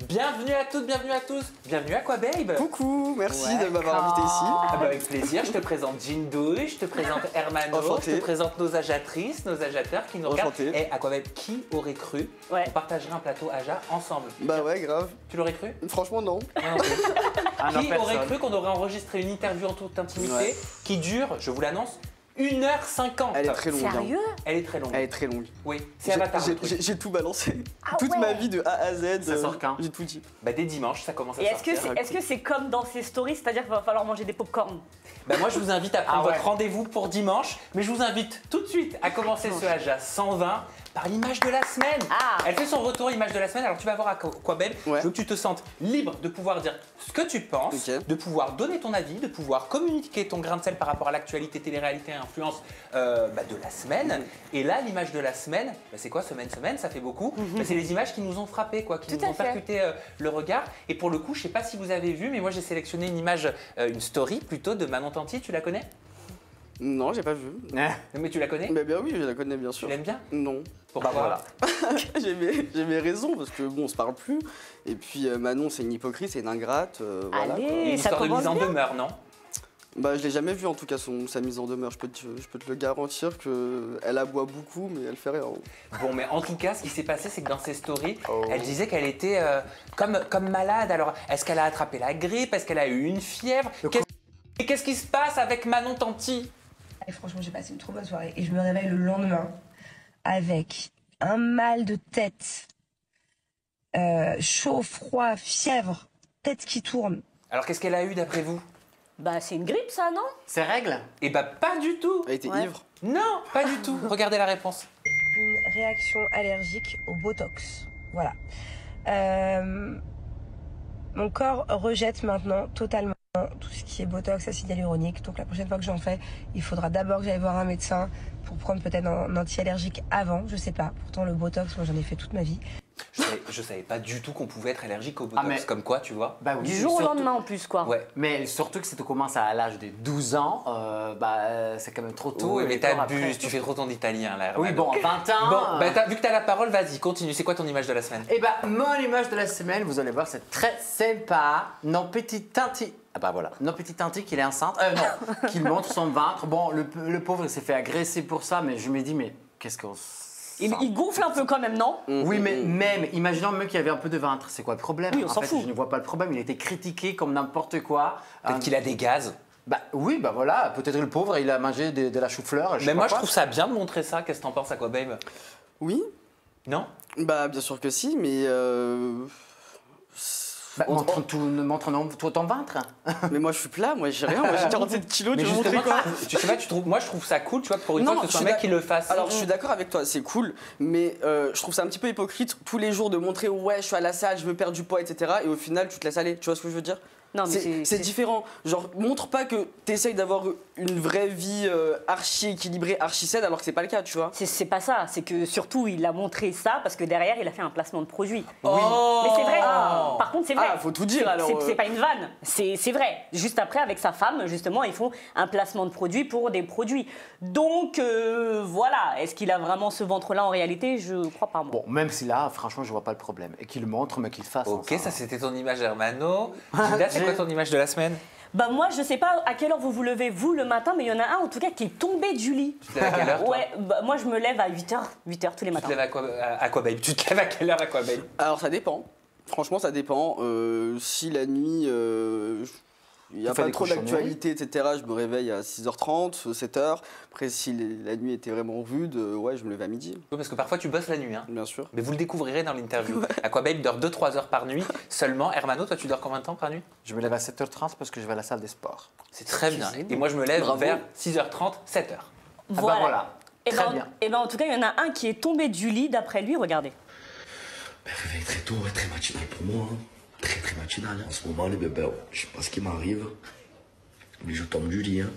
Bienvenue à toutes, bienvenue à tous, bienvenue à quoi babe? Coucou, merci de m'avoir invité ici. Ah bah avec plaisir, je te présente Jindouille, je te présente Hermano, Enchanté. je te présente nos ageatrices, nos agateurs qui nous Enchanté. regardent. Et à quoi babe, qui aurait cru qu'on partagerait un plateau Aja ensemble? Bah ouais, grave. Tu l'aurais cru? Franchement, non. Qui aurait cru qu'on aurait enregistré une interview en toute intimité qui dure, je vous l'annonce, 1h50. Elle est très longue. Sérieux? Elle est très longue. Elle est très longue. Oui, c'est Avatar. le truc. J'ai tout balancé. Ah Toute ouais. ma vie de A à Z. Ça sort quand? J'ai tout dit. Bah dès dimanche, ça commence à Et sortir. est-ce que c'est comme dans ces stories, c'est-à-dire qu'il va falloir manger des pop-corn? Bah moi je vous invite à prendre votre rendez-vous pour dimanche, mais je vous invite tout de suite à commencer ce Aja 120 par l'image de la semaine. Elle fait son retour, l'image de la semaine, alors tu vas voir à quoi belle. Je veux que tu te sentes libre de pouvoir dire ce que tu penses, de pouvoir donner ton avis, de pouvoir communiquer ton grain de sel par rapport à l'actualité, télé-réalité et influence de la semaine. Et là l'image de la semaine, c'est quoi semaine, ça fait beaucoup. C'est les images qui nous ont frappé, qui nous ont percuté le regard. Et pour le coup, je sais pas si vous avez vu, mais moi j'ai sélectionné une image, une story plutôt de Manon Tanti, tu la connais? Non, j'ai pas vu. Mais tu la connais? Mais bien oui, je la connais bien sûr. Tu l'aimes bien? Non. Pourquoi? Voilà. J'ai mes raisons parce que bon, on se parle plus. Et puis Manon, c'est une hypocrite, c'est une ingrate. Voilà, Allez, quoi. Une ça histoire de commence mise en bien. demeure, non? Bah, je l'ai jamais vu en tout cas sa mise en demeure. Je peux te le garantir qu'elle aboie beaucoup, mais elle fait rien. Bon, mais en tout cas, ce qui s'est passé, c'est que dans ses stories, elle disait qu'elle était comme malade. Alors, est-ce qu'elle a attrapé la grippe? Est-ce qu'elle a eu une fièvre? Qu'est-ce qui se passe avec Manon Tanti? Et franchement, j'ai passé une trop bonne soirée. Et je me réveille le lendemain avec un mal de tête, chaud, froid, fièvre, tête qui tourne. Alors, qu'est-ce qu'elle a eu d'après vous? Bah c'est une grippe ça, non? C'est règle? Eh bah, pas du tout. Elle était ivre. Non, pas du tout. Regardez la réponse. Une réaction allergique au Botox. Voilà. Mon corps rejette maintenant totalement tout ce qui est Botox, acide hyaluronique. Donc la prochaine fois que j'en fais, il faudra d'abord que j'aille voir un médecin pour prendre peut-être un anti-allergique avant, je sais pas. Pourtant le Botox, moi j'en ai fait toute ma vie. Je savais pas du tout qu'on pouvait être allergique au Botox. mais- Comme quoi, tu vois? Bah oui. Du jour au surtout- lendemain en plus quoi. Ouais. Mais surtout que si tu commences à l'âge de 12 ans, c'est quand même trop tôt. Oui, et mais le corps t'abuses, après- tu fais trop ton italien là. Oui, Hermano. bon, 20 ans. Bon, bah, vu que t'as la parole, vas-y, continue. C'est quoi ton image de la semaine? Et bah, mon image de la semaine, vous allez voir, c'est très sympa. Non, petite tanti. Ah bah voilà, non, petite tanti qu'il est enceinte. Non, qu'il montre son ventre. Bon, le pauvre, il s'est fait agresser pour ça, mais je me dis, mais qu'est-ce qu'on. Il gonfle un peu quand même, non? Oui, mais même, imaginons même qu'il y avait un peu de ventre, c'est quoi le problème? Oui, on s'en fout. Je ne vois pas le problème, il a été critiqué comme n'importe quoi. Peut-être qu'il a des gaz. Bah oui, bah voilà, peut-être le pauvre, il a mangé de la chou-fleur. Mais moi, je trouve ça bien de montrer ça. Qu'est-ce que t'en penses à quoi, babe? Oui. Non? Bah bien sûr que si, mais Bah, montre-nous toi ton ventre. mais moi je suis plat, moi j'ai rien, moi j'ai 47 kilos, Mais tu veux montrer justement, quoi? tu sais pas, moi je trouve ça cool, tu vois, pour une fois que ce soit un mec qui le fasse. Alors je suis d'accord avec toi, c'est cool, mais je trouve ça un petit peu hypocrite tous les jours de montrer ouais je suis à la salle, je veux perdre du poids, etc. Et au final tu te laisses aller, tu vois ce que je veux dire? Non, mais C'est différent. Genre, montre pas que t'essayes d'avoir une vraie vie archi équilibrée, archi saine, alors que c'est pas le cas, tu vois. c'est pas ça, c'est que surtout il a montré ça parce que derrière il a fait un placement de produit. Oh. Mais c'est vrai. Par contre, c'est vrai. Ah, faut tout dire, alors, C'est pas une vanne. C'est vrai. Juste après, avec sa femme, justement, ils font un placement de produit pour des produits. Donc, voilà. Est-ce qu'il a vraiment ce ventre-là en réalité? Je crois pas, moi. Bon, même si là, franchement, je vois pas le problème. Et qu'il le montre, mais qu'il le fasse. Ok, hein, ça c'était ton image, Hermano. Judas, c'est quoi ton image de la semaine? Bah, moi, je sais pas à quelle heure vous vous levez, vous, le matin, mais il y en a un, en tout cas, qui est tombé du lit. Tu te lèves à quelle heure, toi? Ouais, bah, moi, je me lève à 8h tous les Tu matins. te lèves à quoi, babe? Tu te lèves à quelle heure à quoi, babe? Alors ça dépend. Franchement, ça dépend. Si la nuit, il n'y a Tu fais pas des trop cochonneries. d'actualité, etc., je me réveille à 6h30, 7h. Après, si la nuit était vraiment rude, ouais, je me levais à midi, Oui, parce que parfois tu bosses la nuit, hein. bien sûr. Mais vous le découvrirez dans l'interview. À quoi, babe dort 2-3 heures par nuit seulement. Hermano, toi tu dors combien de temps par nuit? Je me lève à 7h30 parce que je vais à la salle des sports. C'est très bien. Et moi je me lève Bravo. vers 6h30, 7h. Ah bah voilà. Et Très ben, bien. et ben, en tout cas, il y en a un qui est tombé du lit, d'après lui, regardez. Réveil très tôt, ouais, très matinal pour moi. Hein. Très très matinal. En ce moment, les bébés, je sais pas ce qui m'arrive. Mais je tombe du lit. Hein.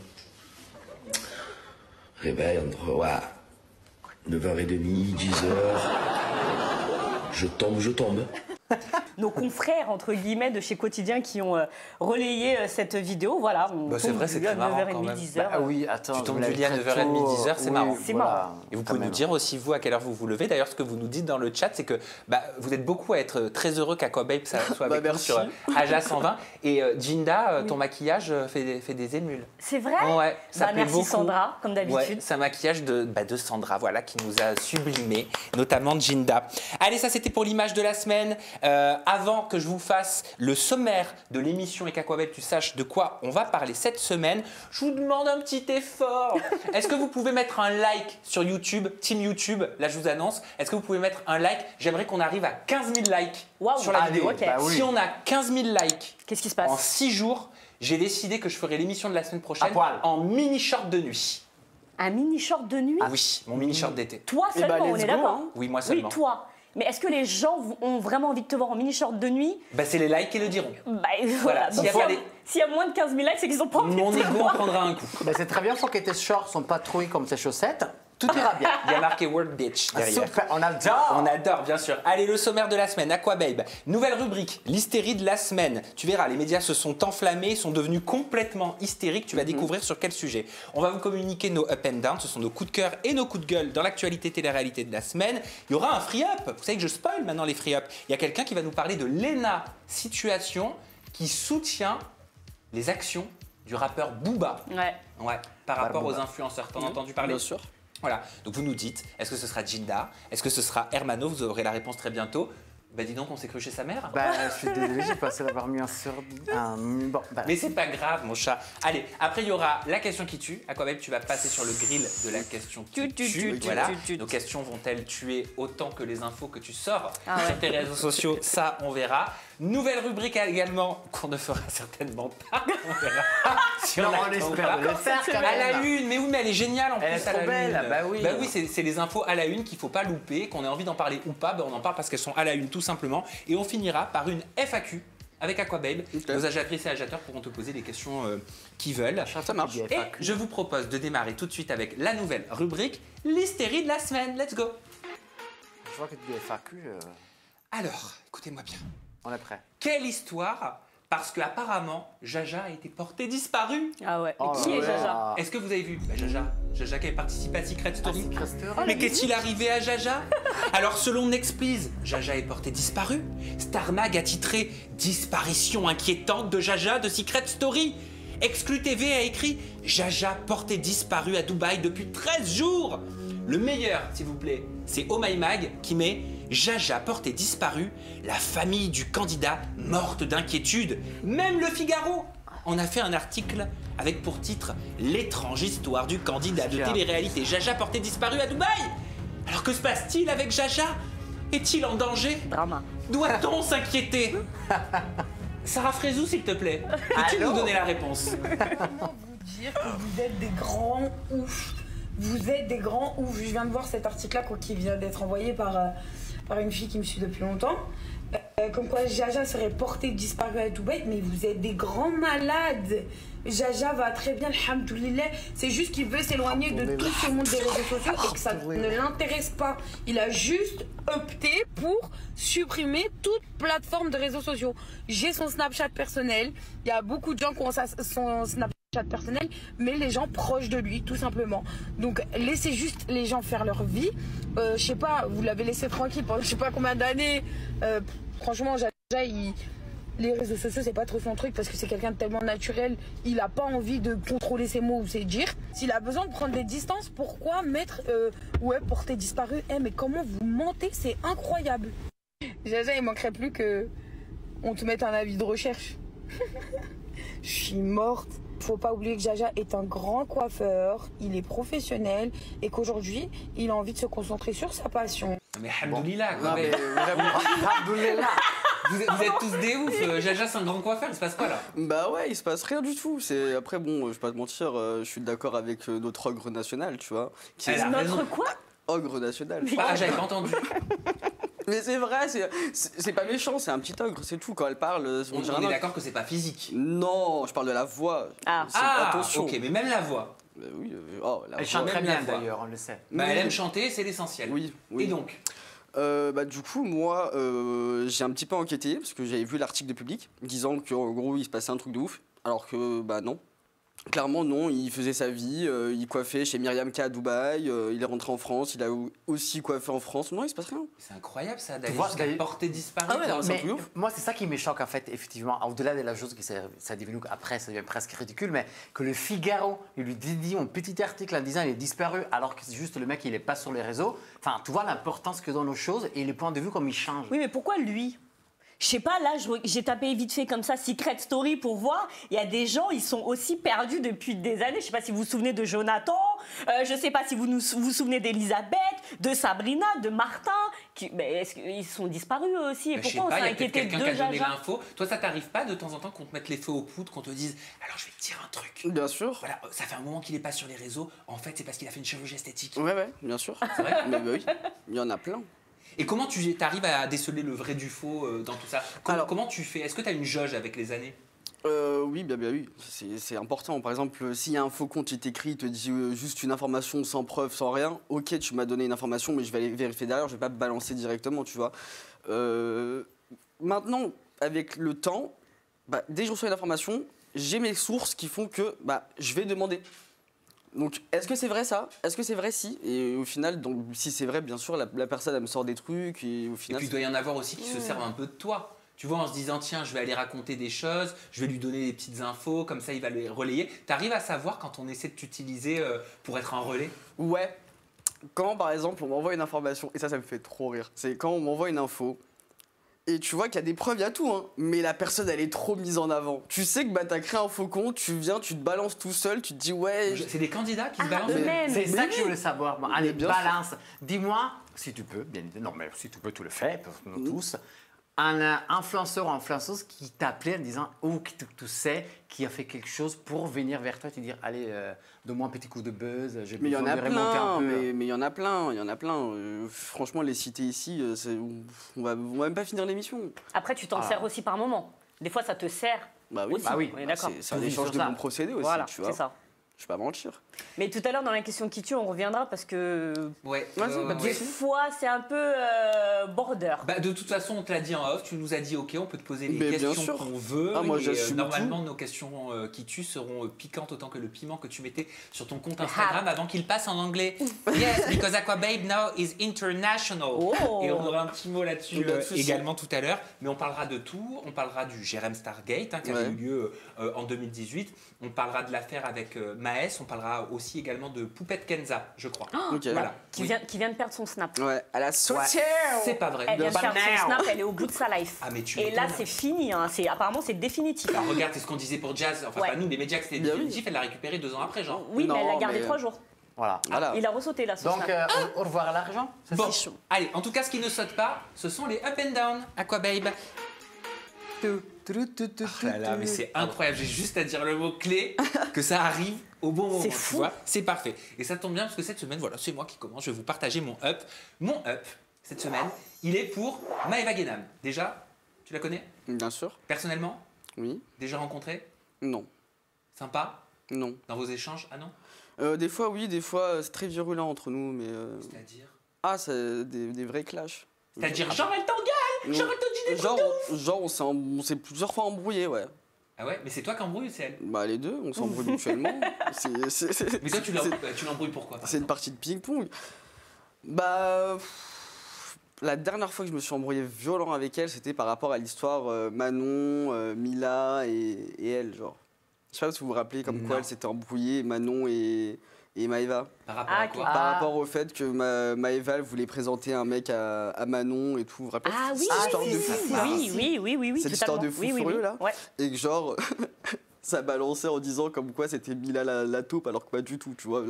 Réveil entre 9h30, 10h. Je tombe. nos confrères, entre guillemets, de chez Quotidien qui ont relayé cette vidéo. Voilà, c'est vrai, c'est très marrant quand même. 10h. Bah oui, attends. Tu tombes du lit à 9h30, 10h, c'est marrant. C'est marrant. Et vous pouvez nous dire aussi, vous, à quelle heure vous vous levez. D'ailleurs, ce que vous nous dites dans le chat, c'est que vous êtes beaucoup à être très heureux qu'Aquababe soit avec nous sur Aja 120. Et Jinda, ton maquillage fait des émules. C'est vrai? Ouais, ça plaît merci beaucoup. Sandra, comme d'habitude. Ouais, c'est un maquillage de Sandra, voilà, qui nous a sublimé, notamment Jinda. Allez, ça c'était pour l'image de la semaine. Avant que je vous fasse le sommaire de l'émission et qu'Aquababe, tu saches de quoi on va parler cette semaine, je vous demande un petit effort. Est-ce que vous pouvez mettre un like sur YouTube, Team YouTube, là je vous annonce. Est-ce que vous pouvez mettre un like? J'aimerais qu'on arrive à 15 000 likes sur la vidéo. okay. Bah oui. Si on a 15 000 likes, qu'est-ce qui se passe? En 6 jours, j'ai décidé que je ferai l'émission de la semaine prochaine À poil. en mini short de nuit. Un mini short de nuit? Oui, mon mini short d'été. Toi seulement, on est d'accord? Oui, moi seulement. Oui, toi. Mais est-ce que les gens ont vraiment envie de te voir en mini short de nuit? C'est les likes qui le diront. Voilà. S'il y a moins de 15 000 likes, c'est qu'ils ont pas envie Mon de te ego en voir. prendra un coup. C'est très bien, faut que tes shorts sont pas troués comme tes chaussettes. Tout ira bien. Il y a marqué Word Bitch derrière. Super, on adore. On adore, bien sûr. Allez, le sommaire de la semaine, Aquababe. Nouvelle rubrique, l'hystérie de la semaine. Tu verras, les médias se sont enflammés, sont devenus complètement hystériques. Tu vas découvrir sur quel sujet. On va vous communiquer nos up and down. Ce sont nos coups de cœur et nos coups de gueule dans l'actualité télé-réalité de la semaine. Il y aura un free up. Vous savez que je spoil maintenant les free up. Il y a quelqu'un qui va nous parler de Lena Situation qui soutient les actions du rappeur Booba. Ouais, par rapport aux influenceurs. T'en as entendu parler? Bien sûr. Voilà, donc vous nous dites, est-ce que ce sera Jinda? Est-ce que ce sera Hermano? Vous aurez la réponse très bientôt. Dis donc, on s'est cru chez sa mère. Je suis désolé, j'ai passé d'avoir mis un sur... Bon, Mais c'est pas grave, mon chat. Allez, après, il y aura la question qui tue. Aquababe, tu vas passer sur le grill de la question qui tue. Voilà. Nos questions vont-elles tuer autant que les infos que tu sors sur tes réseaux sociaux? Ça, on verra. Nouvelle rubrique également, qu'on ne fera certainement pas. On verra. Si on espère le faire quand même. À la une, mais oui, mais elle est géniale en plus. Elle est à trop la belle, une. bah oui. Bah oui, c'est les infos à la une qu'il ne faut pas louper, qu'on ait envie d'en parler ou pas, on en parle parce qu'elles sont à la une tout simplement. Et on finira par une FAQ avec Aquababe. Nos agiatrices et agiateurs pourront te poser les questions qu'ils veulent. Ça marche. Et je vous propose de démarrer tout de suite avec la nouvelle rubrique, l'hystérie de la semaine. Let's go. Je vois que tu dis FAQ. Alors, écoutez-moi bien. On est prêt. Quelle histoire? Parce qu'apparemment, Jaja a été portée disparue. Ah ouais. Oh Qui est là Jaja? là. Est-ce que vous avez vu Jaja qui avait participé à Secret Story. Secret Story. Mais qu'est-il arrivé à Jaja? Alors selon Nextplease, Jaja est portée disparue. Star Mag a titré « Disparition inquiétante de Jaja de Secret Story ». Exclu TV a écrit « Jaja portée disparue à Dubaï depuis 13 jours ». Le meilleur, s'il vous plaît, c'est Oh My Mag qui met « Jaja portée disparue, la famille du candidat morte d'inquiétude ». Même Le Figaro en a fait un article avec pour titre « L'étrange histoire du candidat de télé-réalité Jaja portée disparue à Dubaï ». Alors que se passe-t-il avec Jaja? Est-il en danger? Drama. Doit-on s'inquiéter? Sarah Frézou, s'il te plaît, peux-tu nous donner la réponse? Comment vous dire que vous êtes des grands oufs? Vous êtes des grands oufs. Je viens de voir cet article-là qui vient d'être envoyé par une fille qui me suit depuis longtemps. Comme quoi Jaja serait portée disparue à Dubaï, mais vous êtes des grands malades. Jaja va très bien, alhamdoulilah. C'est juste qu'il veut s'éloigner de tout ce monde des réseaux sociaux et que ça ne l'intéresse pas. Il a juste opté pour supprimer toute plateforme de réseaux sociaux. J'ai son Snapchat personnel. Il y a beaucoup de gens qui ont son Snapchat personnel, mais les gens proches de lui, tout simplement. Donc laissez juste les gens faire leur vie. Je sais pas, vous l'avez laissé tranquille pendant je sais pas combien d'années. Franchement, Jaja, les réseaux sociaux, c'est pas trop son truc parce que c'est quelqu'un de tellement naturel. Il a pas envie de contrôler ses mots ou ses dires. S'il a besoin de prendre des distances, pourquoi mettre portée disparue? Mais comment vous mentez? C'est incroyable. Jaja, il manquerait plus que on te mette un avis de recherche. Je suis morte. Faut pas oublier que Jaja est un grand coiffeur, il est professionnel et qu'aujourd'hui, il a envie de se concentrer sur sa passion. Mais alhamdoulilah, quoi. mais vraiment, alhamdoulilah. Vous êtes tous des oufs. Jaja, c'est un grand coiffeur, il se passe quoi là? Bah ouais, il se passe rien du tout. Après, bon, je vais pas te mentir, je suis d'accord avec notre ogre national, tu vois. Elle a raison. Notre quoi? Ogre national. Ah, j'avais pas entendu. Mais c'est vrai, c'est pas méchant, c'est un petit ogre, c'est tout. Quand elle parle, On est d'accord que c'est pas physique. Non, je parle de la voix. Attention. Ok, mais même la voix. Oui, Elle chante très même bien la voix. d'ailleurs, on le sait. Bah, elle aime chanter, c'est l'essentiel. Oui. Et donc Du coup, moi, j'ai un petit peu enquêté parce que j'avais vu l'article de Public disant qu'en gros, il se passait un truc de ouf, alors que, non. Clairement, non, il faisait sa vie, il coiffait chez Myriam K à Dubaï, il est rentré en France, il a aussi coiffé en France. Non, il se passe rien. C'est incroyable ça, d'aller jusqu'à porter disparu. Ah ouais, non, Mais moi, c'est ça qui me choque en fait, effectivement, au-delà de la chose que ça devenu après, ça devient presque ridicule, mais que le Figaro il lui dédie un petit article en disant il est disparu, alors que c'est juste le mec il est pas sur les réseaux. Enfin, tu vois l'importance que donnent aux choses et les points de vue comme ils changent. Oui, mais pourquoi lui? Je sais pas, là, j'ai tapé vite fait comme ça Secret Story pour voir. Il y a des gens, ils sont aussi perdus depuis des années. Je sais pas si vous vous souvenez de Jonathan, je sais pas si vous vous souvenez d'Elisabeth, de Sabrina, de Martin. Mais est-ce qu'ils sont disparus eux aussi? Et pourquoi on s'est inquiété de quelqu'un qui a donné l'info. Toi, ça t'arrive pas de temps en temps qu'on te mette les feux aux poudres, qu'on te dise alors je vais te dire un truc. Bien sûr. Voilà, ça fait un moment qu'il est pas sur les réseaux. En fait, c'est parce qu'il a fait une chirurgie esthétique. Ouais, bien sûr. C'est vrai? Mais oui, il y en a plein. Et comment tu arrives à déceler le vrai du faux dans tout ça? Comment tu fais? Est-ce que tu as une jauge avec les années? Oui, bien oui, c'est important. Par exemple, s'il y a un faux compte qui t'écrit, il te dit juste une information sans preuve, sans rien, ok, tu m'as donné une information, mais je vais aller vérifier derrière, je vais pas balancer directement, tu vois. Maintenant, avec le temps, dès que je reçois une information, j'ai mes sources qui font que je vais demander. Donc, est-ce que c'est vrai ça? Est-ce que c'est vrai si? Et au final, donc, si c'est vrai, bien sûr, la personne, elle me sort des trucs et au final... Et puis, il doit y en avoir aussi qui se servent un peu de toi. Tu vois, en se disant, tiens, je vais aller raconter des choses, je vais lui donner des petites infos, comme ça, il va les relayer. Tu arrives à savoir quand on essaie de t'utiliser pour être un relais? Ouais. Quand, par exemple, on m'envoie une information, et ça me fait trop rire, c'est quand on m'envoie une info, et tu vois qu'il y a des preuves, il y a tout, hein. Mais la personne, elle est trop mise en avant. Tu sais que t'as créé un faux compte, tu viens, tu te balances tout seul, tu te dis ouais. C'est des candidats qui se balancent. C'est ça que je voulais savoir. Bon, allez, balance. Dis-moi, si tu peux, bien évidemment. Non, mais si tu peux, tu le fais, nous tous. Un influenceur ou influenceuse qui t'appelait en disant ou qui tu sais qui a fait quelque chose pour venir vers toi et te dire allez donne-moi un petit coup de buzz, j'ai besoin de remonter un peu. Mais il y en a plein, franchement les citer ici, on va même pas finir l'émission. Après tu t'en sers aussi par moment. Des fois ça te sert aussi. Oui. On est d'accord. C'est un échange de bons procédés aussi, voilà, tu vois. C'est ça. Je vais pas mentir. Mais tout à l'heure, dans la question qui tue, on reviendra parce que des fois, c'est un peu border. De toute façon, on te l'a dit en off, tu nous as dit ok, on peut te poser les questions qu'on veut. Moi, normalement, nos questions qui tuent seront piquantes autant que le piment que tu mettais sur ton compte Instagram avant qu'il passe en anglais. Yes, because Aquababe now is international. Et on aura un petit mot là-dessus également tout à l'heure. Mais on parlera de tout. On parlera du Jérém Stargate qui avait eu lieu en 2018. On parlera de l'affaire avec Maës, on parlera aussi également de Poupette Kenza, je crois. Voilà. Qui vient de perdre son snap. Ouais, elle a sauté. C'est pas vrai. Elle vient de perdre son snap, elle est au bout de sa life. Et là, c'est fini. Hein. Apparemment, c'est définitif. Alors, regarde, c'est ce qu'on disait pour Jazz. Enfin, pas nous, mais Jazz, c'était définitif. Elle l'a récupéré 2 ans après, genre. Oui, mais elle l'a gardé 3 jours. Voilà. Il a ressauté là. Donc, au revoir à l'argent. Bon, allez, en tout cas, ce qui ne saute pas, ce sont les up and down. Aquababe. Là, mais c'est incroyable, j'ai juste à dire le mot clé que ça arrive au bon moment. C'est fou. C'est parfait. Et ça tombe bien parce que cette semaine, voilà, c'est moi qui commence. Je vais vous partager mon up. Mon up, cette semaine, il est pour Maëva Guénam. Déjà, tu la connais? Bien sûr. Personnellement? Oui. Déjà rencontré? Non. Sympa? Non. Dans vos échanges? Ah non? Des fois, oui, des fois, c'est très virulent entre nous, mais... C'est-à-dire? Ah, c'est des vrais clashs. C'est-à-dire, genre, elle t'engueule! Genre, elle te dit des trucs! Genre, on s'est plusieurs fois embrouillé, ouais. Ah ouais? Mais c'est toi qui embrouille ou c'est elle? Les deux, on s'embrouille mutuellement. Mais toi, tu l'embrouilles pourquoi? C'est une partie de ping-pong. La dernière fois que je me suis embrouillé violent avec elle, c'était par rapport à l'histoire Manon, Mila et elle, genre. Je sais pas si vous vous rappelez comme quoi elle s'était embrouillée, Manon et Maëva. Par rapport à quoi? Par rapport au fait que Maëva voulait présenter un mec à Manon et tout. Vous vous rappelez? Ah oui, oui. Cette histoire de fou furieux là. Ouais. Et que genre, ça balançait en disant comme quoi c'était Mila la taupe alors que pas du tout, tu vois.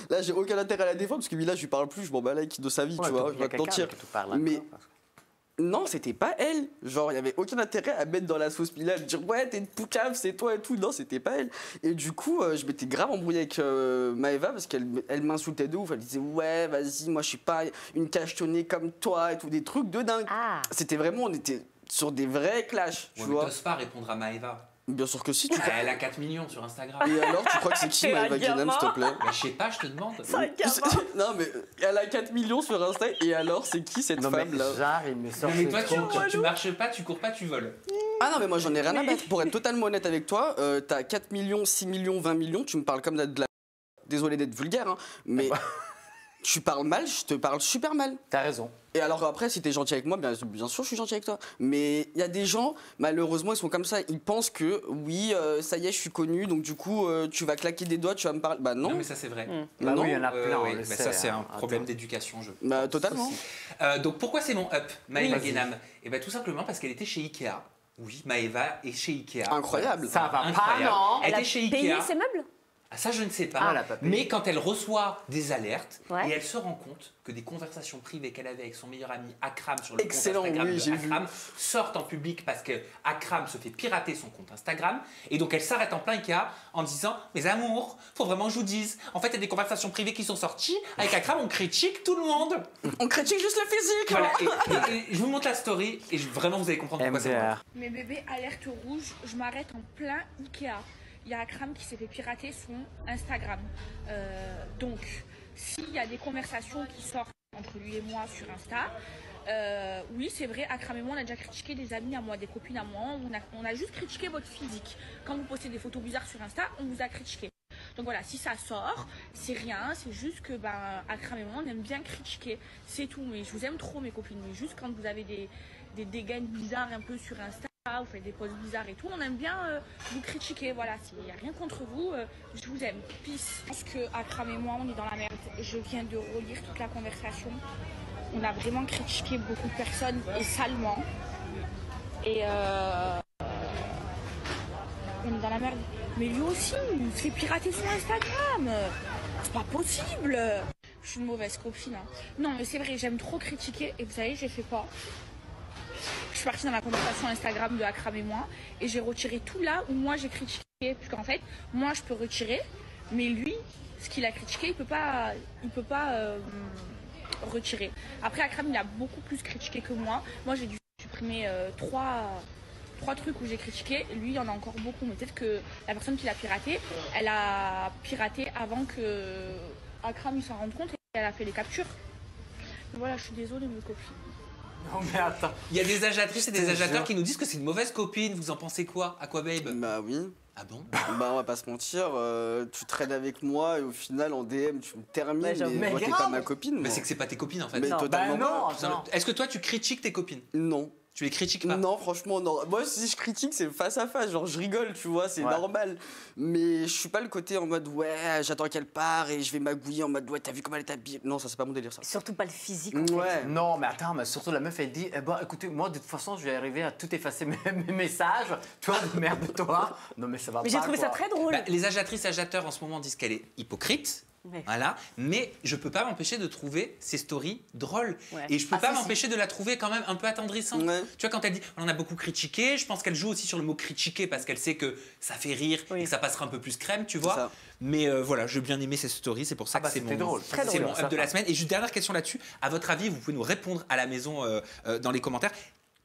Là j'ai aucun intérêt à la défendre parce que Mila je lui parle plus, je m'en bats de sa vie, tu vois. Je vais te mentir. Mais non, c'était pas elle. Genre, il y avait aucun intérêt à mettre dans la sauce Mila, à dire ouais, t'es une poucave, c'est toi et tout. Non, c'était pas elle. Et du coup, je m'étais grave embrouillé avec Maëva parce qu'elle m'insultait de ouf. Elle disait ouais, vas-y, moi je suis pas une cachetonnée comme toi et tout, des trucs de dingue. C'était vraiment, on était sur des vrais clashs, tu vois. Mais t'oses pas répondre à Maëva. Bien sûr que si. Elle a 4 millions sur Instagram. Et alors, tu crois que c'est qui Maëva Guénam, s'il te plaît? Je sais pas, je te demande. Non, mais elle a 4 millions sur Insta, et alors, c'est qui cette femme-là? Genre, il me sort. Mais toi, tu marches pas, tu cours pas, tu voles. Ah non, mais moi, j'en ai rien à battre. Pour être totalement honnête avec toi, t'as 4 millions, 6 millions, 20 millions, tu me parles comme de la... Désolé d'être vulgaire, hein, mais... Tu parles mal, je te parle super mal. T'as raison. Et alors après, si t'es gentil avec moi, bien sûr, je suis gentil avec toi. Mais il y a des gens, malheureusement, ils sont comme ça. Ils pensent que, oui, ça y est, je suis connu, donc du coup, tu vas claquer des doigts, tu vas me parler. Bah non. Non, mais ça, c'est vrai. Bah non. Oui, il y en a plein. Mais ça, c'est un problème d'éducation, je pense. Bah totalement. Donc pourquoi c'est mon up, Maëva Guénam? Et bien tout simplement parce qu'elle était chez Ikea. Oui, Maëva est chez Ikea. Incroyable. Ça va Incroyable. pas, non? Elle était chez Ikea. Payé ses meubles? Ah, ça, je ne sais pas. Mais quand elle reçoit des alertes Ouais. et elle se rend compte que des conversations privées qu'elle avait avec son meilleur ami Akram sur le Excellent, compte Instagram oui, de j'ai Akram sortent en public parce que Akram se fait pirater son compte Instagram. Et donc, elle s'arrête en plein Ikea en disant « Mes amours, faut vraiment que je vous dise. En fait, il y a des conversations privées qui sont sorties. Avec Akram, on critique tout le monde. On critique juste le physique. Voilà. Et je vous montre la story et vraiment, vous allez comprendre pourquoi c'est moi. Mes bébés, alerte rouge, je m'arrête en plein Ikea. Il y a Akram qui s'est fait pirater son Instagram. Donc, s'il y a des conversations qui sortent entre lui et moi sur Insta, oui, c'est vrai, Akram et moi, on a déjà critiqué des amis à moi, des copines à moi. On a juste critiqué votre physique. Quand vous postez des photos bizarres sur Insta, on vous a critiqué. Donc voilà, si ça sort, c'est rien, c'est juste que Akram et moi, on aime bien critiquer. C'est tout, mais je vous aime trop, mes copines. Mais juste quand vous avez des dégaines bizarres un peu sur Insta, vous faites des posts bizarres et tout, on aime bien vous critiquer, voilà, s'il n'y a rien contre vous, je vous aime, peace. Je pense que Akram et moi, on est dans la merde. Je viens de relire toute la conversation. On a vraiment critiqué beaucoup de personnes et salement. Et on est dans la merde. Mais lui aussi, il se fait pirater son Instagram. C'est pas possible. Je suis une mauvaise copine. Hein. Non, mais c'est vrai, j'aime trop critiquer. Et vous savez, j'ai fait quoi? Je suis partie dans la conversation Instagram de Akram et moi et j'ai retiré tout là où moi j'ai critiqué. Parce qu'en fait, moi je peux retirer, mais lui, ce qu'il a critiqué, il peut pas retirer. Après, Akram, il a beaucoup plus critiqué que moi. Moi, j'ai dû supprimer trois trucs où j'ai critiqué. Lui, il y en a encore beaucoup. Mais peut-être que la personne qui l'a piraté, elle a piraté avant que Akram s'en rende compte et elle a fait les captures. Mais voilà, je suis désolée, mes copines. Non mais attends. Il y a des agiatrices et des agiateurs qui nous disent que c'est une mauvaise copine. Vous en pensez quoi, Aquababe? Bah oui. Ah bon? Bah on va pas se mentir, tu traînes avec moi et au final en DM tu me termines mais moi t'es pas ma copine. Mais c'est que c'est pas tes copines en fait. Mais Non. totalement Bah non. Est-ce que toi tu critiques tes copines? Non. Tu les critiques pas? Non, franchement, non. Moi, si je critique, c'est face à face. Genre, je rigole, tu vois, c'est normal. Mais je suis pas le côté en mode, ouais, j'attends qu'elle part et je vais magouiller en mode, ouais, t'as vu comment elle est habillée? Non, ça, c'est pas mon délire, ça. Surtout pas le physique. Ouais. Non, mais attends, mais surtout la meuf, elle dit, eh ben, écoutez, moi, de toute façon, je vais arriver à tout effacer mes messages. Toi, merde, toi. Non, mais ça va pas. Mais j'ai trouvé ça très drôle. Bah, les agiatrices agiateurs en ce moment disent qu'elle est hypocrite. Ouais. Voilà, mais je peux pas m'empêcher de trouver ces stories drôles. Ouais. Et je peux pas m'empêcher de la trouver quand même un peu attendrissante. Ouais. Tu vois, quand elle dit on en a beaucoup critiqué, je pense qu'elle joue aussi sur le mot critiquer parce qu'elle sait que ça fait rire et que ça passera un peu plus crème, tu vois. Mais voilà, j'ai bien aimé ces stories, c'est pour ça que c'est mon up de la semaine. Et juste dernière question là-dessus, à votre avis, vous pouvez nous répondre à la maison dans les commentaires.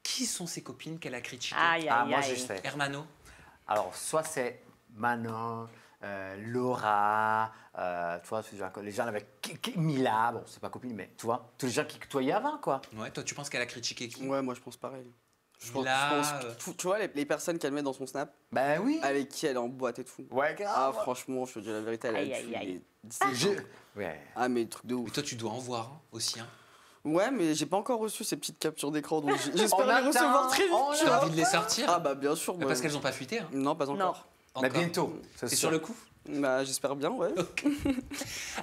Qui sont ces copines qu'elle a critiquées? Moi je sais. Hermano? Alors, soit c'est Manon, Laura, tu vois, les gens avec Mila, bon, c'est pas copine, mais tu vois, tous les gens qui côtoyaient avant, quoi. Ouais, toi, tu penses qu'elle a critiqué qui? Ouais, moi, je pense pareil. Je pense, Mila, tu vois, les personnes qu'elle met dans son snap, Ben oui. avec qui elle est en boîte et tout. Ouais, grave. Ah, franchement, je te dis la vérité, elle a Aïe. Ouais. Ah, mais truc de ouf. Mais toi, tu dois en voir hein, aussi. Hein. Ouais, mais j'ai pas encore reçu ces petites captures d'écran, donc j'espère les recevoir très vite. Tu as envie de les sortir? Ah, bah, bien sûr. Parce qu'elles ont pas fuité. Hein. Non, pas encore. Mais bientôt. C'est sur le coup? Bah, j'espère bien, ouais. Okay.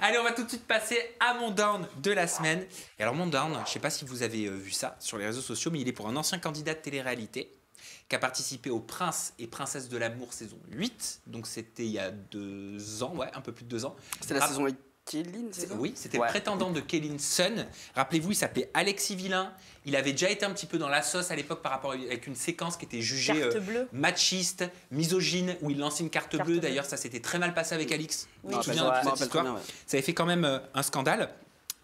Allez, on va tout de suite passer à mon down de la semaine. Et alors, mon down, je sais pas si vous avez vu ça sur les réseaux sociaux, mais il est pour un ancien candidat de télé-réalité qui a participé au Prince et Princesse de l'amour saison 8. Donc, c'était il y a 2 ans, ouais, un peu plus de 2 ans. C'était la saison avec Kéline, c'est ça? Oui, c'était le prétendant de Kéline Sun. Rappelez-vous, il s'appelait Alexis Villain. Il avait déjà été un petit peu dans la sauce à l'époque par rapport avec une séquence qui était jugée machiste, misogyne, où il lançait une carte bleue. D'ailleurs, ça s'était très mal passé avec Alix. Tu te souviens de cette histoire? Ça avait fait quand même un scandale.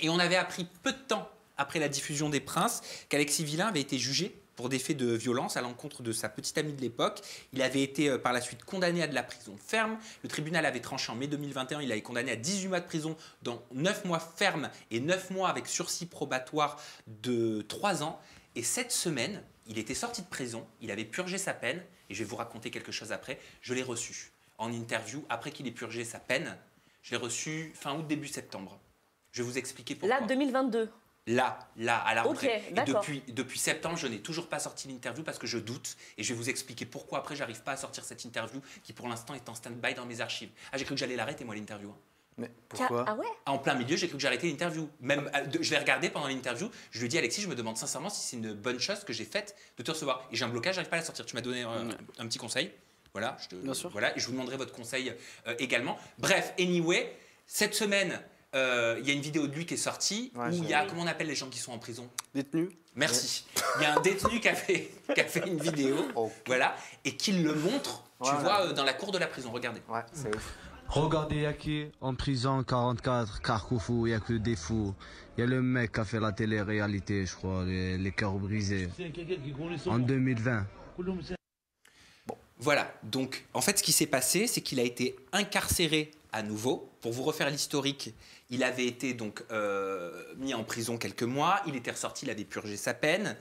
Et on avait appris peu de temps après la diffusion des Princes qu'Alexis Villain avait été jugé pour des faits de violence à l'encontre de sa petite amie de l'époque. Il avait été par la suite condamné à de la prison ferme. Le tribunal avait tranché en mai 2021. Il a été condamné à 18 mois de prison, dont 9 mois ferme et 9 mois avec sursis probatoire de 3 ans. Et cette semaine, il était sorti de prison, il avait purgé sa peine, et je vais vous raconter quelque chose après. Je l'ai reçu en interview après qu'il ait purgé sa peine. Je l'ai reçu fin août, début septembre. Je vais vous expliquer pourquoi. Là, 2022. Là, à la rentrée. Ok, d'accord. Et depuis septembre, je n'ai toujours pas sorti l'interview parce que je doute. Et je vais vous expliquer pourquoi après, j'arrive pas à sortir cette interview qui, pour l'instant, est en stand-by dans mes archives. Ah, j'ai cru que j'allais l'arrêter, moi, l'interview. Hein. Mais pourquoi? Ah ouais? En plein milieu, j'ai cru que j'arrêtais l'interview. Même, je l'ai regardé pendant l'interview. Je lui ai dit, Alexis, je me demande sincèrement si c'est une bonne chose que j'ai faite de te recevoir. Et j'ai un blocage, j'arrive pas à la sortir. Tu m'as donné un petit conseil. Voilà, Bien sûr. Voilà, et je vous demanderai votre conseil également. Bref, anyway, cette semaine, il y a une vidéo de lui qui est sortie où il y a, comment on appelle les gens qui sont en prison? Détenu. Merci. Il y a un détenu qui a fait une vidéo, voilà, et qui le montre, tu vois, dans la cour de la prison. Regardez. Ouais, c'est ouf. Regardez, il y a qui en prison 44, Carrefour, il n'y a que des fous. Il y a le mec qui a fait la télé-réalité, je crois, les cœurs brisés, en 2020. Voilà, donc en fait ce qui s'est passé, c'est qu'il a été incarcéré à nouveau. Pour vous refaire l'historique, il avait été donc mis en prison quelques mois, il était ressorti, il avait purgé sa peine.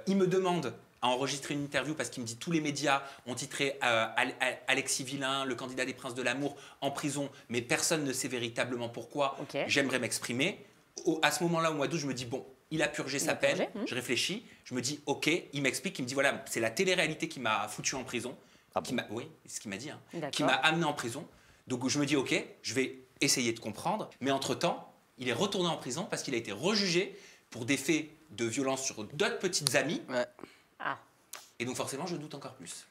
Il me demande à enregistrer une interview parce qu'il me dit tous les médias ont titré Alexis Villain, le candidat des Princes de l'amour, en prison, mais personne ne sait véritablement pourquoi. Okay. J'aimerais m'exprimer. À ce moment-là, au mois d'août, je me dis bon, il a purgé sa peine, je réfléchis, je me dis ok, il m'explique, il me dit voilà, c'est la télé-réalité qui m'a foutu en prison, oui, c'est ce qu'il m'a dit, hein, qui m'a amené en prison. Donc je me dis ok, je vais essayer de comprendre, mais entre-temps, il est retourné en prison parce qu'il a été rejugé pour des faits de violence sur d'autres petites amies. Ouais. Ah. Et donc forcément, je doute encore plus.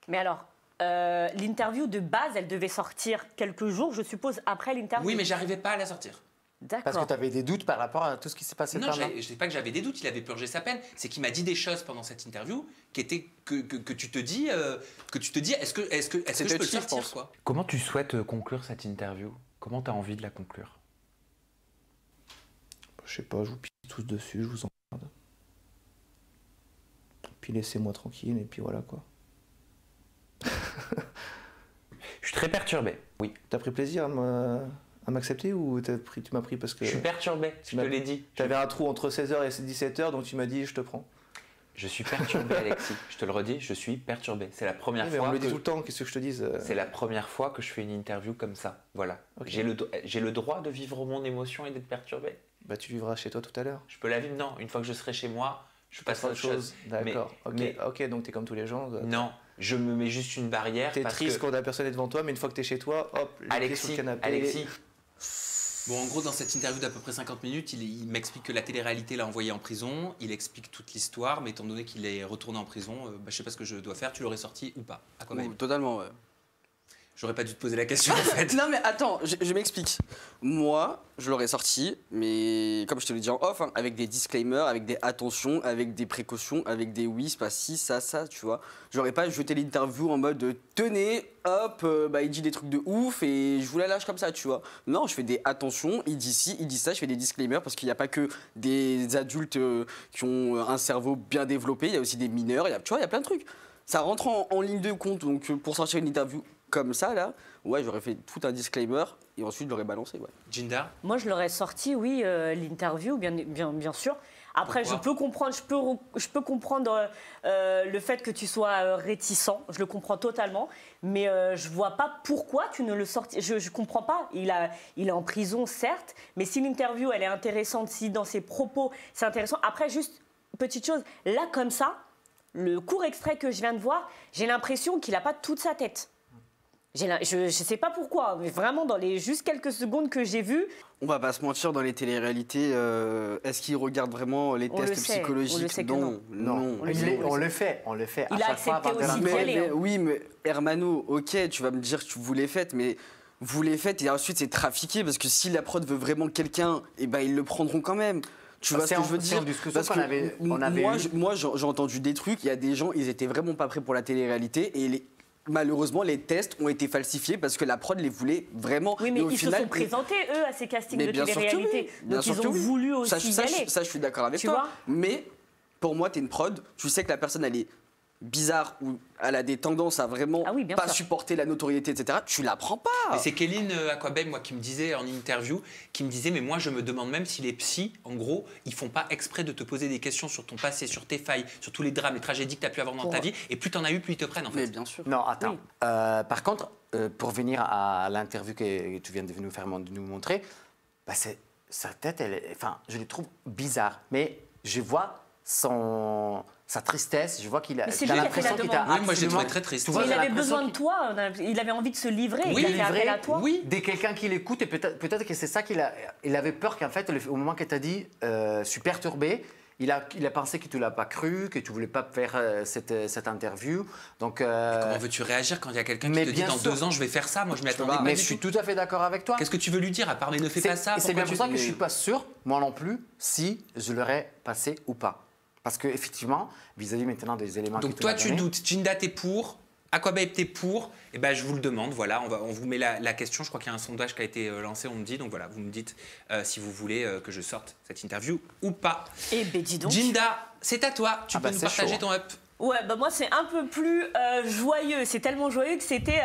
Mais alors, l'interview de base, elle devait sortir quelques jours, je suppose, après l'interview. Oui, mais j'arrivais pas à la sortir. D'accord. Parce que tu avais des doutes par rapport à tout ce qui s'est passé. Non, je ne sais pas que j'avais des doutes, il avait purgé sa peine. C'est qu'il m'a dit des choses pendant cette interview qui étaient que tu te dis, est-ce que je peux le sortir, quoi. Comment tu souhaites conclure cette interview? Comment tu as envie de la conclure? Je sais pas, je vous pisse tous dessus, je vous emmerde. Puis laissez-moi tranquille, et puis voilà quoi. Je suis très perturbé, oui. T'as pris plaisir à m'accepter ou tu m'as pris parce que... Je suis perturbé, je te l'ai dit. J'avais un trou entre 16h et 17h, donc tu m'as dit je te prends. Je suis perturbé, Alexis. Je te le redis, je suis perturbé. C'est la première fois. On me le dit tout le temps, qu'est-ce que je te dise C'est la première fois que je fais une interview comme ça. Voilà. Okay. J'ai le droit de vivre mon émotion et d'être perturbé. Bah tu vivras chez toi tout à l'heure. Je peux la vivre, non. Une fois que je serai chez moi, je passe à autre chose. D'accord. Ok, donc t'es comme tous les gens. Non, je me mets juste une barrière. T'es triste quand la personne est devant toi, mais une fois que t'es chez toi, hop, les pieds sur le canapé. Alexis. Bon, en gros, dans cette interview d'à peu près 50 minutes, il m'explique que la télé-réalité l'a envoyé en prison. Il explique toute l'histoire, mais étant donné qu'il est retourné en prison, je sais pas ce que je dois faire. Tu l'aurais sorti ou pas? À quoi même? Totalement, ouais. J'aurais pas dû te poser la question en fait. Non mais attends, je m'explique. Moi, je l'aurais sorti, mais comme je te l'ai dit en off, hein, avec des disclaimers, avec des attentions, avec des précautions, avec des oui, c'est pas ci, ça, tu vois. J'aurais pas jeté l'interview en mode tenez, hop, il dit des trucs de ouf et je vous la lâche comme ça, tu vois. Non, je fais des attentions, il dit ci, il dit ça, je fais des disclaimers parce qu'il n'y a pas que des adultes qui ont un cerveau bien développé, il y a aussi des mineurs, tu vois, il y a plein de trucs. Ça rentre en ligne de compte, donc pour sortir une interview comme ça, là, ouais, j'aurais fait tout un disclaimer et ensuite je l'aurais balancé, ouais. Jinder? Moi, je l'aurais sorti, oui, l'interview, bien sûr. Après, je peux comprendre le fait que tu sois réticent, je le comprends totalement, mais je vois pas pourquoi tu ne le sortis. Je comprends pas. Il est en prison, certes, mais si l'interview, elle est intéressante, si dans ses propos, c'est intéressant. Après, juste, petite chose, là, comme ça, le court extrait que je viens de voir, j'ai l'impression qu'il n'a pas toute sa tête. Je sais pas pourquoi, mais vraiment dans les juste quelques secondes que j'ai vues. On va pas se mentir, dans les téléréalités, est-ce qu'ils regardent vraiment les tests psychologiques? On le sait que non. On le fait. Il a accepté aussi d'y aller. Oui, mais Hermano, ok, tu vas me dire que vous les faites, mais vous les faites et ensuite c'est trafiqué parce que si la prod veut vraiment quelqu'un, eh ben ils le prendront quand même. Tu vois ce que je veux dire? Parce que moi j'ai entendu des trucs, il y a des gens, ils étaient vraiment pas prêts pour la télé-réalité et malheureusement, les tests ont été falsifiés parce que la prod les voulait vraiment. Oui, mais ils se sont présentés, eux, à ces castings de télé-réalité. Donc, ils ont voulu aussi y aller. Ça, je suis d'accord avec toi. Mais pour moi, t'es une prod, tu sais que la personne, elle est bizarre ou elle a des tendances à vraiment pas supporter la notoriété, etc., tu la prends pas. Et c'est Kéline Aquabem, moi, qui me disait en interview, mais moi, je me demande même si les psys, en gros, ils font pas exprès de te poser des questions sur ton passé, sur tes failles, sur tous les drames, les tragédies que tu as pu avoir dans ta vie, et plus t'en as eu, plus ils te prennent, en fait. Mais bien sûr. Non, attends. Par contre, pour venir à l'interview que tu viens de nous montrer, bah sa tête, je le trouve bizarre, mais je vois sa tristesse, je vois qu'il a l'impression qu'il t'a... Oui, moi j'ai trouvé très triste. Il avait besoin de toi, il avait envie de se livrer, il avait appelé à toi. Oui, dès quelqu'un qui l'écoute, et peut-être que c'est ça il avait peur qu'en fait, au moment que tu as dit, je suis perturbé, il a pensé que tu ne l'as pas cru, que tu ne voulais pas faire cette interview. Donc, comment veux-tu réagir quand il y a quelqu'un qui te dit dans 2 ans je vais faire ça? Moi je m'y attendais pas. Mais je suis tout à fait d'accord avec toi. Qu'est-ce que tu veux lui dire à part mais ne fais pas ça? C'est bien pour ça que je ne suis pas sûr, moi non plus, si je l'aurais passé ou pas. Parce qu'effectivement, vis-à-vis maintenant des éléments donc toi tu doutes, Jinda t'es pour, Aquababe t'es pour, et ben je vous le demande, voilà, on vous met la question, je crois qu'il y a un sondage qui a été lancé, on me dit, donc voilà, vous me dites si vous voulez que je sorte cette interview ou pas. Eh ben dis donc. Jinda, c'est à toi, tu peux nous partager ton up. Ouais, bah moi c'est un peu plus joyeux, c'est tellement joyeux que c'était...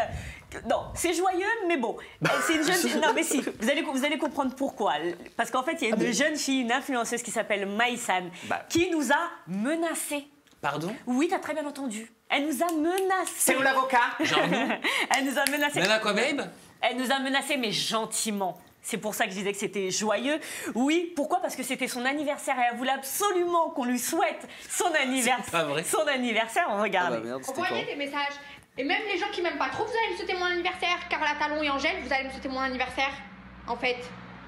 Non, c'est joyeux, mais bon. C'est une jeune fille. Non, mais si, vous allez comprendre pourquoi. Parce qu'en fait, il y a une jeune fille, une influenceuse qui s'appelle Maïsan, qui nous a menacés. Pardon? Oui, t'as très bien entendu. Elle nous a menacés. C'est où l'avocat? Elle nous a menacés. Même Aquababe? Elle nous a menacés, mais gentiment. C'est pour ça que je disais que c'était joyeux. Oui, pourquoi? Parce que c'était son anniversaire et elle voulait absolument qu'on lui souhaite son anniversaire. C'est pas vrai. Son anniversaire, on regarde. Envoyez des messages. Et même les gens qui m'aiment pas trop, vous allez me souhaiter mon anniversaire. Carla Talon et Angèle, vous allez me souhaiter mon anniversaire. En fait,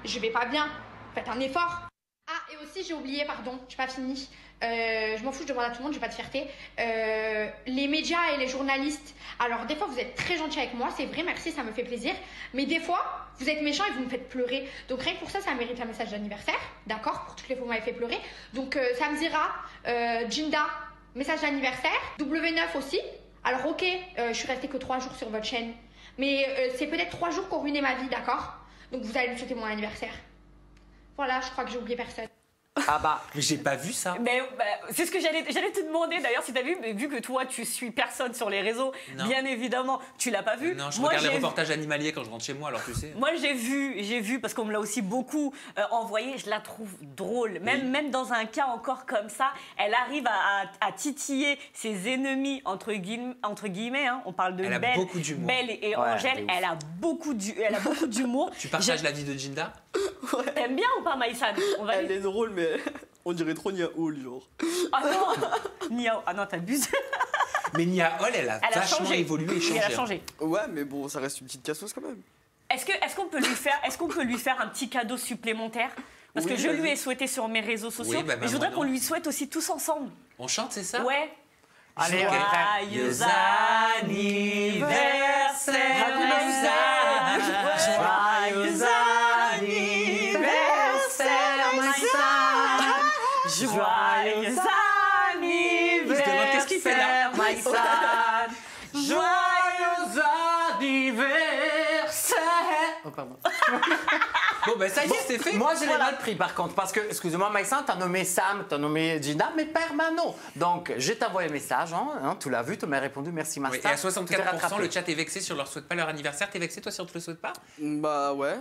je vais pas bien. Faites un effort. Ah, et aussi, j'ai oublié, pardon, j'ai pas fini. Je m'en fous, je demande à tout le monde, j'ai pas de fierté. Les médias et les journalistes. Alors, des fois, vous êtes très gentils avec moi, c'est vrai, merci, ça me fait plaisir. Mais des fois, vous êtes méchants et vous me faites pleurer. Donc, rien que pour ça, ça mérite un message d'anniversaire. D'accord? Pour toutes les fois, vous m'avez fait pleurer. Donc, ça me dira, Jinda, message d'anniversaire. W9 aussi. Alors ok, je suis restée que 3 jours sur votre chaîne, mais c'est peut-être 3 jours qu'on ruinait ma vie, d'accord? Donc vous allez me souhaiter mon anniversaire. Voilà, je crois que j'ai oublié personne. Ah bah, j'ai pas vu ça. Mais c'est ce que j'allais te demander d'ailleurs si t'as vu, mais vu que toi tu suis personne sur les réseaux, bien évidemment, tu l'as pas vu. Non, je regarde les reportages animaliers quand je rentre chez moi, alors tu sais. Moi j'ai vu parce qu'on me l'a aussi beaucoup envoyé, je la trouve drôle. Même dans un cas encore comme ça, elle arrive à titiller ses ennemis entre guillemets. Hein, on parle de Belle et Angèle. Elle a beaucoup d'humour. Tu partages la vie de Jinda? Ouais. T'aimes bien ou pas Maïsan? Elle est drôle, mais on dirait trop Nia Hall, genre. Ah non, Nia, ah non, t'abuses. Mais Nia Hall, elle a vachement évolué et changé. Elle a changé. Ouais, mais bon, ça reste une petite casseuse quand même. Est-ce qu'on peut lui faire un petit cadeau supplémentaire? Parce que je lui ai souhaité sur mes réseaux sociaux, mais je voudrais qu'on lui souhaite aussi tous ensemble. On chante, c'est ça? Ouais. Allez, joyeux anniversaire, joyeux anniversaire, Maïsan. Joyeux anniversaire, qu'est-ce qu'il fait là, Maïsan. Joyeux anniversaire. Oh, pardon. Bon, ben ça y est, c'est fait. Moi, je l'ai mal pris par contre, parce que, excusez-moi, Maïsan, t'as nommé Sam, t'as nommé Jinda, mais permanent. Donc, je t'ai envoyé un message, tu l'as vu, tu m'as répondu, merci, Master. Oui, et à 64%, le chat est vexé sur leur souhaite pas leur anniversaire. T'es vexé, toi, si on te le souhaite pas? Bah ouais,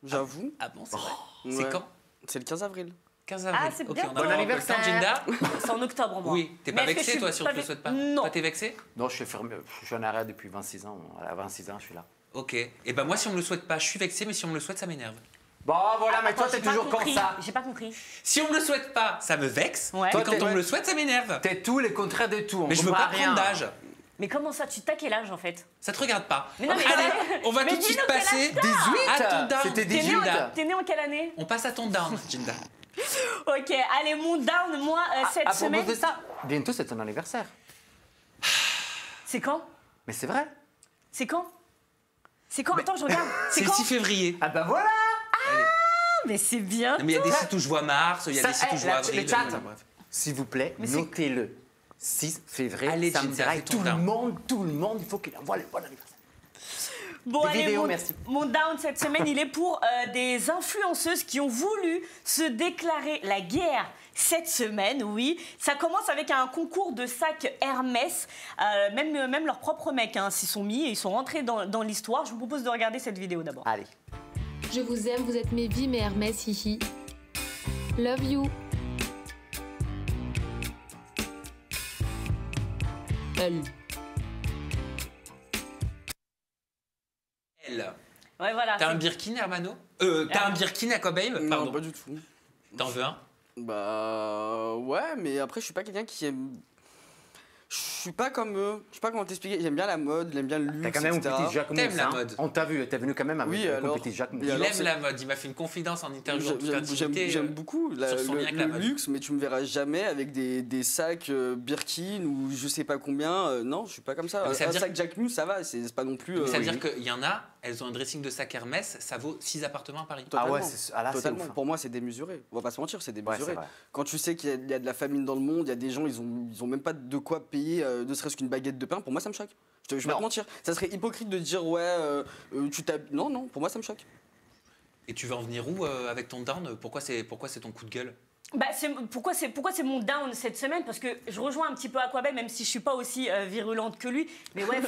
j'avoue. Ah bon, c'est vrai. C'est quand? C'est le 15 avril. 15 avril. Ah, c'est bien. Bon anniversaire, Jinda. C'est en octobre, moi. Oui, t'es pas vexé, toi, si on te le souhaite pas? Non. Toi, t'es vexé? Non, je suis en arrêt depuis 26 ans. À 26 ans, je suis là. Ok. Et ben moi, si on me le souhaite pas, je suis vexé, mais si on me le souhaite, ça m'énerve. Bon, voilà, mais toi, t'es toujours comme ça. J'ai pas compris. Si on me le souhaite pas, ça me vexe. Ouais. Et quand on me le souhaite, ça m'énerve. T'es tout les contraires de tout. Mais je veux pas prendre d'âge. Mais comment ça? Tu t'as quel âge en fait? Ça te regarde pas. Mais non, mais allez, on va tout de suite passer 18. à ton down. C'était 18. T'es né en quelle année? On passe à ton down, Jinda. Ok, allez, mon down, moi, cette semaine. À propos de ça, bientôt c'est ton anniversaire. C'est quand? Mais c'est vrai. C'est quand? C'est quand? Attends, je regarde. C'est le 6 février. Ah bah voilà. Mais c'est bien. Non, mais il y a des sites où je vois mars, il y a des sites où je vois avril. Le chat, s'il vous plaît, notez-le. 6 février, allez, Jinda, tout le monde, il faut qu'il envoie le bon anniversaire. Bon, allez, mon down cette semaine, il est pour des influenceuses qui ont voulu se déclarer la guerre cette semaine, oui. Ça commence avec un concours de sacs Hermès. Même leurs propres mecs s'y sont mis et ils sont rentrés dans l'histoire. Je vous propose de regarder cette vidéo d'abord. Allez. Je vous aime, vous êtes mes vies, mes Hermès, hihi. Love you. Elle. Ouais, voilà. T'as un Birkin, Hermano T'as un Birkin Aquababe? Non, pas du tout. T'en veux un? Bah ouais, mais après je suis pas quelqu'un qui aime. Je suis pas comme eux. Je sais pas comment t'expliquer. J'aime bien la mode, j'aime bien le luxe. T'as quand même un petit Jacques Mousse. T'aimes la mode. On t'a vu, t'es venu quand même avec un petit Jacques Mousse. Il aime la mode. Il m'a fait une confidence en interview. J'aime beaucoup le luxe, mais tu me verras jamais avec des sacs Birkin ou je sais pas combien. Non, je suis pas comme ça. Un sac Jacques Mousse, ça va. C'est pas non plus. Ça veut dire qu'il y en a. Elles ont un dressing de sac Hermès. Ça vaut 6 appartements à Paris. Totalement. Ah ouais, totalement. Pour moi, c'est démesuré. On va pas se mentir, c'est démesuré. Quand tu sais qu'il y a de la famine dans le monde, il y a des gens, ils ont même pas de quoi payer, ne serait-ce qu'une baguette de pain. Pour moi, ça me choque. Je vais pas te mentir. Ça serait hypocrite de dire tu t'habilles. Non, pour moi, ça me choque. Et tu vas en venir où avec ton down? Pourquoi c'est ton coup de gueule? Pourquoi c'est mon down cette semaine? Parce que je rejoins un petit peu Aquababe, même si je suis pas aussi virulente que lui. Mais ouais,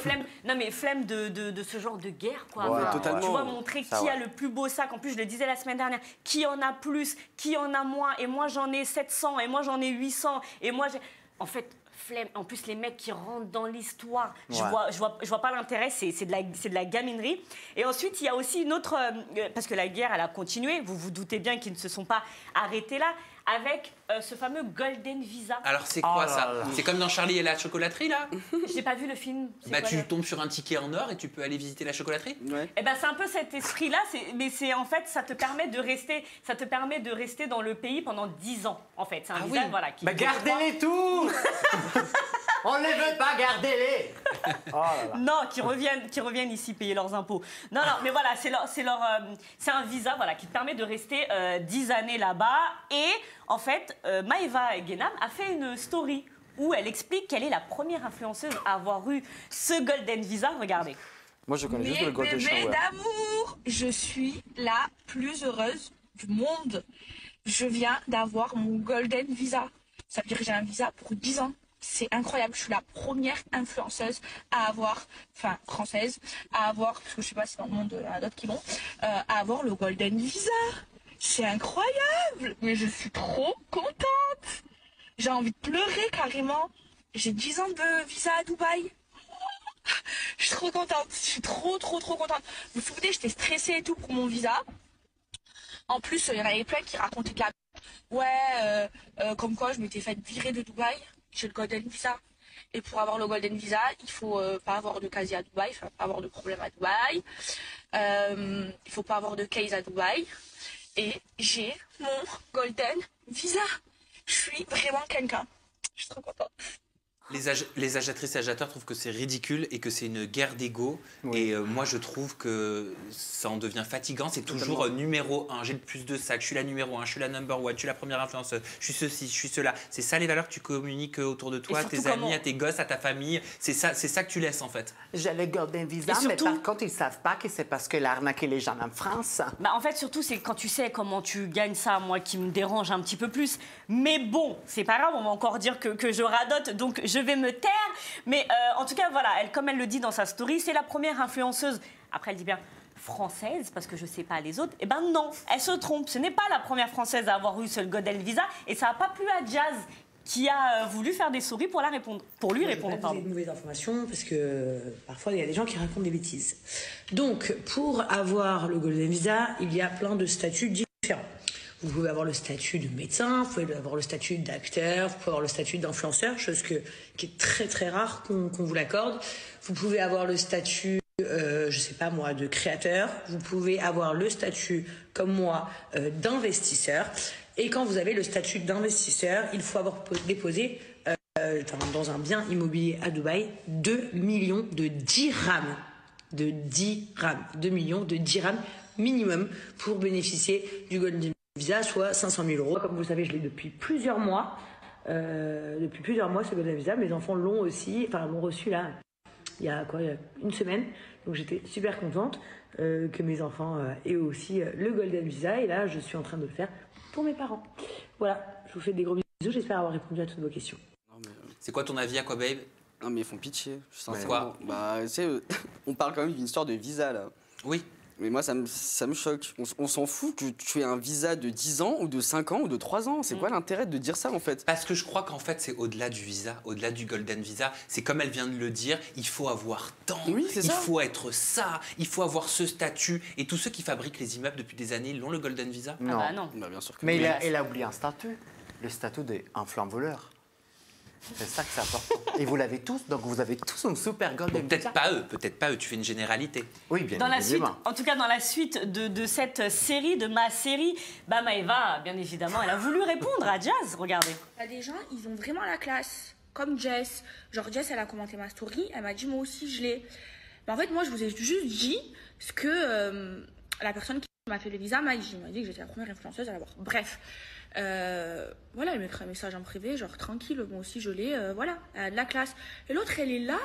flemme de ce genre de guerre, quoi. Ouais, totalement. Tu vois, montrer qui a le plus beau sac. En plus, je le disais la semaine dernière, qui en a plus, qui en a moins. Et moi, j'en ai 700, et moi, j'en ai 800. Et moi, en fait, flemme. En plus, les mecs qui rentrent dans l'histoire, je vois pas l'intérêt, c'est de la gaminerie. Et ensuite, il y a aussi une autre... parce que la guerre, elle a continué. Vous vous doutez bien qu'ils ne se sont pas arrêtés là. Avec ce fameux Golden Visa. Alors c'est quoi ça? C'est comme dans Charlie et la chocolaterie là? J'ai pas vu le film. Tu tombes sur un ticket en or et tu peux aller visiter la chocolaterie? Ouais. Et c'est un peu cet esprit là, mais c'est en fait ça te permet de rester dans le pays pendant 10 ans en fait. C'est un visa voilà. Gardez-les tous. On ne les veut pas, gardez-les. Non, qui reviennent ici payer leurs impôts. Non, mais voilà, c'est un visa voilà, qui te permet de rester 10 années là-bas. Et en fait, Maëva Guénam a fait une story où elle explique qu'elle est la première influenceuse à avoir eu ce Golden Visa. Regardez. Moi, je connais juste le Golden Shower. Mais d'amour, je suis la plus heureuse du monde. Je viens d'avoir mon Golden Visa. Ça veut dire que j'ai un visa pour 10 ans. C'est incroyable, je suis la première influenceuse à avoir, enfin française, à avoir, parce que je sais pas si dans le monde il y en a d'autres qui l'ont, à avoir le Golden Visa. C'est incroyable, mais je suis trop contente. J'ai envie de pleurer carrément. J'ai 10 ans de visa à Dubaï. Je suis trop contente, je suis trop contente. Vous vous souvenez, j'étais stressée et tout pour mon visa. En plus, il y en avait plein qui racontaient de la... comme quoi je m'étais fait virer de Dubaï. J'ai le Golden Visa. Et pour avoir le Golden Visa, il faut pas avoir de casier à Dubaï, il faut pas avoir de problème à Dubaï. Il faut pas avoir de case à Dubaï. Et j'ai mon Golden Visa. Je suis vraiment quelqu'un. Je suis trop contente. Les agiatrices et agitateurs trouvent que c'est ridicule et que c'est une guerre d'ego. Et moi, je trouve que ça en devient fatigant. C'est toujours numéro 1. J'ai le plus de sacs. Je suis la numéro 1. Je suis la number 1. Je suis la première influenceuse. Je suis ceci, je suis cela. C'est ça les valeurs que tu communiques autour de toi, à tes amis, à tes gosses, à ta famille. C'est ça que tu laisses en fait. J'ai le Golden Visa, mais par contre, ils savent pas que c'est parce qu'elle a arnaqué les gens en France. En fait, surtout, c'est quand tu sais comment tu gagnes ça, moi, qui me dérange un petit peu plus. Mais bon, c'est pas grave, on va encore dire que je radote, donc je vais me taire. Mais en tout cas, voilà, comme elle le dit dans sa story, c'est la première influenceuse, après elle dit bien française, parce que je sais pas les autres, et ben non, elle se trompe. Ce n'est pas la première française à avoir eu ce Golden Visa, et ça n'a pas plu à Jazz, qui a voulu faire des stories pour lui répondre. Vous avez de mauvaises informations, parce que parfois il y a des gens qui racontent des bêtises. Donc, pour avoir le Golden Visa, il y a plein de statuts différents. Vous pouvez avoir le statut de médecin, vous pouvez avoir le statut d'acteur, vous pouvez avoir le statut d'influenceur, chose qui est très très rare qu'on vous l'accorde. Vous pouvez avoir le statut, je sais pas moi, de créateur. Vous pouvez avoir le statut, comme moi, d'investisseur. Et quand vous avez le statut d'investisseur, il faut avoir déposé dans un bien immobilier à Dubaï 2 millions de dirhams. 2 millions de dirhams minimum pour bénéficier du Golden Visa, soit 500 000 €. Comme vous le savez, je l'ai depuis plusieurs mois. Ce Golden Visa, mes enfants l'ont aussi, enfin l'ont reçu là il y a une semaine. Donc j'étais super contente que mes enfants aient aussi le Golden Visa. Et là, je suis en train de le faire pour mes parents. Voilà, je vous fais des gros bisous. J'espère avoir répondu à toutes vos questions. C'est quoi ton avis, Aquababe? Non mais ils font pitié. Quoi? Bah, tu sais, on parle quand même d'une histoire de visa là. Oui. Mais moi, ça me choque. On s'en fout que tu aies un visa de 10 ans ou de 5 ans ou de 3 ans. C'est quoi l'intérêt de dire ça, en fait? Parce que je crois qu'en fait, c'est au-delà du visa, au-delà du Golden Visa. C'est comme elle vient de le dire, il faut avoir tant, il faut être ça, il faut avoir ce statut. Et tous ceux qui fabriquent les immeubles depuis des années, ils ont le Golden Visa? Non. Ah bah non. Bah, bien sûr que Mais oui. il a oublié un statut, le statut d'un flambe-voleur. C'est ça que c'est important. Et vous l'avez tous, donc vous avez tous un super Golden Visa. Peut-être pas eux, tu fais une généralité. Oui, bien dans la suite, évidemment. en tout cas, dans la suite de cette série, de ma série, bah Maëva, bien évidemment, elle a voulu répondre à Jazz, regardez. Il y a des gens, ils ont vraiment la classe, comme Jess. Genre Jess, elle a commenté ma story, elle m'a dit moi aussi je l'ai. Mais en fait, moi, je vous ai juste dit ce que la personne qui m'a fait le visa m'a dit. Elle m'a dit que j'étais la première influenceuse à l'avoir. Bref. Voilà, elle m'écrit un message en privé, genre tranquille, moi aussi je l'ai, voilà, elle a de la classe. Et l'autre, elle est là,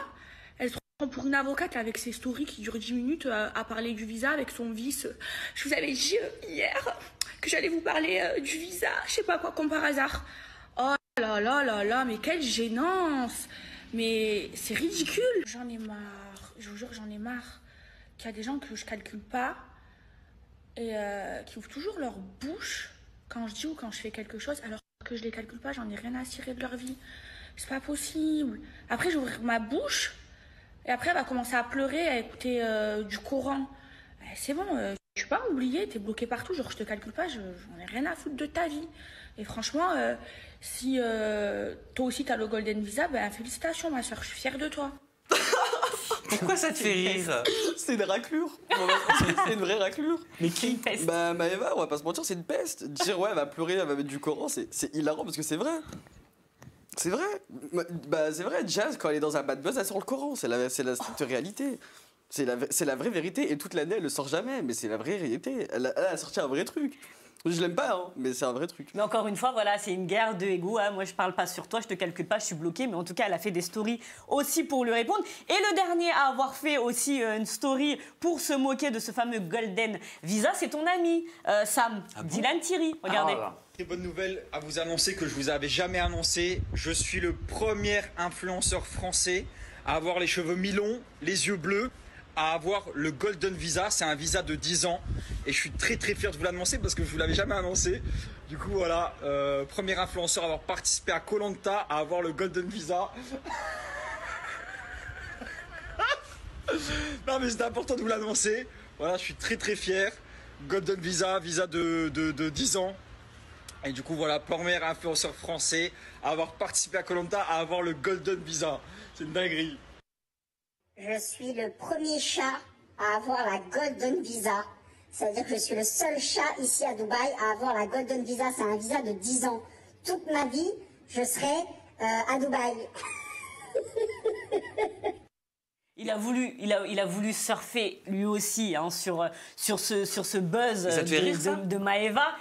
elle se prend pour une avocate avec ses stories qui durent 10 minutes à parler du visa avec son vice. Je vous avais dit hier que j'allais vous parler du visa, je sais pas quoi, comme par hasard. Oh là là là là, mais quelle gênance! Mais c'est ridicule! J'en ai marre, je vous jure, j'en ai marre qu'il y a des gens que je calcule pas et qui ouvrent toujours leur bouche quand je dis ou quand je fais quelque chose, alors que je les calcule pas, j'en ai rien à cirer de leur vie. C'est pas possible. Après, je vais ouvrir ma bouche et après, elle va commencer à pleurer, à écouter du Coran. C'est bon, je suis pas oubliée, t'es bloqué partout, genre je te calcule pas, j'en ai rien à foutre de ta vie. Et franchement, si toi aussi t'as le Golden Visa, ben félicitations ma soeur, je suis fière de toi. Pourquoi ça te fait rire? C'est une raclure. C'est une vraie raclure. Mais qui? Bah Maëva, on va pas se mentir, c'est une peste. Dire ouais, elle va pleurer, elle va mettre du Coran, c'est hilarant parce que c'est vrai. C'est vrai. Bah c'est vrai, Jazz, quand elle est dans un bad buzz, elle sort le Coran. C'est la stricte réalité. C'est la vraie vérité et toute l'année, elle le sort jamais. Mais c'est la vraie réalité. Elle a sorti un vrai truc. Je l'aime pas, hein, mais c'est un vrai truc. Mais encore une fois, voilà, c'est une guerre de ego. Hein. Moi, je parle pas sur toi, je te calcule pas, je suis bloquée. Mais en tout cas, elle a fait des stories aussi pour lui répondre. Et le dernier à avoir fait aussi une story pour se moquer de ce fameux Golden Visa, c'est ton ami, Sam, Dylan Thierry. Regardez. Très bonne nouvelle à vous annoncer que je vous avais jamais annoncé. Je suis le premier influenceur français à avoir les cheveux mi-longs, les yeux bleus, à avoir le Golden Visa. C'est un visa de 10 ans et je suis très très fier de vous l'annoncer parce que je vous l'avais jamais annoncé. Du coup voilà, premier influenceur à avoir participé à Koh-Lanta à avoir le Golden Visa. Non mais c'était important de vous l'annoncer. Voilà, je suis très très fier. Golden Visa, visa de 10 ans. Et du coup voilà, premier influenceur français à avoir participé à Koh-Lanta à avoir le Golden Visa. C'est une dinguerie. Je suis le premier chat à avoir la Golden Visa. Ça veut dire que je suis le seul chat ici à Dubaï à avoir la Golden Visa. C'est un visa de 10 ans. Toute ma vie, je serai à Dubaï. Il a voulu surfer lui aussi hein, sur ce buzz de Maëva.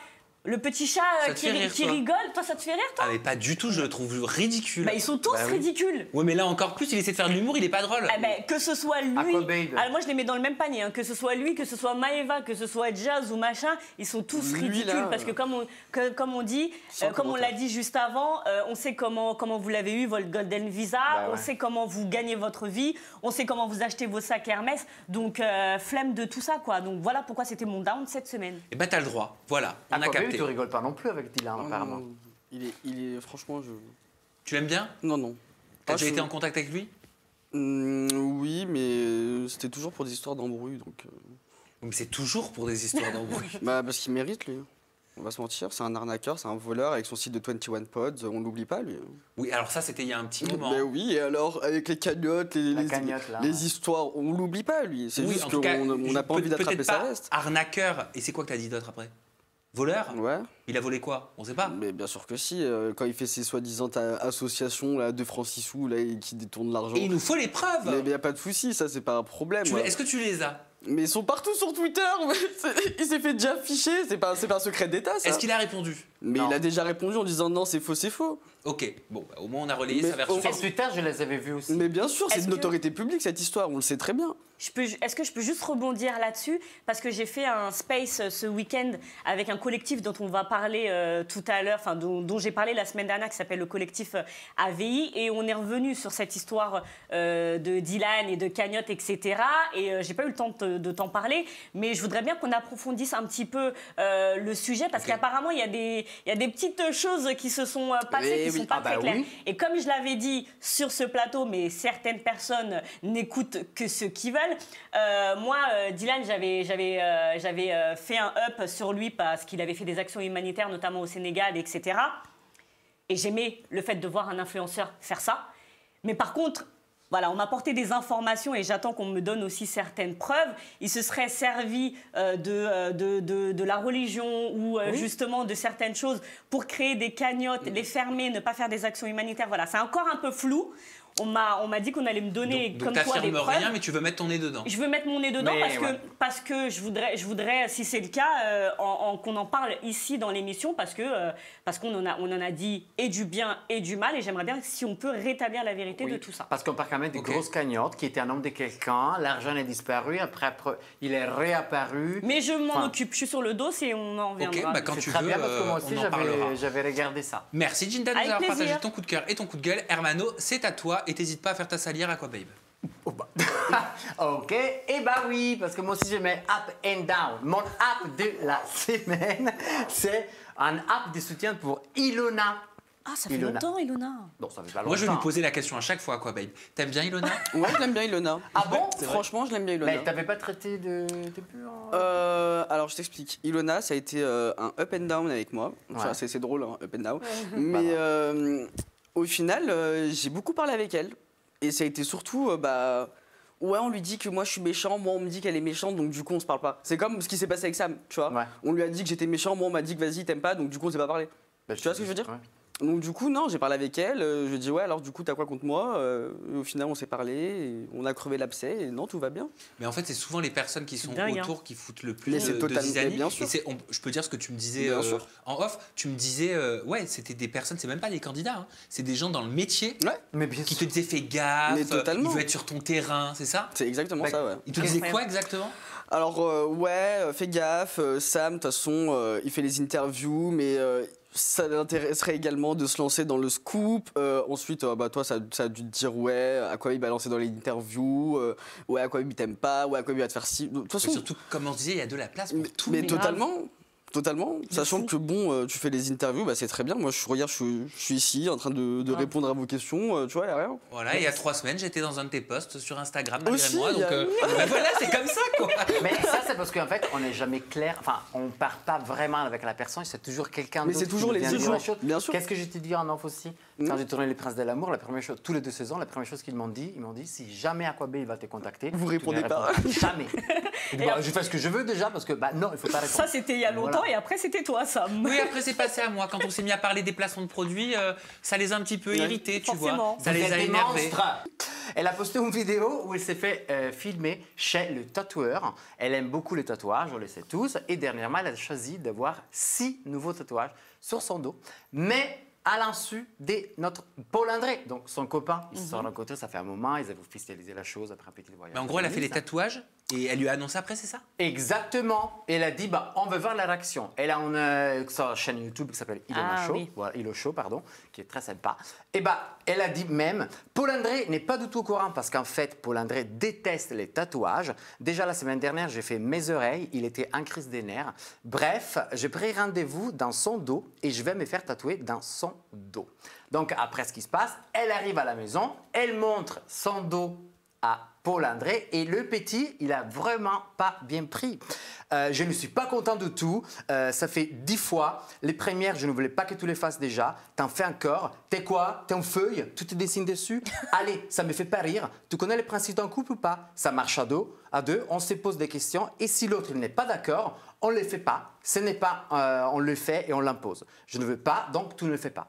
Le petit chat qui rigole, toi ça te fait rire toi? Ah mais pas du tout, je le trouve ridicule. Bah ils sont tous ridicules. Ouais mais là encore plus, il essaie de faire de l'humour, il est pas drôle. Ah bah, que ce soit lui, alors moi je les mets dans le même panier, hein. Que ce soit lui, que ce soit Maëva, que ce soit Jazz ou machin, ils sont tous ridicules là, parce que comme on dit, comme on l'a dit juste avant, on sait comment vous l'avez eu votre Golden Visa, on sait comment vous gagnez votre vie, on sait comment vous achetez vos sacs Hermès, donc flemme de tout ça quoi. Donc voilà pourquoi c'était mon down cette semaine. Et bah t'as le droit, voilà, on a capté. Tu rigoles pas non plus avec Dylan, apparemment. Il est franchement, Tu l'aimes bien? Non. T'as déjà été en contact avec lui? Oui, mais c'était toujours pour des histoires d'embrouille, donc... Mais c'est toujours pour des histoires d'embrouille. Bah, parce qu'il mérite, lui. On va se mentir, c'est un arnaqueur, c'est un voleur avec son site de 21 Pods, on l'oublie pas, lui. Oui, alors ça, c'était il y a un petit moment. Mais oui, et alors, avec les cagnottes, les histoires, on l'oublie pas, lui. C'est juste qu'on n'a pas envie d'attraper sa veste. Arnaqueur, et c'est quoi que t'as dit d'autre après? Voleur? Ouais. Il a volé quoi? On sait pas. Mais bien sûr que si. Quand il fait ses soi-disant associations là, de Francisou là, qui détournent l'argent. Et il nous faut les preuves. Mais il n'y a pas de souci, ça c'est pas un problème. Est-ce que tu les as? Mais ils sont partout sur Twitter. Il s'est fait déjà afficher. C'est pas un secret d'État, ça. Est-ce qu'il a répondu? Mais il a déjà répondu en disant non, c'est faux, c'est faux. Ok, bon, au moins on a relayé sa version. Sur Twitter, je les avais vus aussi. Mais bien sûr, c'est une notoriété publique cette histoire, on le sait très bien. Est-ce que je peux juste rebondir là-dessus? Parce que j'ai fait un space ce week-end avec un collectif dont on va parler tout à l'heure, enfin dont j'ai parlé la semaine dernière, qui s'appelle le collectif AVI. Et on est revenu sur cette histoire de Dylan et de cagnotte, etc. Et j'ai pas eu le temps de t'en parler, mais je voudrais bien qu'on approfondisse un petit peu le sujet, parce qu'apparemment, il y a des petites choses qui se sont passées, qui sont pas très claires. Oui. Et comme je l'avais dit sur ce plateau, mais certaines personnes n'écoutent que ceux qui veulent. Moi, Dylan, j'avais fait un up sur lui parce qu'il avait fait des actions humanitaires, notamment au Sénégal, etc. Et j'aimais le fait de voir un influenceur faire ça. Mais par contre, voilà, on m'a apporté des informations et j'attends qu'on me donne aussi certaines preuves. Il se serait servi de la religion ou justement de certaines choses pour créer des cagnottes, les fermer, ne pas faire des actions humanitaires. Voilà, c'est encore un peu flou. On m'a dit qu'on allait me donner donc comme quoi des preuves. Rien, mais tu veux mettre ton nez dedans. Je veux mettre mon nez dedans parce que je voudrais, si c'est le cas, qu'on en parle ici dans l'émission parce qu'on en a dit et du bien et du mal, et j'aimerais bien si on peut rétablir la vérité de tout ça. Parce qu'on parle quand même des grosses cagnottes qui étaient un nom de quelqu'un, l'argent est disparu, après il est réapparu. Mais je m'en occupe, je suis sur le dos et on en reviendra. Ok, quand tu veux, bien parce que moi aussi j'avais regardé ça. Merci Jinda de nous avoir partagé ton coup de cœur et ton coup de gueule. Hermano, c'est à toi. Et t'hésites pas à faire ta salière à quoi, babe? Ok, et bah oui, parce que moi aussi je mets up and down. Mon app de la semaine, c'est un app de soutien pour Ilona. Ah, ça fait longtemps, Ilona. Non, ça fait pas longtemps. Moi, je vais lui poser la question à chaque fois, quoi, babe. T'aimes bien Ilona? Ouais, je l'aime bien Ilona. Ah bon? Franchement, je l'aime bien Ilona. Mais t'avais pas traité de pur alors, je t'explique. Ilona, ça a été un up and down avec moi. Enfin, c'est drôle, hein, up and down. Mais au final, j'ai beaucoup parlé avec elle. Et ça a été surtout, ouais, on lui dit que moi je suis méchant, moi on me dit qu'elle est méchante, donc du coup on se parle pas. C'est comme ce qui s'est passé avec Sam, tu vois. Ouais. On lui a dit que j'étais méchant, moi on m'a dit que vas-y t'aimes pas, donc du coup on s'est pas parlé. Tu vois ce que je veux dire? Donc du coup, non, j'ai parlé avec elle, je lui ai dit ouais, alors du coup t'as quoi contre moi? Au final on s'est parlé, et on a crevé l'abcès, et non, tout va bien. Mais en fait c'est souvent les personnes qui sont autour qui foutent le plus de zizanie. Bien sûr. Et je peux dire ce que tu me disais en off, tu me disais, ouais, c'était des personnes, c'est même pas des candidats, hein, c'est des gens dans le métier qui te disaient fais gaffe, il veut être sur ton terrain, c'est ça? C'est exactement ça, ouais. Ils te disaient quoi exactement? Alors fais gaffe, Sam, de toute façon, il fait les interviews, mais... ça l'intéresserait également de se lancer dans le scoop. Ensuite, toi, ça a dû te dire ouais, à quoi il va lancer dans les interviews, ouais, à quoi il t'aime pas, ouais, à quoi il va te faire si. De toute façon, surtout, comme on se disait, il y a de la place pour tout. Mais totalement. Sachant que bon, tu fais les interviews, c'est très bien. Moi, je suis ici en train de répondre à vos questions. Tu vois, il n'y a rien. Voilà, il y a 3 semaines, j'étais dans un de tes posts sur Instagram malgré moi. Donc voilà, c'est comme ça, quoi. Mais ça, c'est parce qu'en fait, on n'est jamais clair. Enfin, on ne part pas vraiment avec la personne. C'est toujours quelqu'un d'autre. Mais c'est toujours les autres. Bien sûr. Qu'est-ce que je t'ai dit en off aussi? Quand j'ai tourné Les Princes de l'amour, la première chose, tous les 2 saisons, la première chose qu'ils m'ont dit, si jamais Aquabé il va te contacter, vous répondez pas. Jamais. Je fais ce que je veux déjà parce que non, il faut pas répondre. Ça, c'était il y a longtemps et après, c'était toi. Oui, après c'est passé à moi. Quand on s'est mis à parler des placements de produits, ça les a un petit peu irrités, tu vois. Ça les a énervés. Elle a posté une vidéo où elle s'est fait filmer chez le tatoueur. Elle aime beaucoup les tatouages, on le sait tous. Et dernièrement, elle a choisi d'avoir 6 nouveaux tatouages sur son dos. Mais à l'insu de notre Paul André, donc son copain. Ils se sont rencontrés, ça fait un moment, ils avaient officialisé la chose après un petit voyage. Mais en gros, elle a fait les tatouages et elle lui a annoncé après, c'est ça? Exactement. Et elle a dit, on veut voir la réaction. Elle a une chaîne YouTube qui s'appelle Ilona Show, voilà, Ilo Show, pardon, qui est très sympa. Et elle a dit même, Paul André n'est pas du tout au courant parce qu'en fait, Paul André déteste les tatouages. Déjà la semaine dernière, j'ai fait mes oreilles, il était en crise des nerfs. Bref, j'ai pris rendez-vous dans son dos et je vais me faire tatouer dans son dos. Donc après ce qui se passe, elle arrive à la maison, elle montre son dos à Paul André et le petit, il a vraiment pas bien pris. Je ne suis pas content de tout. Ça fait 10 fois. Les premières, je ne voulais pas que tu les fasses déjà. T'en fais encore. T'es quoi? T'es en feuille? Tu te dessines dessus? Allez, ça me fait pas rire. Tu connais les principes d'un couple ou pas? Ça marche à deux. On se pose des questions. Et si l'autre n'est pas d'accord, on ne le fait pas. Ce n'est pas on le fait et on l'impose. Je ne veux pas, donc tu ne le fais pas.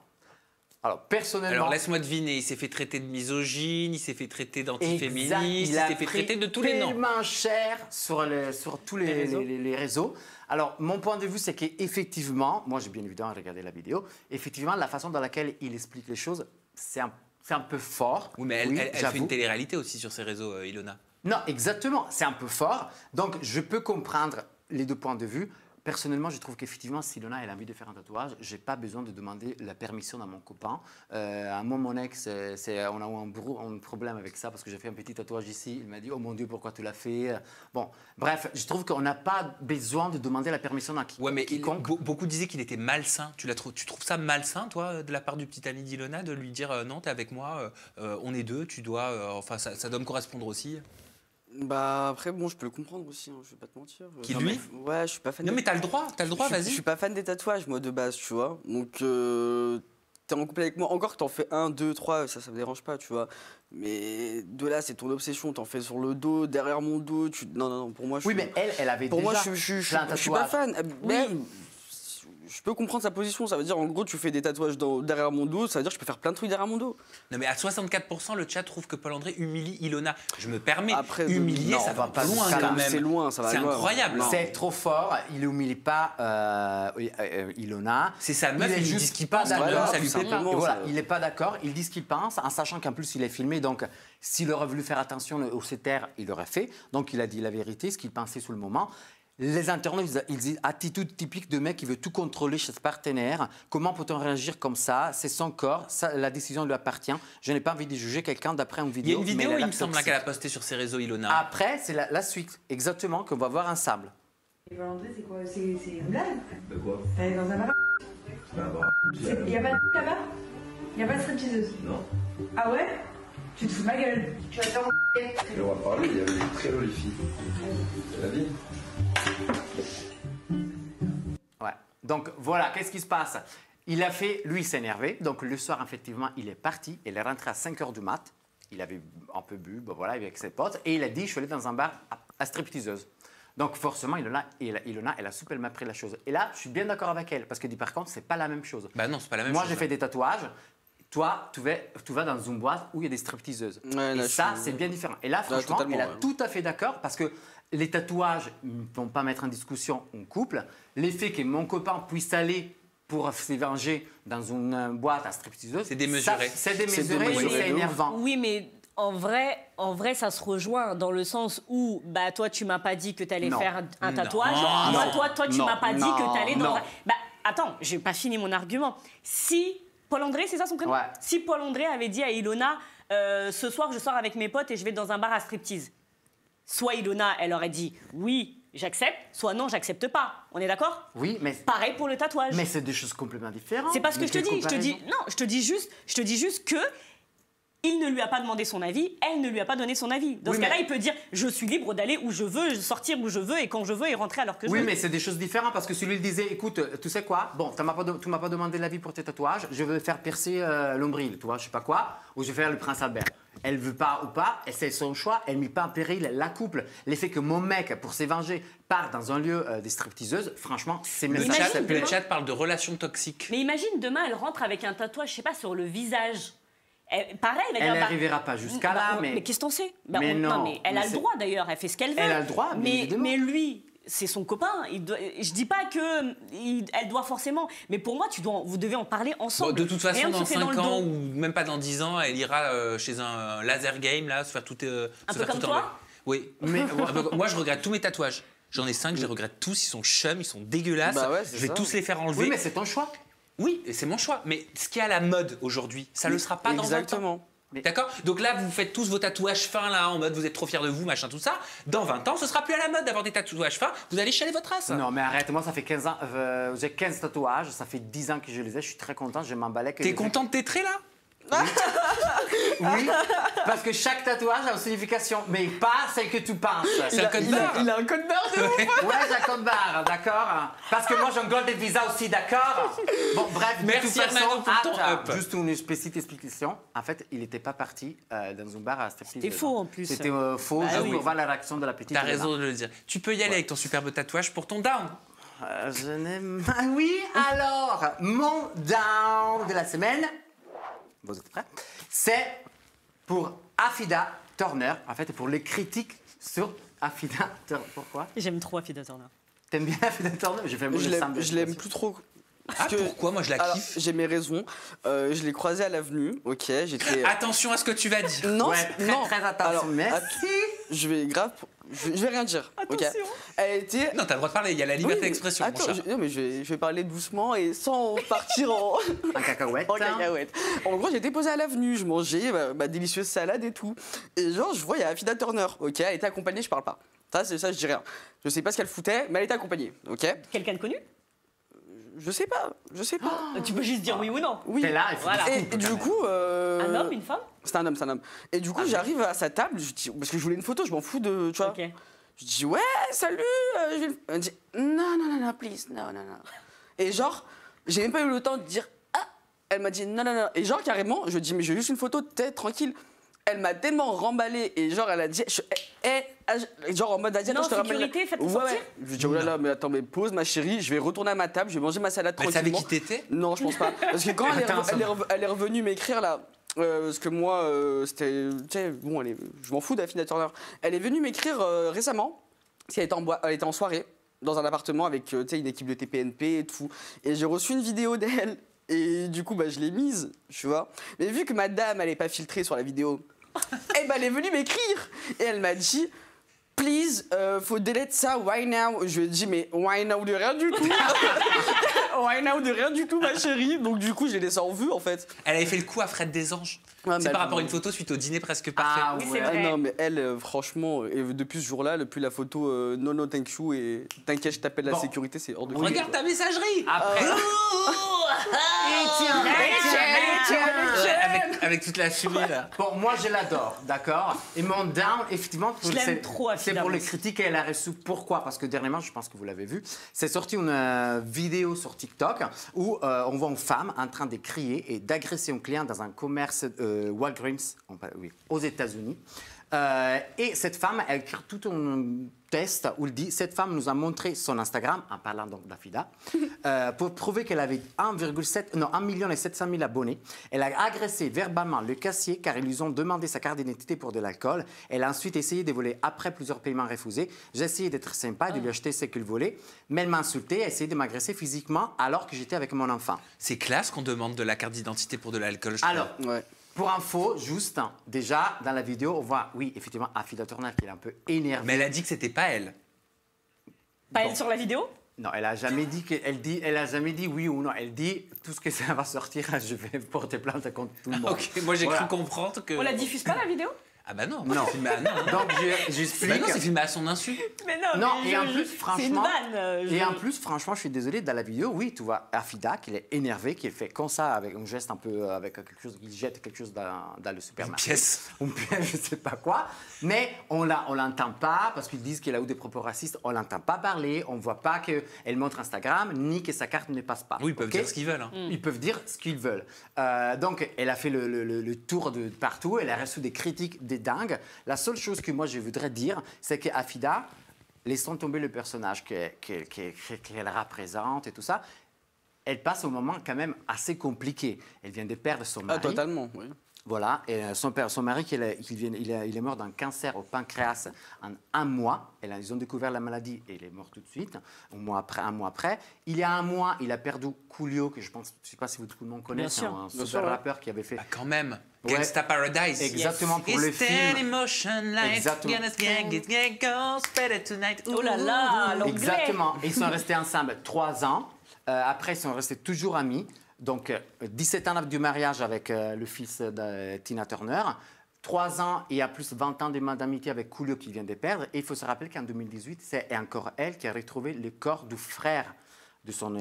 Alors, personnellement... Alors, laisse-moi deviner, il s'est fait traiter de misogyne, il s'est fait traiter d'antiféministe, il s'est fait traiter de tous les noms. Tellement cher sur tous les réseaux. Alors, mon point de vue, c'est qu'effectivement, moi j'ai bien évidemment regardé la vidéo, effectivement, la façon dans laquelle il explique les choses, c'est un peu fort. Oui, mais elle fait une télé-réalité aussi sur ses réseaux, Ilona. Non, exactement, c'est un peu fort. Donc, je peux comprendre les deux points de vue. Personnellement, je trouve qu'effectivement, si Ilona a envie de faire un tatouage, je n'ai pas besoin de demander la permission à mon copain. Moi, mon ex, on a eu un problème avec ça parce que j'ai fait un petit tatouage ici. Il m'a dit « Oh mon Dieu, pourquoi tu l'as fait ?» Bon, bref, je trouve qu'on n'a pas besoin de demander la permission à quiconque. Ouais, mais beaucoup disaient qu'il était malsain. Tu trouves ça malsain, toi, de la part du petit ami d'Ilona, de lui dire « Non, t'es avec moi, on est deux, tu dois... Enfin, ça doit me correspondre aussi ». Bah après bon je peux le comprendre aussi, hein, je vais pas te mentir. Qui lui? Ouais, je suis pas fan. Non mais t'as le droit, vas-y. Je suis pas fan des tatouages moi de base, tu vois. Donc t'es en couple avec moi, encore que t'en fais 1, 2, 3, ça me dérange pas, tu vois. Mais de là c'est ton obsession, t'en fais sur le dos, derrière mon dos, non pour moi je Oui mais elle avait pour déjà moi je suis pas fan. Mais je peux comprendre sa position, ça veut dire en gros tu fais des tatouages derrière mon dos, ça veut dire que je peux faire plein de trucs derrière mon dos. Non mais à 64% le chat trouve que Paul-André humilie Ilona. Je me permets, humilier ça va pas loin quand même. C'est loin, ça va loin. C'est incroyable. C'est trop fort, il humilie pas Ilona. C'est sa meuf, il dit ce qu'il pense, ça lui plaît pas. Voilà, il n'est pas d'accord, il dit ce qu'il pense, en sachant qu'en plus il est filmé, donc s'il aurait voulu faire attention au CTR, il l'aurait fait. Donc il a dit la vérité, ce qu'il pensait sur le moment. Les internautes, ils disent attitude typique de mec qui veut tout contrôler chez ce partenaire. Comment peut-on réagir comme ça? C'est son corps, la décision lui appartient. Je n'ai pas envie de juger quelqu'un d'après une vidéo. Il y a une vidéo, il me semble, qu'elle a postée sur ses réseaux, Ilona. Après, c'est la suite, exactement, qu'on va voir ensemble. Et Valentin, c'est quoi? C'est une blague? De quoi? T'allais dans un bar? Il n'y a pas de là-bas? Il n'y a pas de stripteaseuse? Non. Ah ouais? Tu te fous de ma gueule. Tu attends. Et on va parler, il y avait des très jolies filles. C'est la vie. Ouais. Donc voilà, qu'est-ce qui se passe? Il a fait, lui il s'est énervé, donc le soir effectivement il est parti, il est rentré à 5 h du mat, il avait un peu bu, bon, voilà, avec ses potes, et il a dit je suis allé dans un bar à stripteaseuse. Donc forcément Ilona, elle a super pris la chose. Et là je suis bien d'accord avec elle, parce que dit par contre c'est pas la même chose. Bah non, c'est pas la même chose. Moi j'ai fait des tatouages. Toi, tu vas dans une boîte où il y a des stripteaseuses. Ouais, et ça, c'est bien différent. Et là, franchement, elle est tout à fait d'accord parce que les tatouages ne vont pas mettre en discussion un couple. L'effet que mon copain puisse aller pour se venger dans une boîte à stripteaseuses, c'est démesuré. C'est démesuré et c'est énervant. Oui, mais en vrai, ça se rejoint dans le sens où bah, toi, tu m'as pas dit que tu allais faire un tatouage. Moi, toi, tu m'as pas dit que tu allais dans un... Bah, attends, j'ai pas fini mon argument. Si... Paul-André, c'est ça son prénom? Ouais. Si Paul-André avait dit à Ilona ce soir je sors avec mes potes et je vais dans un bar à striptease, soit Ilona elle aurait dit oui j'accepte, soit non j'accepte pas. On est d'accord? Oui, mais pareil pour le tatouage. Mais c'est des choses complètement différentes. C'est pas ce que je te dis. Je te dis juste que il ne lui a pas demandé son avis, elle ne lui a pas donné son avis. Dans ce cas-là, il peut dire je suis libre d'aller où je veux, sortir où je veux et quand je veux et rentrer à l'heure que je veux. Oui, mais c'est des choses différentes parce que celui il disait écoute, tu sais quoi, bon, tu m'as pas demandé l'avis pour tes tatouages, je veux faire percer l'ombril, tu vois, je sais pas quoi, ou je vais faire le prince Albert. Elle veut pas ou pas, et c'est son choix, elle met pas en péril la couple. L'effet que mon mec, pour se venger, part dans un lieu des stripteaseuses, franchement, c'est même ça. Le chat parle de relations toxiques. Mais imagine demain, elle rentre avec un tatouage, je sais pas, sur le visage. Pareil, elle n'arrivera pas jusqu'à là, mais qu'est-ce qu'on sait? Mais non, mais elle a le droit d'ailleurs, elle fait ce qu'elle veut. Elle a le droit, mais lui, c'est son copain. Je dis pas que elle doit forcément, mais pour moi, vous devez en parler ensemble. Bon, de toute façon, dans 5 ans ou même pas dans 10 ans, elle ira chez un laser game là, se faire tout. Un peu comme toi. Oui, mais moi je regrette tous mes tatouages. J'en ai 5, je les regrette tous. Ils sont chum, ils sont dégueulasses. Bah ouais, je vais tous les faire enlever. Oui, mais c'est ton choix. Oui, c'est mon choix. Mais ce qui est à la mode aujourd'hui, ça ne le sera pas dans 20 ans. D'accord? Donc là, vous faites tous vos tatouages fins, là, en mode vous êtes trop fiers de vous, machin, tout ça. Dans 20 ans, ce sera plus à la mode d'avoir des tatouages fins. Vous allez chialer votre race. Non, mais arrête, moi, ça fait 15 ans. J'ai 15 tatouages, ça fait 10 ans que je les ai. Je suis très content, je m'emballais. T'es content de tes traits, là? Oui, parce que chaque tatouage a une signification, mais pas celle que tu penses. C'est un code barre. Il a un code barre de ouf. Ouais, c'est un code barre, d'accord. Parce que moi, j'ai un Golden Visa aussi, d'accord. Bon, bref, merci de toute façon, pour ton up. juste une petite explication. En fait, il n'était pas parti dans un bar à striptease. C'était faux en plus. C'était faux, juste pour voir la réaction de la petite. T'as raison de le dire. Tu peux y aller avec ton superbe tatouage pour ton down. Je n'aime. Ah oui, alors, mon down de la semaine. Vous êtes prêts? C'est pour Affida Turner, en fait, pour les critiques sur Affida Turner. Pourquoi? J'aime trop Affida Turner. T'aimes bien Affida Turner? Je l'aime plus trop. Pourquoi? Moi, je la kiffe. J'ai mes raisons. Je l'ai croisée à l'avenue, ok. Attention à ce que tu vas dire. Non, ouais, très attention. Alors, merci. Je vais grave. Je vais rien dire. Attention. Okay. Elle était. Non, t'as le droit de parler. Il y a la liberté d'expression. Attends, non, mais je vais parler doucement et sans partir en. En cacahuète. En cacahuète. En gros, j'étais posée à l'avenue. Je mangeais ma délicieuse salade et tout. Et genre, je vois, il y a Affida Turner. Ok, elle était accompagnée. Je parle pas. Ça, je dis rien. Je sais pas ce qu'elle foutait, mais elle était accompagnée. Ok. Quelqu'un de connu? Je sais pas. Tu peux juste dire oui ou non. Oui. T'es là, il faut Voilà. Et du coup. Un homme, une femme? C'est un homme. Et du coup, j'arrive à sa table, parce que je voulais une photo, je m'en fous de. Tu vois. Ok. Je dis, ouais, salut. Elle dit, non, please, non. Et genre, j'ai même pas eu le temps de dire, ah. Elle m'a dit, non. Et genre, carrément, je dis, mais j'ai juste une photo, t'es tranquille. Elle m'a tellement remballé et genre, elle a dit, genre en mode asiatique, non, je te ramène. sécurité, faites-le sortir. Je lui dis, oh là là, mais attends, mais pause ma chérie, je vais retourner à ma table, je vais manger ma salade Elle tranquillement. savait qui t'étais? Non, je pense pas. Parce que quand elle est revenue m'écrire là, parce que moi, c'était. Tu sais, bon, je m'en fous d'Affida Turner. Elle est venue m'écrire récemment, parce qu'elle était en soirée, dans un appartement avec une équipe de TPNP et tout. Et j'ai reçu une vidéo d'elle. Et du coup, je l'ai mise, tu vois. Mais vu que madame, elle n'est pas filtrée sur la vidéo, elle est venue m'écrire. Et elle m'a dit, please, faut delete ça, why now? Je lui ai dit, mais why now de rien du tout. Why now de rien du tout, ma chérie. Donc du coup, je l'ai laissé en vue, en fait. Elle avait fait le coup à Fred Desanges. C'est par rapport à une photo suite au dîner presque parfait. Ah, oui, c'est vrai. Non, mais elle, franchement, et depuis ce jour-là, depuis la photo no, thank you et t'inquiète, je t'appelle la sécurité, c'est hors de question. Regarde ta messagerie. Après. Avec toute la fumée là. Bon, moi je l'adore, d'accord. Et mon down, effectivement, c'est pour les critiques qu'elle a reçues. Pourquoi? Parce que dernièrement, je pense que vous l'avez vu, c'est sorti une vidéo sur TikTok où on voit une femme en train de crier et d'agresser un client dans un commerce Walgreens, aux États-Unis. Et cette femme, elle crée tout un test où elle dit, cette femme nous a montré son Instagram, en parlant donc d'Affida, pour prouver qu'elle avait 1,7 million et 700 000 abonnés. Elle a agressé verbalement le caissier car ils lui ont demandé sa carte d'identité pour de l'alcool. Elle a ensuite essayé de voler après plusieurs paiements refusés. J'ai essayé d'être sympa, de lui acheter ce qu'il volait, mais elle m'a insulté, elle a essayé de m'agresser physiquement alors que j'étais avec mon enfant. C'est classe qu'on demande de la carte d'identité pour de l'alcool, je trouve. Alors, pour info, juste, déjà, dans la vidéo, on voit, oui, effectivement, Affida Turner qui est un peu énervée. Mais elle a dit que c'était pas elle. Pas elle sur la vidéo? Non, elle a jamais dit elle a jamais dit oui ou non. Elle dit tout ce que ça va sortir, je vais porter plainte contre tout le monde. Ok, moi j'ai cru comprendre que. On la diffuse pas la vidéo? Ah bah non, non. Donc j'explique. Bah non, c'est filmé à son insu. Mais non, mais et en plus, franchement, c'est une vanne. Et en plus, franchement, je suis désolé, dans la vidéo, oui, tu vois Affida qui est énervée, qui fait comme ça, avec un geste un peu, avec quelque chose, il jette quelque chose dans le supermarché. Une pièce, je sais pas quoi. Mais on l'entend pas, parce qu'ils disent qu'elle a eu des propos racistes, on l'entend pas parler, on voit pas qu'elle montre Instagram, ni que sa carte ne passe pas. Oui, ils peuvent dire ce qu'ils veulent. Hein. Ils peuvent dire ce qu'ils veulent. Donc, elle a fait le tour de partout, elle a reçu des critiques dingue. La seule chose que moi je voudrais dire, c'est qu'Affida, laissons tomber le personnage qu'elle représente et tout ça, elle passe un moment quand même assez compliqué. Elle vient de perdre son mari. Ah, totalement, oui. Voilà, et son mari, il est mort d'un cancer au pancréas en 1 mois. Ils ont découvert la maladie et il est mort tout de suite, un mois après. Il y a 1 mois, il a perdu Coolio, que je ne sais pas si tout le monde connaît, c'est un super rappeur qui avait fait... Bah quand même, Gangsta Paradise. Exactement, pour le film. Exactement. Oh là là, l'anglais. Exactement, et ils sont restés ensemble 3 ans. Après, ils sont restés toujours amis. Donc, 17 ans du mariage avec le fils de Tina Turner, 3 ans et à plus 20 ans d'amitié avec Coolio qui vient de perdre. Et il faut se rappeler qu'en 2018, c'est encore elle qui a retrouvé le corps du frère de son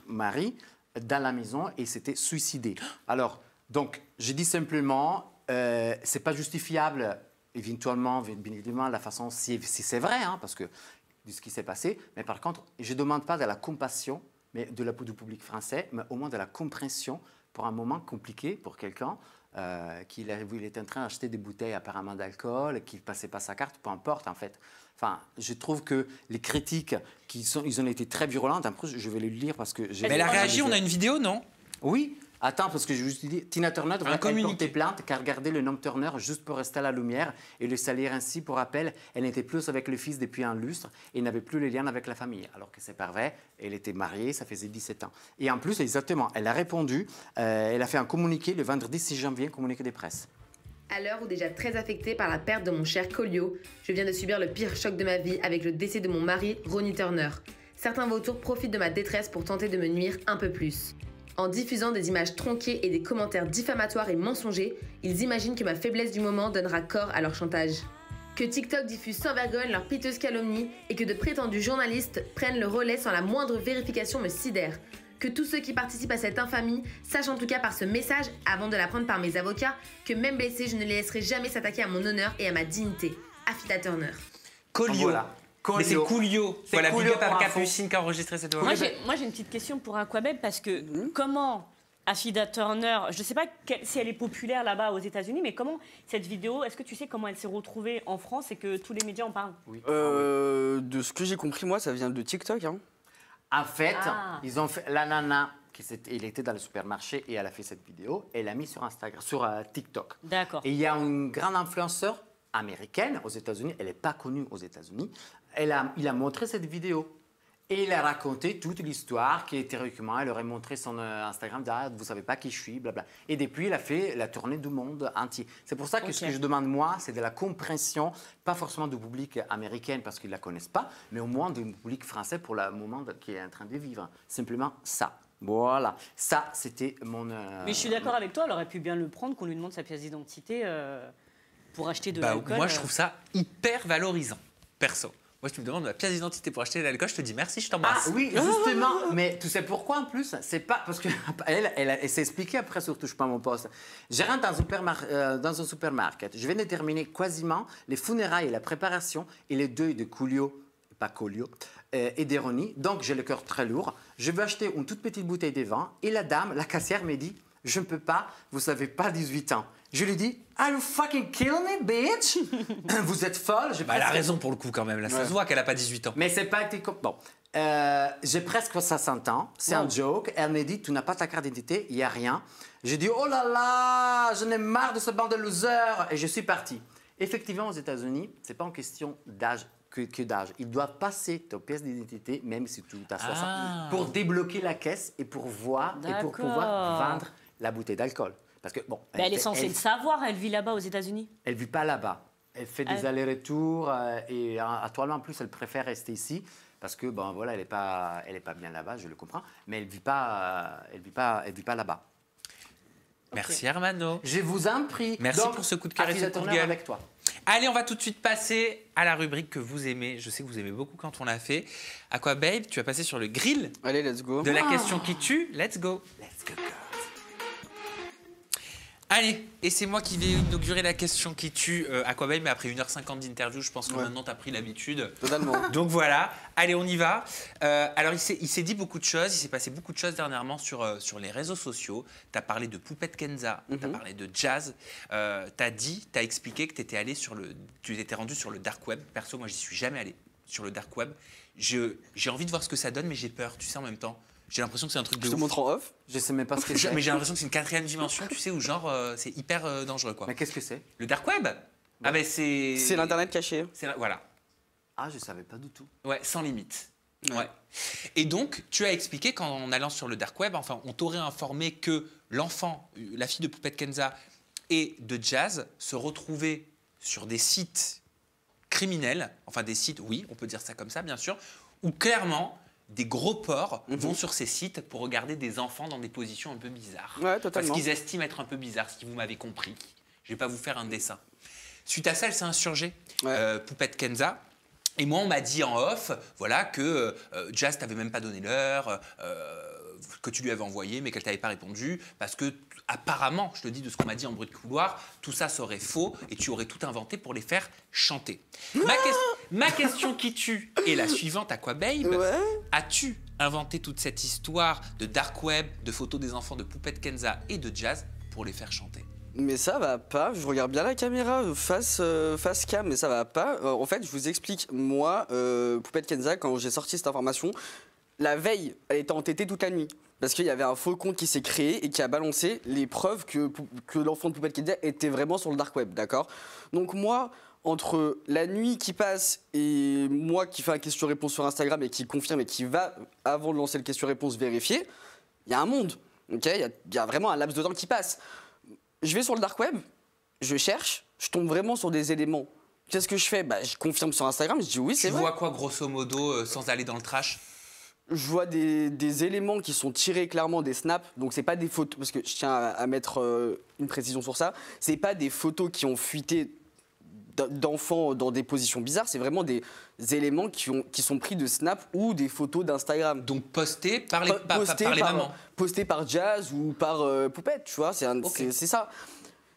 mari dans la maison et s'était suicidé. Alors, Donc, je dis simplement, c'est pas justifiable, éventuellement, bien évidemment, la façon, si c'est vrai, hein, parce que de ce qui s'est passé. Mais par contre, je ne demande pas de la compassion mais du public français, mais au moins de la compréhension pour un moment compliqué pour quelqu'un il était en train d'acheter des bouteilles apparemment d'alcool, qu'il ne passait pas sa carte, peu importe en fait. Enfin, je trouve que les critiques, ils ont été très virulentes. Après, je vais les lire parce que... Mais elle a réagi, on a une vidéo, non? Oui. Attends, parce que je juste dit, Tina Turner devrait porter plainte car garder le nom Turner juste pour rester à la lumière et le salir ainsi. Pour rappel, elle n'était plus avec le fils depuis un lustre et n'avait plus les liens avec la famille. Alors que c'est pas vrai, elle était mariée, ça faisait 17 ans. Et en plus, exactement, elle a répondu, elle a fait un communiqué le vendredi 6 janvier, un communiqué de presse. À l'heure où déjà très affectée par la perte de mon cher Collio, je viens de subir le pire choc de ma vie avec le décès de mon mari, Ronnie Turner. Certains vautours profitent de ma détresse pour tenter de me nuire un peu plus. En diffusant des images tronquées et des commentaires diffamatoires et mensongers, ils imaginent que ma faiblesse du moment donnera corps à leur chantage. Que TikTok diffuse sans vergogne leurs piteuses calomnies et que de prétendus journalistes prennent le relais sans la moindre vérification me sidère. Que tous ceux qui participent à cette infamie sachent en tout cas par ce message, avant de l'apprendre par mes avocats, que même blessés, je ne les laisserai jamais s'attaquer à mon honneur et à ma dignité. Afida Turner. Collio. Voilà. Mais c'est Coolio. Voilà, big up à Capucine qui a enregistré cette voix. Moi, j'ai une petite question pour Aquabeb parce que comment Afida Turner, je ne sais pas si elle est populaire là-bas aux États-Unis, mais comment cette vidéo, est-ce que tu sais comment elle s'est retrouvée en France et que tous les médias en parlent? De ce que j'ai compris, moi, ça vient de TikTok. Hein. En fait, ils ont fait la nana. Il était dans le supermarché et elle a fait cette vidéo. Elle l'a mis sur Instagram, sur TikTok. D'accord. Et il y a une grande influenceur américaine aux États-Unis. Elle n'est pas connue aux États-Unis. Il a montré cette vidéo. Et il a raconté toute l'histoire qui, théoriquement, elle aurait montré son Instagram. Vous ne savez pas qui je suis, blabla. Et depuis, il a fait la tournée du monde entier. C'est pour ça que ce que je demande, moi, c'est de la compréhension, pas forcément du public américain parce qu'ils ne la connaissent pas, mais au moins du public français pour le moment qui est en train de vivre. Simplement ça. Voilà. Ça, c'était mon... Mais je suis d'accord avec toi, elle aurait pu bien le prendre, qu'on lui demande sa pièce d'identité pour acheter de l'alcool. Moi, je trouve ça hyper valorisant, perso. Moi, si tu me demandes ma pièce d'identité pour acheter de l'alcool, je te dis merci, je t'embrasse. Ah oui, justement. Mais tu sais pourquoi en plus? C'est pas parce que elle s'est expliquée après sur Touche pas mon poste. Je rentre dans un supermarché. Je viens de terminer quasiment les funérailles et la préparation et les deuils de Coolio, pas Collio, et d'Eroni. Donc j'ai le cœur très lourd. Je veux acheter une toute petite bouteille de vin et la dame, la caissière, me dit je ne peux pas, vous n'avez pas 18 ans. Je lui dis, are you fucking killing me, bitch? Vous êtes folle? Elle a raison pour le coup quand même, là, ça se voit qu'elle n'a pas 18 ans. Mais c'est pas été... Bon, j'ai presque 60 ans, c'est un joke. Elle me dit, tu n'as pas ta carte d'identité, il n'y a rien. J'ai dit, oh là là, j'en ai marre de ce bande de losers. Et je suis parti. Effectivement, aux États-Unis, ce n'est pas en question d'âge que d'âge. Ils doivent passer ta pièce d'identité, même si tu as 60, pour débloquer la caisse et pour voir et pour pouvoir vendre la bouteille d'alcool. Parce que, bon, elle est censée le savoir, elle vit là-bas aux États-Unis. Elle ne vit pas là-bas. Elle fait des allers-rets-tours et actuellement, en plus, elle préfère rester ici parce que, bon, voilà, elle n'est pas bien là-bas, je le comprends, mais elle ne vit pas là-bas. Merci Hermano. Je vous en prie. Merci donc, pour ce coup de cœur et ce coup de gueule. Avec toi. Allez, on va tout de suite passer à la rubrique que vous aimez. Je sais que vous aimez beaucoup quand on l'a fait. Aquabeb, tu vas passer sur le grill. Allez, let's go. De la question qui tue. Let's go. Let's go. Allez, et c'est moi qui vais inaugurer la question qui tue Aquabeb, mais après 1h50 d'interview, je pense que maintenant tu as pris l'habitude. Totalement. Donc voilà, allez, on y va. Alors il s'est dit beaucoup de choses, il s'est passé beaucoup de choses dernièrement sur les réseaux sociaux. Tu as parlé de Poupette Kenza, tu as parlé de Jazz, tu as expliqué que tu étais rendu sur le dark web. Perso, moi j'y suis jamais allé sur le dark web. J'ai envie de voir ce que ça donne, mais j'ai peur, tu sais, en même temps. J'ai l'impression que c'est un truc de ouf. Je te montre en off. Je sais même pas ce que c'est. Mais j'ai l'impression que c'est une 4e dimension, tu sais, où genre c'est hyper dangereux, quoi. Mais qu'est-ce que c'est? Le dark web? Ah ben c'est... C'est l'internet caché. Voilà. Ah, je savais pas du tout. Ouais, sans limite. Ouais. Et donc, tu as expliqué qu'en allant sur le dark web, enfin, on t'aurait informé que l'enfant, la fille de Poupette Kenza et de Jazz se retrouvaient sur des sites criminels, enfin des sites, oui, on peut dire ça comme ça, bien sûr, où clairement... des gros porcs vont sur ces sites pour regarder des enfants dans des positions un peu bizarres. Ouais, totalement. Parce qu'ils estiment être un peu bizarres, si vous m'avez compris. Je ne vais pas vous faire un dessin. Suite à ça, elle s'est insurgée, Poupette Kenza. Et moi, on m'a dit en off, voilà, que Jazz t'avait même pas donné l'heure, que tu lui avais envoyé, mais qu'elle t'avait pas répondu, parce que apparemment, je te dis de ce qu'on m'a dit en bruit de couloir, tout ça serait faux et tu aurais tout inventé pour les faire chanter. Ma question qui tue est la suivante, Aquababe. As-tu inventé toute cette histoire de dark web, de photos des enfants de Poupette Kenza et de Jazz pour les faire chanter? Mais ça va pas, je regarde bien la caméra face cam, mais ça va pas. En fait, je vous explique, moi, Poupette Kenza, quand j'ai sorti cette information, la veille, elle était entêtée toute la nuit. Parce qu'il y avait un faux compte qui s'est créé et qui a balancé les preuves que l'enfant de Poupette Kenza était vraiment sur le dark web, d'accord? Donc moi, entre la nuit qui passe et moi qui fais un question-réponse sur Instagram et qui confirme et qui va, avant de lancer le question-réponse, vérifier, il y a un monde, ok? Il y a vraiment un laps de temps qui passe. Je vais sur le dark web, je cherche, je tombe vraiment sur des éléments. Qu'est-ce que je fais? Je confirme sur Instagram, je dis oui, c'est vrai. Tu vois quoi, grosso modo, sans aller dans le trash? Je vois des éléments qui sont tirés clairement des snaps, donc c'est pas des photos, parce que je tiens à mettre une précision sur ça, c'est pas des photos qui ont fuité d'enfants dans des positions bizarres, c'est vraiment des éléments qui sont pris de snap ou des photos d'Instagram. Donc postés par les mamans. Postés par Jazz ou par Poupette, tu vois, c'est ça.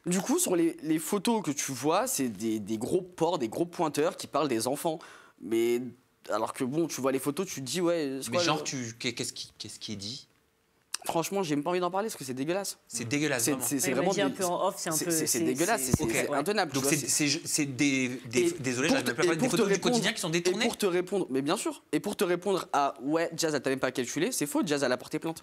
Du coup, sur les photos que tu vois, c'est des gros porcs, des gros pointeurs qui parlent des enfants. Mais alors que bon, tu vois les photos, tu te dis ouais. Mais genre, qu'est-ce qui est dit? Franchement, j'ai même pas envie d'en parler parce que c'est dégueulasse. C'est dégueulasse, vraiment. C'est vraiment un peu en off, c'est dégueulasse, c'est intenable. Donc c'est désolé, j'arrive pas à parler des photos du quotidien qui sont détournées. Et pour te répondre, mais bien sûr, et pour te répondre à ouais, Jazz, elle t'a même pas calculé, c'est faux, Jazz, elle a porté plainte.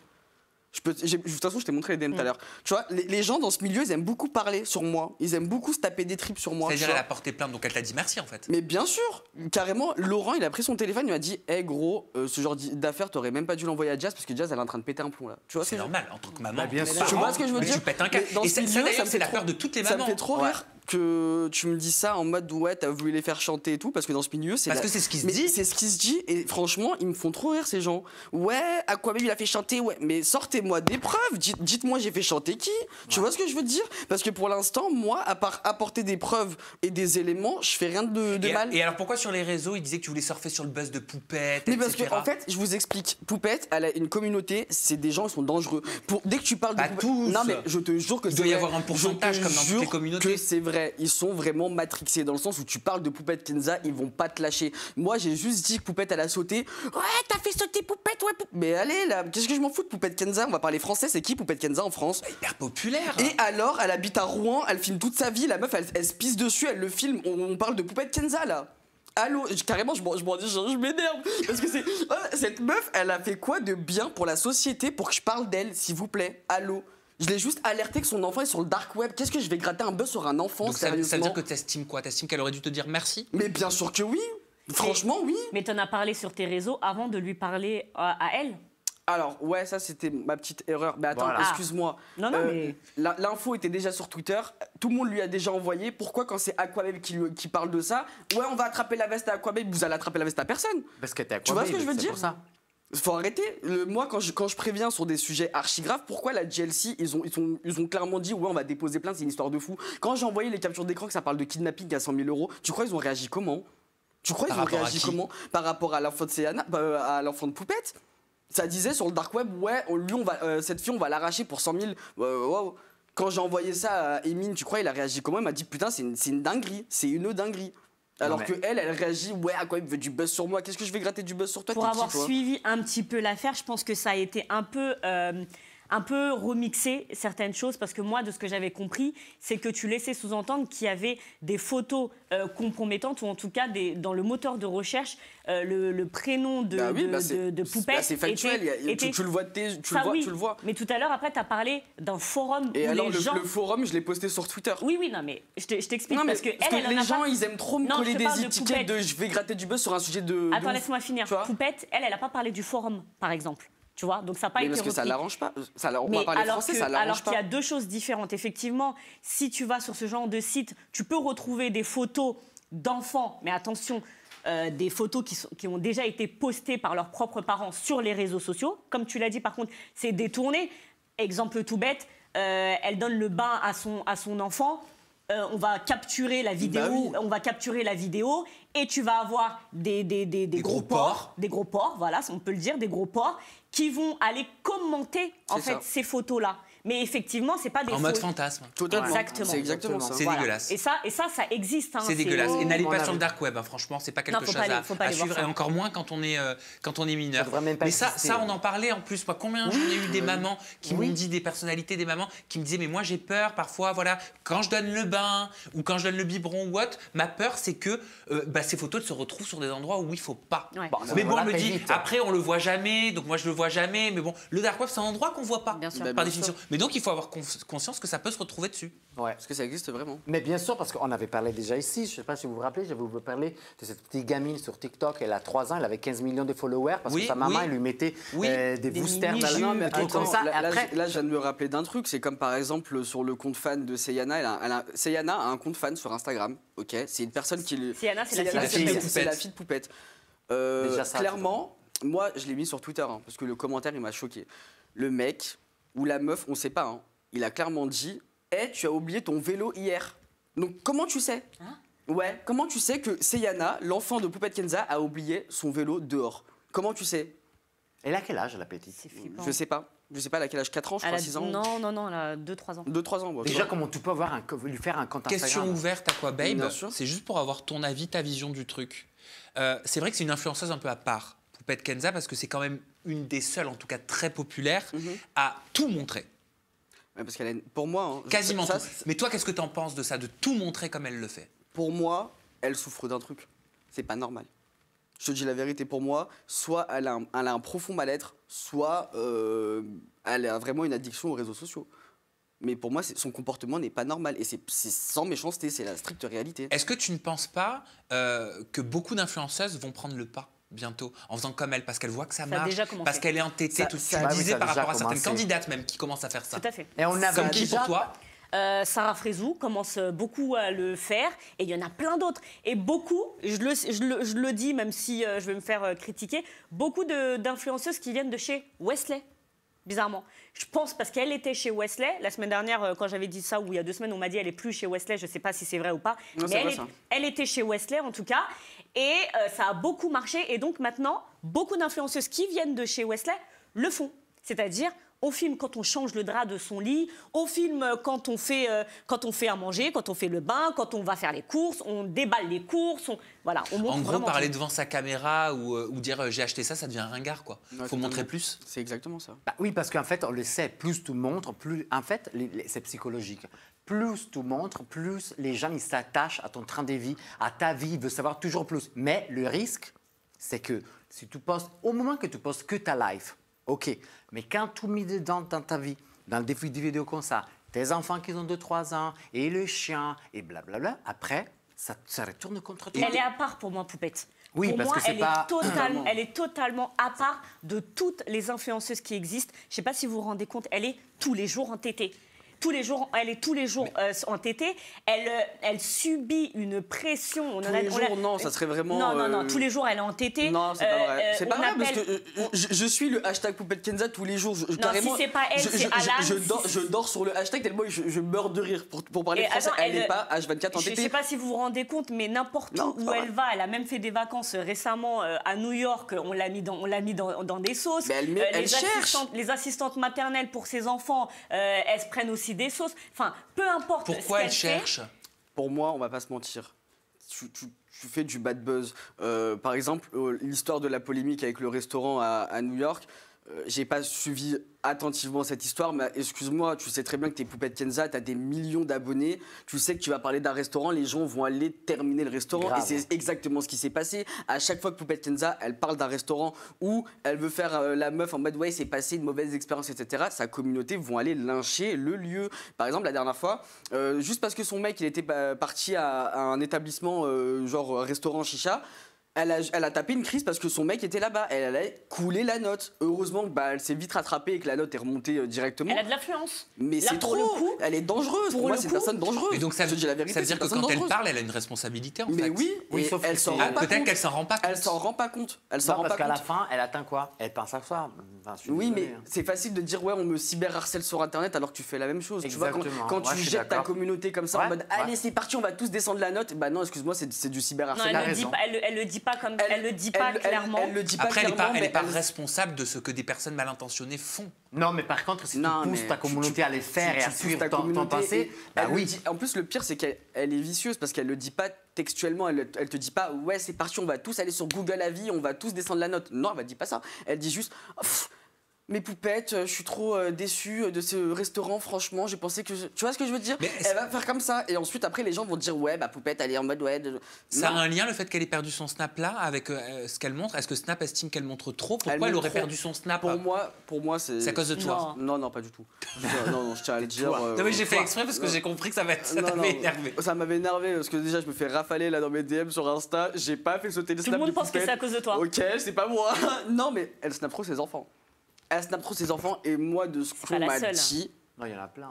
De toute façon, je t'ai montré les DM tout à l'heure. Tu vois, les gens dans ce milieu, ils aiment beaucoup parler sur moi. Ils aiment beaucoup se taper des tripes sur moi. C'est-à-dire, elle a porté plainte, donc elle t'a dit merci en fait. Mais bien sûr, carrément, Laurent, il a pris son téléphone, il m'a dit hey, gros, ce genre d'affaire, t'aurais même pas dû l'envoyer à Jazz parce que Jazz, elle est en train de péter un plomb là. Tu vois, c'est normal, en tant que maman. Bien sûr. Tu vois ce que je veux dire? Tu pètes un câble. Et ça, d'ailleurs, c'est la peur de toutes les mamans. Ça me fait trop rire que tu me dis ça en mode ouais, t'as voulu les faire chanter et tout, parce que dans ce milieu, c'est. Parce que c'est ce qui se dit. C'est ce qui se dit, et franchement, ils me font trop rire ces gens. Ouais, Aquababe, il a fait chanter, ouais, mais sortez-moi des preuves. Dites-moi, j'ai fait chanter qui? Tu vois ce que je veux dire? Parce que pour l'instant, moi, à part apporter des preuves et des éléments, je fais rien de mal. Et alors pourquoi sur les réseaux, ils disaient que tu voulais surfer sur le buzz de Poupette, mais parce qu'en fait, je vous explique, Poupette, elle a une communauté, c'est des gens qui sont dangereux. Dès que tu parles de Poupette, tous. Non mais je te jure que il doit y avoir un pourcentage comme dans toutes les communautés. Que c'est vrai, ils sont vraiment matrixés dans le sens où tu parles de Poupette Kenza, ils vont pas te lâcher. Moi, j'ai juste dit que Poupette elle a sauté. Ouais, t'as fait sauter Poupette, ouais. Mais allez là, qu'est-ce que je m'en fous de Poupette Kenza? On va parler français, c'est qui Poupette Kenza en France? Hyper populaire. Et alors, elle habite à Rouen, elle filme toute sa vie, la meuf elle se pisse dessus, elle le filme, on parle de Poupette Kenza là. Allô, carrément, je m'énerve. Parce que cette meuf, elle a fait quoi de bien pour la société pour que je parle d'elle, s'il vous plaît? Allô? Je l'ai juste alerté que son enfant est sur le dark web. Qu'est-ce que je vais gratter un buzz sur un enfant? Donc ça veut dire que t'estimes quoi? T'estimes qu'elle aurait dû te dire merci? Mais bien sûr que oui. Franchement, oui. Mais t'en as parlé sur tes réseaux avant de lui parler à elle? Alors, ouais, ça c'était ma petite erreur. Mais attends, excuse-moi. Non, mais. L'info était déjà sur Twitter. Tout le monde lui a déjà envoyé. Pourquoi, quand c'est Aquababe qui parle de ça, ouais, on va attraper la veste à Aquababe, vous allez attraper la veste à personne? Parce que t'es Aquababe. Tu vois ce que je veux dire? Pour ça. Faut arrêter. Moi, quand je préviens sur des sujets archi graves, pourquoi la GLC, ils ont clairement dit ouais, on va déposer plainte, c'est une histoire de fou. Quand j'ai envoyé les captures d'écran que ça parle de kidnapping à 100 000 €, tu crois ils ont réagi comment? Tu crois ils ont réagi comment? Par rapport à l'enfant de à l'enfant de Poupette? Ça disait sur le dark web, ouais, lui, cette fille, on va l'arracher pour 100 000. Wow. Quand j'ai envoyé ça à Emine, tu crois il a réagi comment? Il m'a dit putain, c'est une dinguerie, c'est une dinguerie. Alors que elle réagit, ouais, à quoi il veut du buzz sur moi? Qu'est-ce que je vais gratter du buzz sur toi? Pour avoir suivi un petit peu l'affaire, je pense que ça a été un peu remixé certaines choses, parce que moi, de ce que j'avais compris, c'est que tu laissais sous-entendre qu'il y avait des photos compromettantes, ou en tout cas dans le moteur de recherche, le prénom de Poupette. C'est factuel, tu le vois, tu le vois. Mais tout à l'heure, après, tu as parlé d'un forum. Et alors, le forum, je l'ai posté sur Twitter. Oui, non, mais je t'explique. Parce que les gens, ils aiment trop me coller des étiquettes de je vais gratter du buzz sur un sujet de. Attends, laisse-moi finir. Poupette, elle n'a pas parlé du forum, par exemple. Tu vois, donc ça n'a pas été parce que repris. ça l'arrange pas. On va parler français, ça l'arrange pas. Alors qu'il y a deux choses différentes. Effectivement, si tu vas sur ce genre de site, tu peux retrouver des photos d'enfants, mais attention, des photos qui ont déjà été postées par leurs propres parents sur les réseaux sociaux. Comme tu l'as dit, par contre, c'est détourné. Exemple tout bête, elle donne le bain à son enfant. On va capturer la vidéo, et tu vas avoir des gros porcs, voilà, on peut le dire, des gros porcs qui vont aller commenter en fait ces photos-là. Mais effectivement, c'est pas des En mode fantasme. Totalement. Exactement. C'est exactement ça. C'est dégueulasse. Et ça existe. Hein, c'est dégueulasse. Et n'allez pas sur le dark web, hein. Franchement, c'est pas quelque chose à suivre. Et encore moins quand on est mineur. Mais ça, on en parlait en plus. Moi, combien j'en ai eu des mamans qui m'ont dit, des personnalités, des mamans qui me disaient, mais moi j'ai peur parfois, voilà, quand je donne le bain ou quand je donne le biberon ou autre, ma peur c'est que ces photos se retrouvent sur des endroits où il faut pas. Ouais. Bon, mais bon, on me dit, après on le voit jamais, donc moi je le vois jamais, mais bon, le dark web c'est un endroit qu'on voit pas, par définition. Mais donc il faut avoir conscience que ça peut se retrouver dessus. Ouais. Parce que ça existe vraiment. Mais bien sûr, parce qu'on avait parlé déjà ici, je ne sais pas si vous vous rappelez, j'avais vous parlé de cette petite gamine sur TikTok, elle a 3 ans, elle avait 15 millions de followers, parce que sa maman, elle lui mettait des boosters dans non, mais trucs comme ça. Là, je viens de me rappeler d'un truc, c'est comme par exemple sur le compte fan de Seyana, Seyana a un compte fan sur Instagram, ok, c'est une personne qui... Seyana, c'est la fille de Poupette. Clairement, moi, je l'ai mis sur Twitter, hein, parce que le commentaire, il m'a choqué. Le mec ou la meuf, on ne sait pas, hein, il a clairement dit « Hey, tu as oublié ton vélo hier ». Donc, comment tu sais Ouais, comment tu sais que Seyana, l'enfant de Poupette Kenza, a oublié son vélo dehors? Comment tu sais? Elle a quel âge, la petite? Je sais pas. Je sais pas, elle a quel âge? 4 ans, je crois, 6 ans? Non, elle a 2-3 ans. 2-3 ans, Déjà, comment tu peux lui faire un compte Instagram? Question ouverte à quoi, Babe? C'est juste pour avoir ton avis, ta vision du truc. C'est vrai que c'est une influenceuse un peu à part, Poupette Kenza, parce que c'est quand même une des seules, en tout cas très populaire, à tout montrer. Ouais, parce qu'elle pour moi... Hein, quasiment tout. Mais toi, qu'est-ce que tu en penses de ça, de tout montrer comme elle le fait? Pour moi, elle souffre d'un truc. C'est pas normal. Je te dis la vérité, pour moi, soit elle a un profond mal-être, soit elle a vraiment une addiction aux réseaux sociaux. Mais pour moi, son comportement n'est pas normal. Et c'est sans méchanceté, c'est la stricte réalité. Est-ce que tu ne penses pas que beaucoup d'influenceuses vont prendre le pas bientôt, en faisant comme elle, parce qu'elle voit que ça marche, parce qu'elle est entêtée, tout ce que tu disais par rapport à certaines candidates même qui commencent à faire ça. Tout à fait. Et on a comme qui pour toi? Sarah Frézou commence beaucoup à le faire et il y en a plein d'autres. Et beaucoup, je le dis même si je vais me faire critiquer, beaucoup d'influenceuses qui viennent de chez Wesley. Bizarrement. Je pense parce qu'elle était chez Wesley. La semaine dernière, quand j'avais dit ça, ou il y a 2 semaines, on m'a dit elle est plus chez Wesley. Je ne sais pas si c'est vrai ou pas. Non, mais elle était chez Wesley en tout cas. Et ça a beaucoup marché. Et donc maintenant, beaucoup d'influenceuses qui viennent de chez Wesley le font. C'est-à-dire, on filme quand on change le drap de son lit, on filme quand on fait à manger, quand on fait le bain, quand on va faire les courses, on déballe les courses, voilà, on montre. En gros, parler devant sa caméra ou dire j'ai acheté ça devient ringard, quoi. Il faut montrer plus. C'est exactement ça. Bah oui, parce qu'en fait, on le sait, plus tu montres, plus... En fait, c'est psychologique. Plus tu montres, plus les gens ils s'attachent à ton train de vie, à ta vie, ils veulent savoir toujours plus. Mais le risque, c'est que si tu postes, au moment que tu postes que ta life, ok, mais quand tu mets dedans dans ta vie, dans des vidéos comme ça, tes enfants qui ont 2-3 ans, et le chien, et blablabla, après, ça retourne contre toi. Elle est à part pour moi, Poupette. Oui, pour parce moi, que c'est pas... elle est totalement à part de toutes les influenceuses qui existent. Je ne sais pas si vous vous rendez compte, elle est tous les jours entêtée. Elle est tous les jours entêtée. Elle subit une pression. Non, ça serait vraiment... Non, tous les jours, elle est entêtée. Non, c'est pas vrai. C'est pas vrai, parce que je suis le hashtag Poupette Kenza tous les jours. Carrément, si c'est pas elle, c'est Alan. Je dors sur le hashtag tellement je meurs de rire. Pour parler français, elle n'est pas H24 entêtée. Je ne sais pas si vous vous rendez compte, mais n'importe où elle va, elle a même fait des vacances récemment à New York. On l'a mis dans des sauces. Elle cherche. Les assistantes maternelles pour ses enfants, elles se prennent aussi des sauces. Enfin, peu importe. Pourquoi elle cherche? Pour moi, on va pas se mentir. Tu fais du bad buzz. Par exemple, l'histoire de la polémique avec le restaurant à New York. J'ai pas suivi attentivement cette histoire, mais excuse-moi, tu sais très bien que t'es Poupette Kenza, t'as des millions d'abonnés, tu sais que tu vas parler d'un restaurant, les gens vont aller terminer le restaurant. Grave. Et c'est exactement ce qui s'est passé. À chaque fois que Poupette Kenza, elle parle d'un restaurant où elle veut faire la meuf en mode ouais, c'est passé une mauvaise expérience, etc., sa communauté vont aller lyncher le lieu. Par exemple, la dernière fois, juste parce que son mec, il était parti à un établissement genre restaurant chicha, elle a tapé une crise parce que son mec était là-bas. Elle allait couler la note. Heureusement que elle s'est vite rattrapée et que la note est remontée directement. Elle a de l'influence. Mais c'est trop. Elle est dangereuse. Pour moi, c'est une personne dangereuse. Et donc ça veut dire que quand elle parle, elle a une responsabilité en fait. Mais oui, elle s'en rend pas compte. Peut-être qu'elle s'en rend pas compte. Elle s'en rend pas compte. Parce qu'à la fin, elle atteint quoi? Elle pense à ça. Oui, mais c'est facile de dire ouais, on me cyberharcèle sur Internet alors que tu fais la même chose. Tu vois, quand tu jettes ta communauté comme ça en mode allez, c'est parti, on va tous descendre la note. Bah non, excuse-moi, c'est du cyberharcèlement. Elle le dit pas comme elle le dit pas clairement. Elle le dit pas Après, clairement, elle n'est pas responsable de ce que des personnes mal intentionnées font. Non, mais par contre, si tu pousses ta communauté à les faire et à suivre ton passé, bah oui. En plus, le pire, c'est qu'elle est vicieuse parce qu'elle le dit pas textuellement. Elle te dit pas, ouais, c'est parti, on va tous aller sur Google Avis, on va tous descendre la note. Non, elle dit pas ça. Elle dit juste, mes poupettes, je suis trop déçue de ce restaurant, franchement, j'ai pensé que... Tu vois ce que je veux dire? Elle va faire comme ça, et ensuite, après, les gens vont dire, ouais, bah, poupette, elle est en mode, ouais... Ça a un lien, le fait qu'elle ait perdu son Snap là, avec ce qu'elle montre? Est-ce que Snap estime qu'elle montre trop? Pourquoi elle aurait perdu son Snap? Pour moi, c'est... C'est à cause de toi? Non, pas du tout. non, je tiens à le dire... Non, mais j'ai fait exprès parce que j'ai compris que ça t'avait énervé. Ça m'avait énervé, parce que déjà, je me fais rafaler là dans mes DM sur Insta, j'ai pas fait sauter le Snap de Tout le monde pense que c'est à cause de toi. Ok, c'est pas moi. Non, mais elle snap trop ses enfants. Elle snap trop ses enfants et moi, de ce qu'on m'a dit... Non, il y en a plein.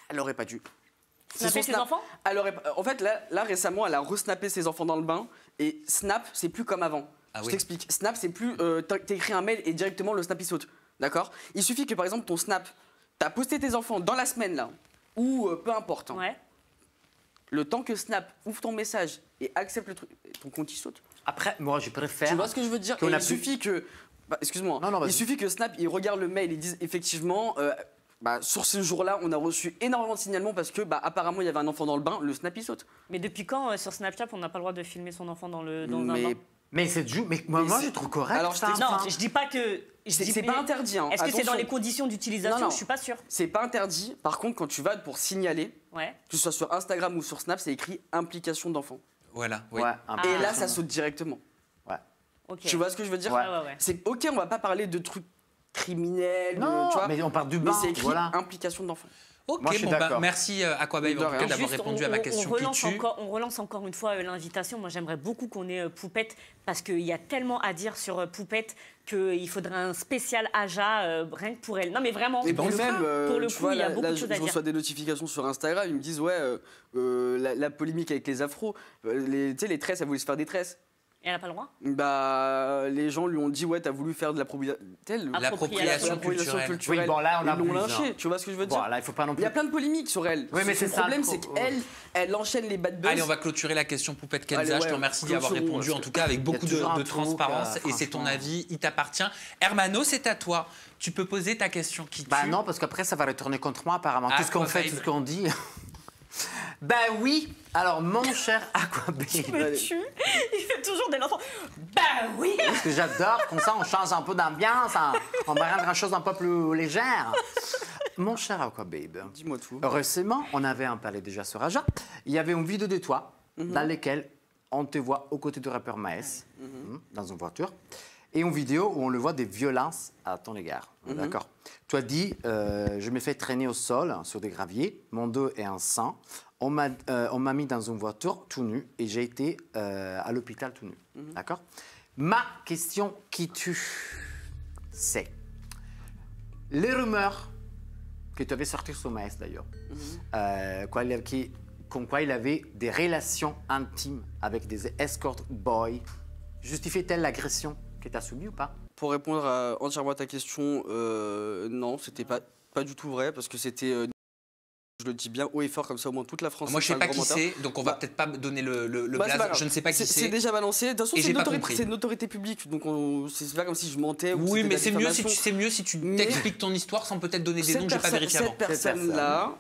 Elle aurait pas dû. Snapper ses enfants? En fait, là, récemment, elle a resnappé ses enfants dans le bain. Et Snap, c'est plus comme avant. Je t'explique. Snap, c'est plus... t'écris un mail et directement, le Snap, il saute. D'accord? Il suffit que, par exemple, ton Snap, t'as posté tes enfants dans la semaine, là, ou peu importe. Ouais. Le temps que Snap ouvre ton message et accepte le truc, ton compte, il saute. Après, moi, je préfère... Tu vois ce que je veux dire? Il suffit que... excuse-moi. Il suffit que Snap, il regarde le mail et dise effectivement, sur ce jour-là, on a reçu énormément de signalements parce que apparemment il y avait un enfant dans le bain. Le Snap, il saute. Mais depuis quand sur Snapchat, on n'a pas le droit de filmer son enfant dans un bain? Mais c'est moi je trouve correct. Alors non, je dis pas que. C'est pas interdit. Hein. Est-ce que c'est dans les conditions d'utilisation? Je suis pas sûre. C'est pas interdit. Par contre, quand tu vas pour signaler, que ce soit sur Instagram ou sur Snap, c'est écrit implication d'enfant. Voilà. Oui. Et là, ça saute directement. Okay. Tu vois ce que je veux dire? C'est ok, on va pas parler de trucs criminels. Non, tu vois, mais on parle du bain. Mais c'est écrit implication d'enfant. Ok, moi, merci Aquababe d'avoir répondu à ma question qui tue. On relance encore une fois l'invitation. Moi, j'aimerais beaucoup qu'on ait Poupette parce qu'il y a tellement à dire sur Poupette qu'il faudrait un spécial Aja rien que pour elle. Non, mais vraiment. Et pour le coup, il y a beaucoup de choses à dire. Je reçois des notifications sur Instagram. Ils me disent la polémique avec les afros. Les tresses, elle voulait se faire des tresses. Et elle n'a pas le droit? Les gens lui ont dit, t'as voulu faire de l'appropriation culturelle. Oui, bon, là, on a ils l'ont lynché, tu vois ce que je veux dire? Bon, là, il faut pas non plus... Il y a plein de polémiques sur elle. Oui, mais le problème, c'est qu'elle, elle enchaîne les bad buzz. Allez, on va clôturer la question Poupette Kenza. Je te remercie d'y avoir répondu, en tout cas, avec beaucoup de transparence. Et c'est ton avis, il t'appartient. Hermano, c'est à toi. Tu peux poser ta question qui tue. Non, parce qu'après, ça va retourner contre moi, apparemment. Tout ce qu'on fait, tout ce qu'on dit... oui. Alors, mon cher Aquababe. Il me tue. Il fait toujours des enfants. Oui. Parce que j'adore. Comme ça, on change un peu d'ambiance. On va rendre la chose un peu plus légère. Mon cher Aquababe. Dis-moi tout. Récemment, on avait un parlé déjà sur Aja. Il y avait une vidéo de toi dans laquelle on te voit aux côtés du rappeur Maes dans une voiture. Et une vidéo où on le voit des violences à ton égard. D'accord. Tu as dit, je me fais traîner au sol sur des graviers, mon dos est en sang. On m'a mis dans une voiture tout nu et j'ai été à l'hôpital tout nu. D'accord. Ma question qui tue, c'est les rumeurs que tu avais sorties sur Maes d'ailleurs, comme quoi il avait des relations intimes avec des escort boys. Justifie-t-elle l'agression que tu as subie ou pas? Pour répondre entièrement à ta question, non, c'était pas du tout vrai parce que c'était... je le dis bien haut et fort, comme ça au moins toute la France. Moi, je sais pas qui c'est, donc on va peut-être pas donner le blaze. Je ne sais pas qui c'est. C'est déjà balancé. De toute façon, c'est une autorité publique, donc c'est pas comme si je mentais. Oui, mais c'est mieux si tu t'expliques ton histoire sans peut-être donner des noms que j'ai pas vérifié avant. Cette personne-là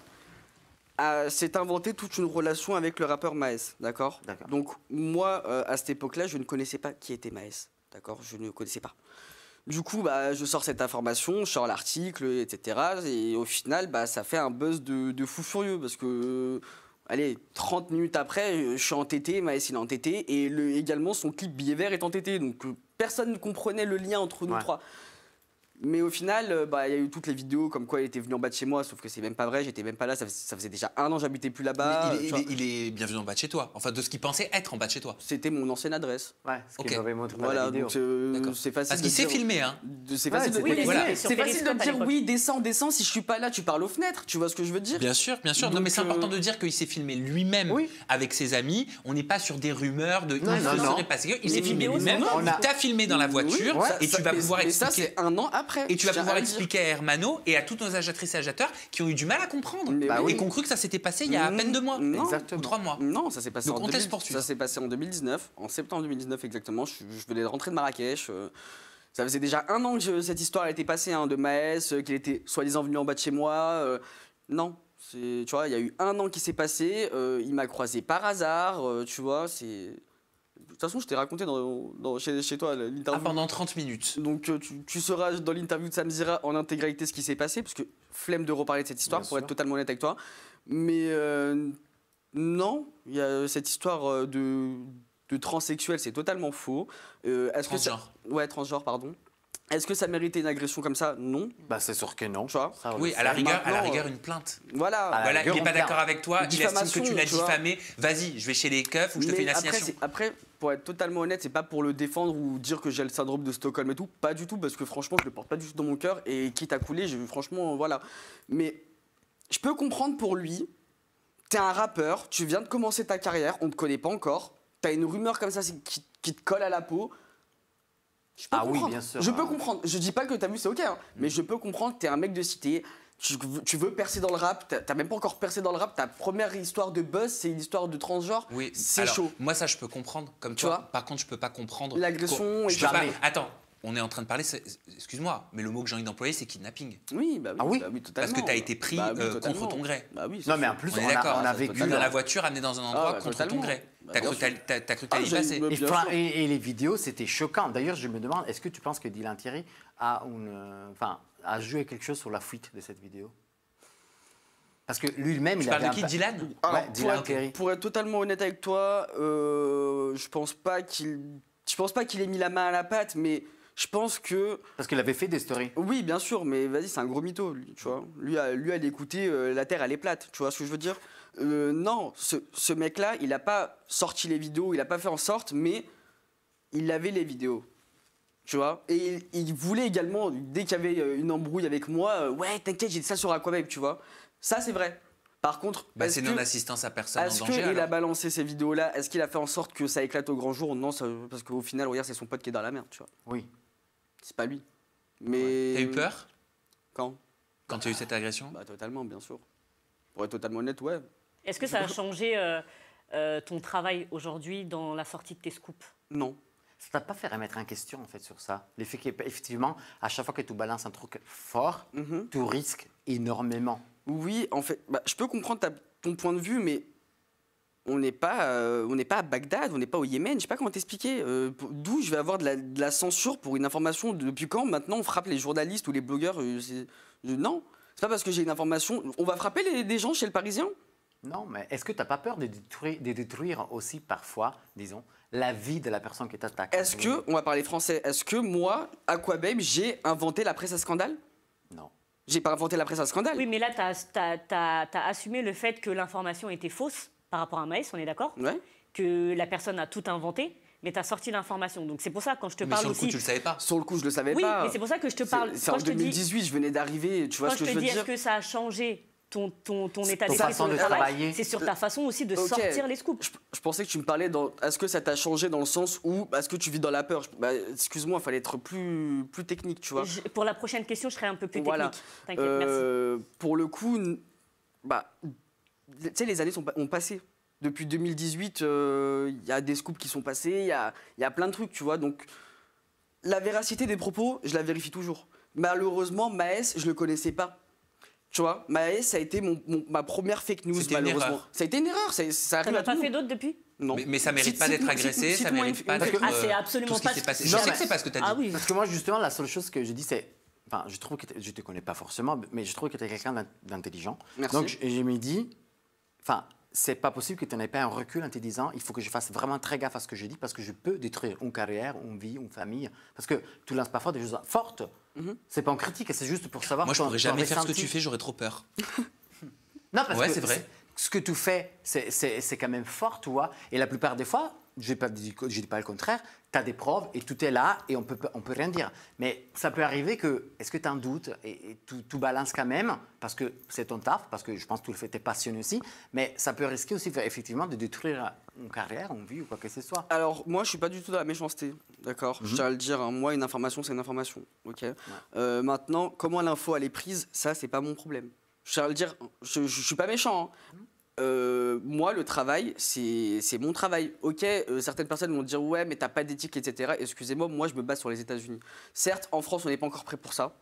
s'est inventé toute une relation avec le rappeur Maes, d'accord? Donc moi, à cette époque-là, je ne connaissais pas qui était Maes, d'accord? Je ne connaissais pas. Du coup, je sors cette information, je sors l'article, etc. Et au final, ça fait un buzz de fou furieux parce que, 30 minutes après, je suis entêté, Maes il est entêté, et également son clip Billet Vert est entêté. Donc personne ne comprenait le lien entre nous trois. Mais au final, il y a eu toutes les vidéos comme quoi il était venu en bas de chez moi, sauf que c'est même pas vrai, j'étais même pas là, ça faisait déjà 1 an, j'habitais plus là-bas. Il est bien venu en bas de chez toi, enfin de ce qu'il pensait être en bas de chez toi. C'était mon ancienne adresse. Ce qu'il m'avait montré dans la vidéo. C'est facile. Parce qu'il s'est filmé, hein. C'est facile de dire oui, descends, si je suis pas là, tu parles aux fenêtres, tu vois ce que je veux dire? Bien sûr. Donc, non, mais c'est important de dire qu'il s'est filmé lui-même avec ses amis, on n'est pas sur des rumeurs de... Il s'est filmé lui-même, il t'a filmé dans la voiture, et tu vas pouvoir expliquer... Mais ça, c'est 1 an après. après. Et tu vas pouvoir expliquer à Hermano et à toutes nos agiatrices et agitateurs qui ont eu du mal à comprendre et qui ont cru que ça s'était passé il y a à peine 2 mois. Exactement. Ou 3 mois. Non, ça s'est passé Donc on te laisse poursuivre. Ça s'est passé en 2019, en septembre 2019 exactement. Je venais de rentrer de Marrakech. Ça faisait déjà 1 an que cette histoire était passée de Maës, qu'il était soi-disant venu en bas de chez moi. Non, tu vois, il y a eu 1 an qui s'est passé. Il m'a croisé par hasard, tu vois. De toute façon, je t'ai raconté chez toi l'interview. Pendant 30 minutes. Donc tu sauras dans l'interview de Samzira en intégralité ce qui s'est passé, parce que flemme de reparler de cette histoire, pour être totalement honnête avec toi. Mais non, il y a cette histoire de transsexuel, c'est totalement faux. Transgenre. Ouais, transgenre, pardon. Est-ce que ça méritait une agression comme ça? Non. Bah c'est sûr que non. Tu vois oui, à la rigueur, une plainte. Voilà. Il n'est pas d'accord avec toi, il estime que tu l'as diffamé. Vas-y, je vais chez les keufs ou je te fais une assignation. Après, pour être totalement honnête, c'est pas pour le défendre ou dire que j'ai le syndrome de Stockholm et tout. Pas du tout, parce que franchement, je le porte pas du tout dans mon cœur. Et quitte à couler, franchement, voilà. Mais je peux comprendre pour lui. T'es un rappeur, tu viens de commencer ta carrière, on te connaît pas encore. T'as une rumeur comme ça qui te colle à la peau. Je peux comprendre. Oui, bien sûr. Je peux comprendre. Je dis pas que t'as vu, c'est ok, hein, mais je peux comprendre que t'es un mec de cité. Tu veux percer dans le rap, t'as même pas encore percé dans le rap. Ta première histoire de buzz, c'est une histoire de transgenre. Oui, c'est chaud. Moi, ça, je peux comprendre, comme tu toi. vois. Par contre, je peux pas comprendre. L'agression et Attends. On est en train de parler, excuse-moi, mais le mot que j'ai envie d'employer, c'est kidnapping. Oui, bah oui, totalement. Parce que tu as été pris contre ton gré. Bah oui, non, mais en plus, on a vécu dans la voiture, amené dans un endroit contre ton gré. T'as cru que t'allais y passer. Et les vidéos, c'était choquant. D'ailleurs, je me demande, est-ce que tu penses que Dylan Thierry a joué quelque chose sur la fuite de cette vidéo? Parce que lui-même, il a. Tu parles de qui, Dylan? Dylan Thierry. Pour être totalement honnête avec toi, je pense pas qu'il ait mis la main à la pâte, mais je pense que... Parce qu'il avait fait des stories. Oui, bien sûr, mais vas-y, c'est un gros mytho, lui, tu vois. Lui, elle écoutait la Terre, elle est plate, tu vois ce que je veux dire? Non, ce mec-là, il n'a pas sorti les vidéos, il n'a pas fait en sorte, mais il avait les vidéos, tu vois. Et il voulait également, dès qu'il y avait une embrouille avec moi, ouais, t'inquiète, j'ai dit ça sur Aquababe, tu vois. Ça, c'est vrai. Par contre, c'est non-assistance à personne en danger. Est-ce qu'il a balancé ces vidéos-là? Est-ce qu'il a fait en sorte que ça éclate au grand jour? Non, parce qu'au final, regarde, c'est son pote qui est dans la merde, tu vois. Oui. C'est pas lui. Mais... T'as eu peur? Quand tu as eu cette agression? Bah totalement, bien sûr. Pour être totalement honnête, ouais. Est-ce que ça a changé ton travail aujourd'hui dans la sortie de tes scoops? Non. Ça t'a pas fait remettre en question, en fait, sur ça? L'effet qu'effectivement, à chaque fois que tu balances un truc fort, tu risques énormément. Oui, en fait, je peux comprendre ton point de vue, mais on n'est pas à Bagdad, on n'est pas au Yémen, je sais pas comment t'expliquer. D'où je vais avoir de la censure pour une information? Depuis quand maintenant on frappe les journalistes ou les blogueurs? Non, c'est pas parce que j'ai une information. On va frapper des gens chez le Parisien? Non, mais est-ce que tu n'as pas peur de détruire aussi parfois, disons, la vie de la personne qui t'attaque? Est-ce que, on va parler français, est-ce que moi, Aquababe, j'ai inventé la presse à scandale? Non. J'ai pas inventé la presse à scandale. Oui, mais là, t'as assumé le fait que l'information était fausse par rapport à Maës, on est d'accord? Ouais. Que la personne a tout inventé, mais t'as sorti l'information. Donc c'est pour ça, quand je te parle aussi... sur le coup, tu le savais pas. Sur le coup, je le savais pas. Oui, mais c'est pour ça que je te parle... C'est en 2018, je venais d'arriver, tu vois ce que je veux dire? Quand je te dis, est-ce que ça a changé ton état d'esprit sur le travail, c'est sur ta façon aussi de sortir les scoops. Je pensais que tu me parlais est-ce que ça t'a changé dans le sens où est-ce que tu vis dans la peur? Excuse-moi, il fallait être plus technique, tu vois. Pour la prochaine question, je serai un peu plus technique. T'inquiète, merci. Pour le coup, tu sais, les années ont passé. Depuis 2018, il y a des scoops qui sont passés, il y a plein de trucs, tu vois. Donc, la véracité des propos, je la vérifie toujours. Malheureusement, Maës, je le connaissais pas. Tu vois, Maës, ça a été ma première fake news, malheureusement. Ça a été une erreur. Ça arrive. T'en as pas fait d'autres depuis? Non. Mais ça mérite pas d'être agressé, ça mérite pas d'être. Ah, c'est absolument pas. Je sais que c'est pas ce que t'as dit. Ah oui. Parce que moi, justement, la seule chose que je dis, c'est. Enfin, je trouve que je te connais pas forcément, mais je trouve que tu es quelqu'un d'intelligent. Merci. Donc, je me dis. Enfin, c'est pas possible que tu n'aies pas un recul en te disant il faut que je fasse vraiment très gaffe à ce que je dis parce que je peux détruire une carrière, une vie, une famille. Parce que tu lances parfois des choses fortes. C'est pas en critique, c'est juste pour savoir. Moi, je pourrais jamais faire ce que tu fais, j'aurais trop peur. Non, parce que c'est vrai. Ce que tu fais, c'est quand même fort, tu vois. Et la plupart des fois, je dis pas le contraire, tu as des preuves et tout est là et on peut rien dire. Mais ça peut arriver que, est-ce que tu as un doute et tout balance quand même, parce que c'est ton taf, parce que je pense que tu le fais, tu es passionné aussi, mais ça peut risquer aussi effectivement de détruire une carrière, une vie ou quoi que ce soit. Alors, moi, je suis pas du tout dans la méchanceté, d'accord? Je tiens à le dire, hein. Moi, une information, c'est une information, ok? Ouais. Maintenant, comment l'info, elle est prise, ça, c'est pas mon problème. Je tiens à le dire, je suis pas méchant, hein. Moi, le travail, c'est mon travail. Ok, certaines personnes vont dire ouais, mais t'as pas d'éthique, etc. Excusez-moi, moi, je me base sur les États-Unis. Certes, en France, on n'est pas encore prêt pour ça.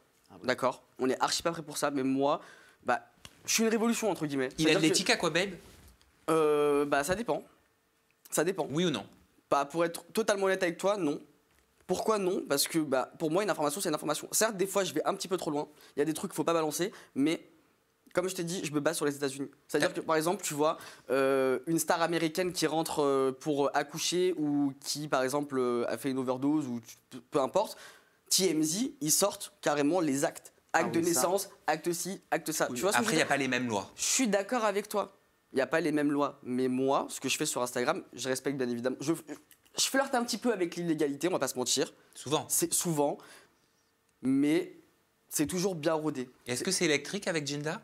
D'accord, on est archi pas prêt pour ça. Mais moi, bah, je suis une révolution entre guillemets. Il a de l'éthique à quoi, babe? Bah, ça dépend. Ça dépend. Oui ou non? Bah, pour être totalement honnête avec toi, non. Pourquoi non? Parce que bah, pour moi, une information, c'est une information. Certes, des fois, je vais un petit peu trop loin. Il y a des trucs qu'il faut pas balancer, mais comme je t'ai dit, je me base sur les États-Unis. C'est-à-dire que, par exemple, tu vois, une star américaine qui rentre pour accoucher ou qui, par exemple, a fait une overdose ou peu importe, TMZ, ils sortent carrément les actes. Acte de naissance, acte ci, acte ça. Oui, tu vois après, il n'y a pas les mêmes lois. Je suis d'accord avec toi. Il n'y a pas les mêmes lois. Mais moi, ce que je fais sur Instagram, je respecte bien évidemment. Je flirte un petit peu avec l'illégalité, on va pas se mentir. Souvent. C'est souvent. Mais c'est toujours bien rodé. Est-ce que c'est électrique avec Jinda?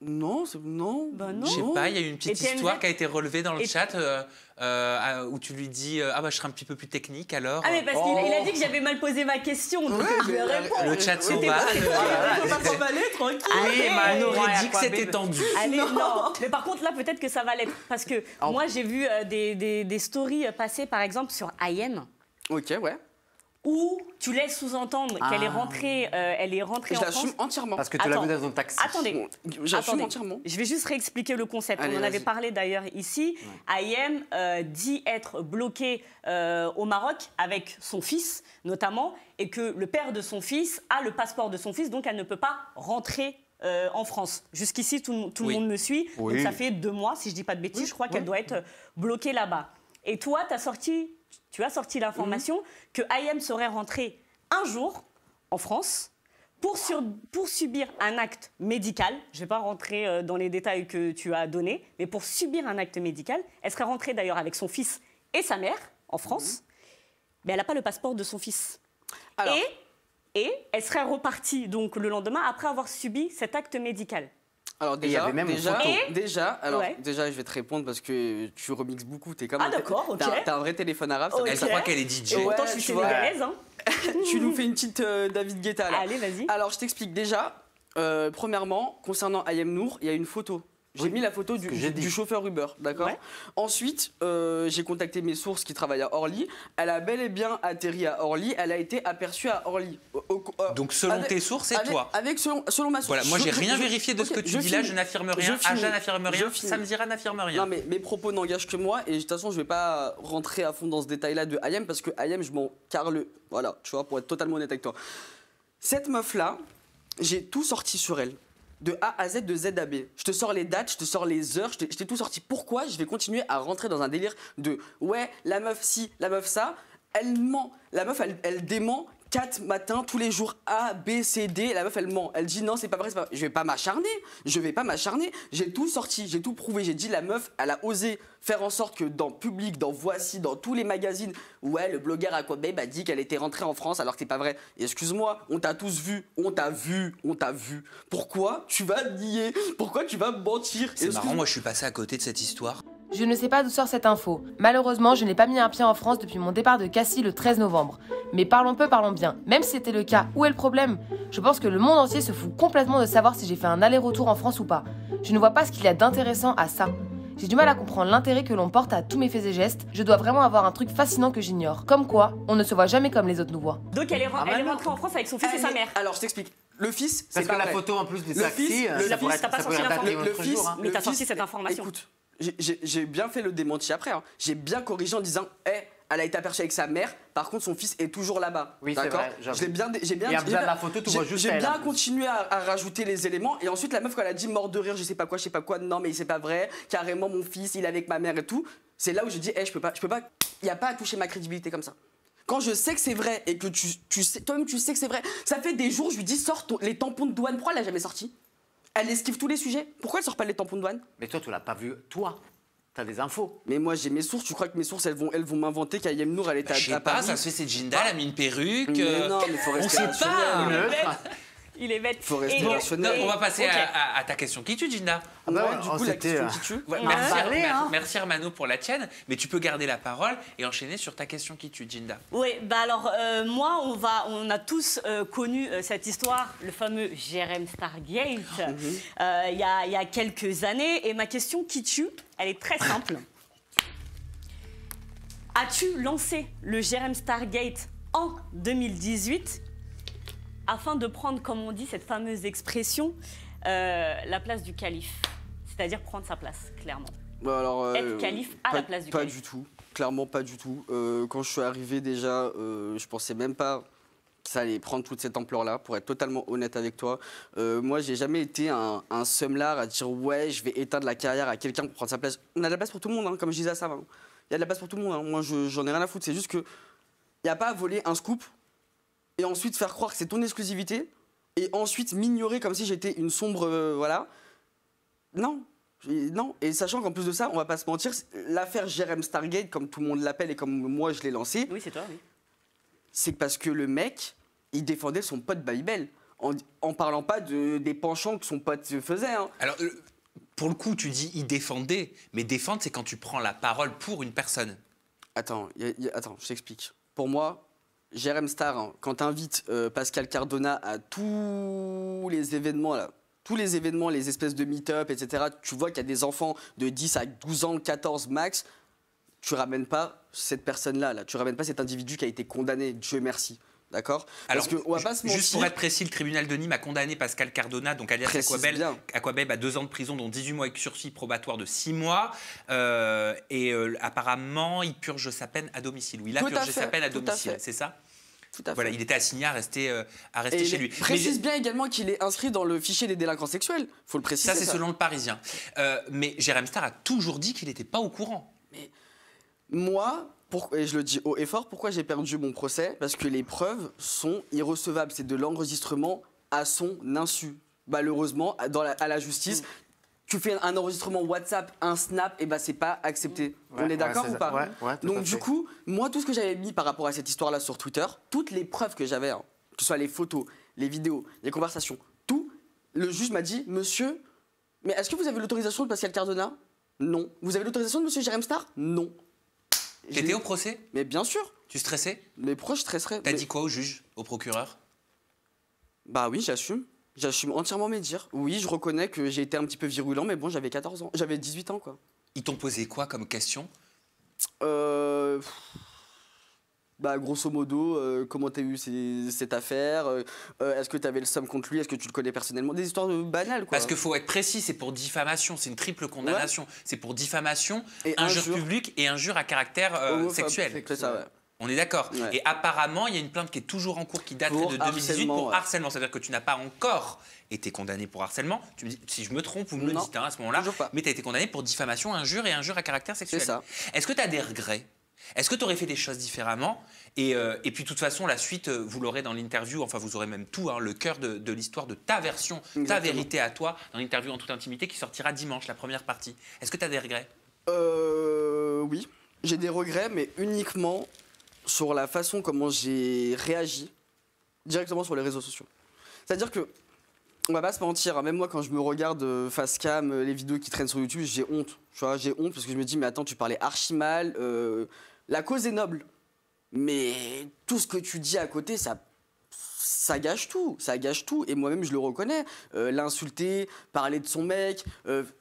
Non, non. Bah non. Je sais pas, il y a eu une petite histoire qui a été relevée dans le chat où tu lui dis ah bah je serai un petit peu plus technique alors. Ah mais parce qu'il a dit que j'avais mal posé ma question, donc je lui ai répondu. Le chat sauvage. On va s'emballer tranquille. Oui, mais on aurait dit que c'était tendu. Allez, non. Mais par contre là peut-être que ça va l'être parce que moi j'ai vu des stories passer par exemple sur IM. Ok, ouais. Où tu laisses sous-entendre qu'elle est rentrée, en France. Je l'assume entièrement. Parce que tu l'as vu dans un taxi. Attendez. J'assume entièrement. Je vais juste réexpliquer le concept. Allez, on en avait parlé d'ailleurs ici. IM dit être bloqué au Maroc avec son fils, notamment, et que le père de son fils a le passeport de son fils, donc elle ne peut pas rentrer en France. Jusqu'ici, tout le monde me suit. Oui. Donc ça fait 2 mois, si je ne dis pas de bêtises, je crois qu'elle doit être bloquée là-bas. Et toi, tu as sorti l'information que IM serait rentré un jour en France pour subir un acte médical. Je ne vais pas rentrer dans les détails que tu as donnés, mais pour subir un acte médical. Elle serait rentrée d'ailleurs avec son fils et sa mère en France, mais elle n'a pas le passeport de son fils. Alors. Et elle serait repartie donc, le lendemain après avoir subi cet acte médical. Alors déjà, je vais te répondre parce que tu remixes beaucoup. T'es comme d'accord, ok. T'as un vrai téléphone arabe. Okay. Elle croit qu'elle est DJ. Ouais, je suis sénégalaise. Hein. Tu nous fais une petite David Guetta là. Allez, vas-y. Alors je t'explique déjà. Premièrement, concernant Ayem Nour, il y a une photo. J'ai mis la photo du chauffeur Uber, d'accord? Ouais. Ensuite, j'ai contacté mes sources qui travaillent à Orly. Elle a bel et bien atterri à Orly. Elle a été aperçue à Orly. Donc selon tes sources, c'est toi? Selon ma source. Voilà, moi j'ai rien vérifié de ce que tu dis là, je n'affirme rien. Aja n'affirme rien, Samzira n'affirme rien. Non mais mes propos n'engagent que moi et de toute façon je vais pas rentrer à fond dans ce détail-là de Ayem parce que Ayem je m'en carle. Voilà, tu vois, pour être totalement honnête avec toi. Cette meuf-là, j'ai tout sorti sur elle. De A à Z, de Z à B. Je te sors les dates, je te sors les heures, je t'ai tout sorti. Pourquoi je vais continuer à rentrer dans un délire de ouais, la meuf ci, la meuf ça? Elle ment. La meuf, elle dément 4 matins, tous les jours, A, B, C, D. La meuf, elle ment. Elle dit non, c'est pas vrai, c'est pas vrai. Je vais pas m'acharner. J'ai tout sorti, j'ai tout prouvé. J'ai dit la meuf, elle a osé faire en sorte que dans Public, dans Voici, dans tous les magazines, ouais, le blogueur Aquababe a dit qu'elle était rentrée en France alors que c'est pas vrai. Et excuse-moi, on t'a tous vu, on t'a vu. Pourquoi tu vas nier? Pourquoi tu vas mentir? C'est marrant, moi je suis passé à côté de cette histoire. Je ne sais pas d'où sort cette info. Malheureusement, je n'ai pas mis un pied en France depuis mon départ de Cassis le 13 novembre. Mais parlons peu, parlons bien. Même si c'était le cas, où est le problème? Je pense que le monde entier se fout complètement de savoir si j'ai fait un aller-retour en France ou pas. Je ne vois pas ce qu'il y a d'intéressant à ça. J'ai du mal à comprendre l'intérêt que l'on porte à tous mes faits et gestes. Je dois vraiment avoir un truc fascinant que j'ignore. Comme quoi, on ne se voit jamais comme les autres nous voient. Donc elle est rentrée en France avec son fils et sa mère. Alors je t'explique. Le fils, c'est pas vrai. Parce que la photo en plus des taxis, t'as pas sorti l'information. Mais t'as sorti cette information. Écoute, j'ai bien fait le démenti après. Hein. J'ai bien corrigé en disant, elle a été aperçue avec sa mère. Par contre, son fils est toujours là-bas. Oui, c'est vrai. J'ai bien continué à rajouter les éléments. Et ensuite, la meuf, quand elle a dit mort de rire, je sais pas quoi, non, mais c'est pas vrai. Carrément, mon fils, il est avec ma mère et tout. C'est là où je dis, je peux pas. Il y a pas à toucher ma crédibilité comme ça. Quand je sais que c'est vrai et que toi-même tu sais que c'est vrai, ça fait des jours, je lui dis, sors les tampons de douane. Pourquoi elle l'a jamais sorti? Elle esquive tous les sujets. Pourquoi elle sort pas les tampons de douane? Mais toi, tu l'as pas vu, toi. T'as des infos. Mais moi, j'ai mes sources. Tu crois que mes sources, elles vont m'inventer qu'Ayem Nour, elle était à Paris? Je sais pas, ça se fait, c'est Jinda, elle a mis une perruque. Mais non, mais faut rester on sait pas. Il est bête. Faut rester rationnel. On va passer à ta question qui tue, Jinda. Du coup, la question qui tue. Merci Hermano pour la tienne, mais tu peux garder la parole et enchaîner sur ta question qui tue, Jinda. Oui, bah alors moi, on a tous connu cette histoire, le fameux Jérém Stargate, il y a quelques années. Et ma question qui tue, elle est très simple. As-tu lancé le Jérém Stargate en 2018 afin de prendre, comme on dit, cette fameuse expression, la place du calife, c'est-à-dire prendre sa place, clairement. Bah alors, être calife à la place du calife. Pas du tout, clairement pas du tout. Quand je suis arrivé déjà, je pensais même pas que ça allait prendre toute cette ampleur-là, pour être totalement honnête avec toi. Moi, j'ai jamais été un semlard à dire ouais, je vais éteindre la carrière à quelqu'un pour prendre sa place. On a de la place pour tout le monde, hein, comme je disais à ça. Hein. Il y a de la place pour tout le monde. Hein. Moi, j'en ai rien à foutre. C'est juste que il n'y a pas à voler un scoop et ensuite faire croire que c'est ton exclusivité, et ensuite m'ignorer comme si j'étais une sombre... voilà. Non. Non. Et sachant qu'en plus de ça, on va pas se mentir, l'affaire Jérém Stargate, comme tout le monde l'appelle et comme moi je l'ai lancé... Oui, c'est toi, oui. C'est parce que le mec, il défendait son pote Babybel, en parlant pas des penchants que son pote faisait. Hein. Alors, pour le coup, tu dis il défendait, mais défendre, c'est quand tu prends la parole pour une personne. Attends, attends, je t'explique. Pour moi... Jérém Star, hein, quand tu invites Pascal Cardona à tous les événements, là, les espèces de meet-up, etc., tu vois qu'il y a des enfants de 10 à 12 ans, 14 max, tu ramènes pas cette personne-là, là. Tu ramènes pas cet individu qui a été condamné, Dieu merci. D'accord. Alors, juste pour être précis, le tribunal de Nîmes a condamné Pascal Cardona, donc alias Aquabeb, à 2 ans de prison, dont 18 mois avec sursis probatoire de 6 mois. Apparemment, il purge sa peine à domicile. Il a purgé sa peine à domicile, c'est ça? Tout à fait. Voilà, il était assigné à rester chez lui. Précise bien également qu'il est inscrit dans le fichier des délinquants sexuels. Faut le préciser. Ça, c'est selon le Parisien. Mais Jérém Star a toujours dit qu'il n'était pas au courant. Mais moi... Et je le dis haut et fort, pourquoi j'ai perdu mon procès? Parce que les preuves sont irrecevables. C'est de l'enregistrement à son insu. Malheureusement, à la justice, tu fais un enregistrement WhatsApp, un Snap, et c'est pas accepté. On est d'accord ou pas? Donc du coup, moi, tout ce que j'avais mis par rapport à cette histoire-là sur Twitter, toutes les preuves que j'avais, hein, que ce soit les photos, les vidéos, les conversations, tout, le juge m'a dit, monsieur, mais est-ce que vous avez l'autorisation de Pascal Cardona? Non. Vous avez l'autorisation de monsieur Jérém Star? Non. T'étais au procès? Mais bien sûr. Tu stressais? Mais pourquoi je stresserais? T'as dit quoi au juge, au procureur? Bah oui, j'assume. J'assume entièrement mes dires. Oui, je reconnais que j'ai été un petit peu virulent, mais bon, j'avais 14 ans. J'avais 18 ans, quoi. Ils t'ont posé quoi comme question? Bah, grosso modo, comment t'as eu cette affaire? Est-ce que t'avais le somme contre lui? Est-ce que tu le connais personnellement? Des histoires banales, quoi. Parce qu'il faut être précis, c'est pour diffamation, c'est une triple condamnation. Ouais. C'est pour diffamation, injure publique et injure à caractère sexuel. C'est ça, ouais. On est d'accord. Ouais. Et apparemment, il y a une plainte qui est toujours en cours, qui date de 2018 pour harcèlement. C'est-à-dire que tu n'as pas encore été condamné pour harcèlement. Tu me dis, si je me trompe, vous me le dites à ce moment-là. Mais tu as été condamné pour diffamation, injure et injure à caractère sexuel. C'est ça. Est-ce que tu as des regrets? Est-ce que tu aurais fait des choses différemment? Et puis, de toute façon, la suite, vous l'aurez dans l'interview, enfin, vous aurez même tout, hein, le cœur de l'histoire, de ta version, ta vérité à toi, dans l'interview en toute intimité qui sortira dimanche, la première partie. Est-ce que tu as des regrets? Oui, j'ai des regrets, mais uniquement sur la façon comment j'ai réagi directement sur les réseaux sociaux. C'est-à-dire que, on va pas se mentir, hein, même moi quand je me regarde face cam, les vidéos qui traînent sur YouTube, j'ai honte. Tu vois, j'ai honte parce que je me dis, mais attends, tu parlais archi mal, la cause est noble, mais tout ce que tu dis à côté, ça gâche tout, et moi-même je le reconnais. L'insulter, parler de son mec,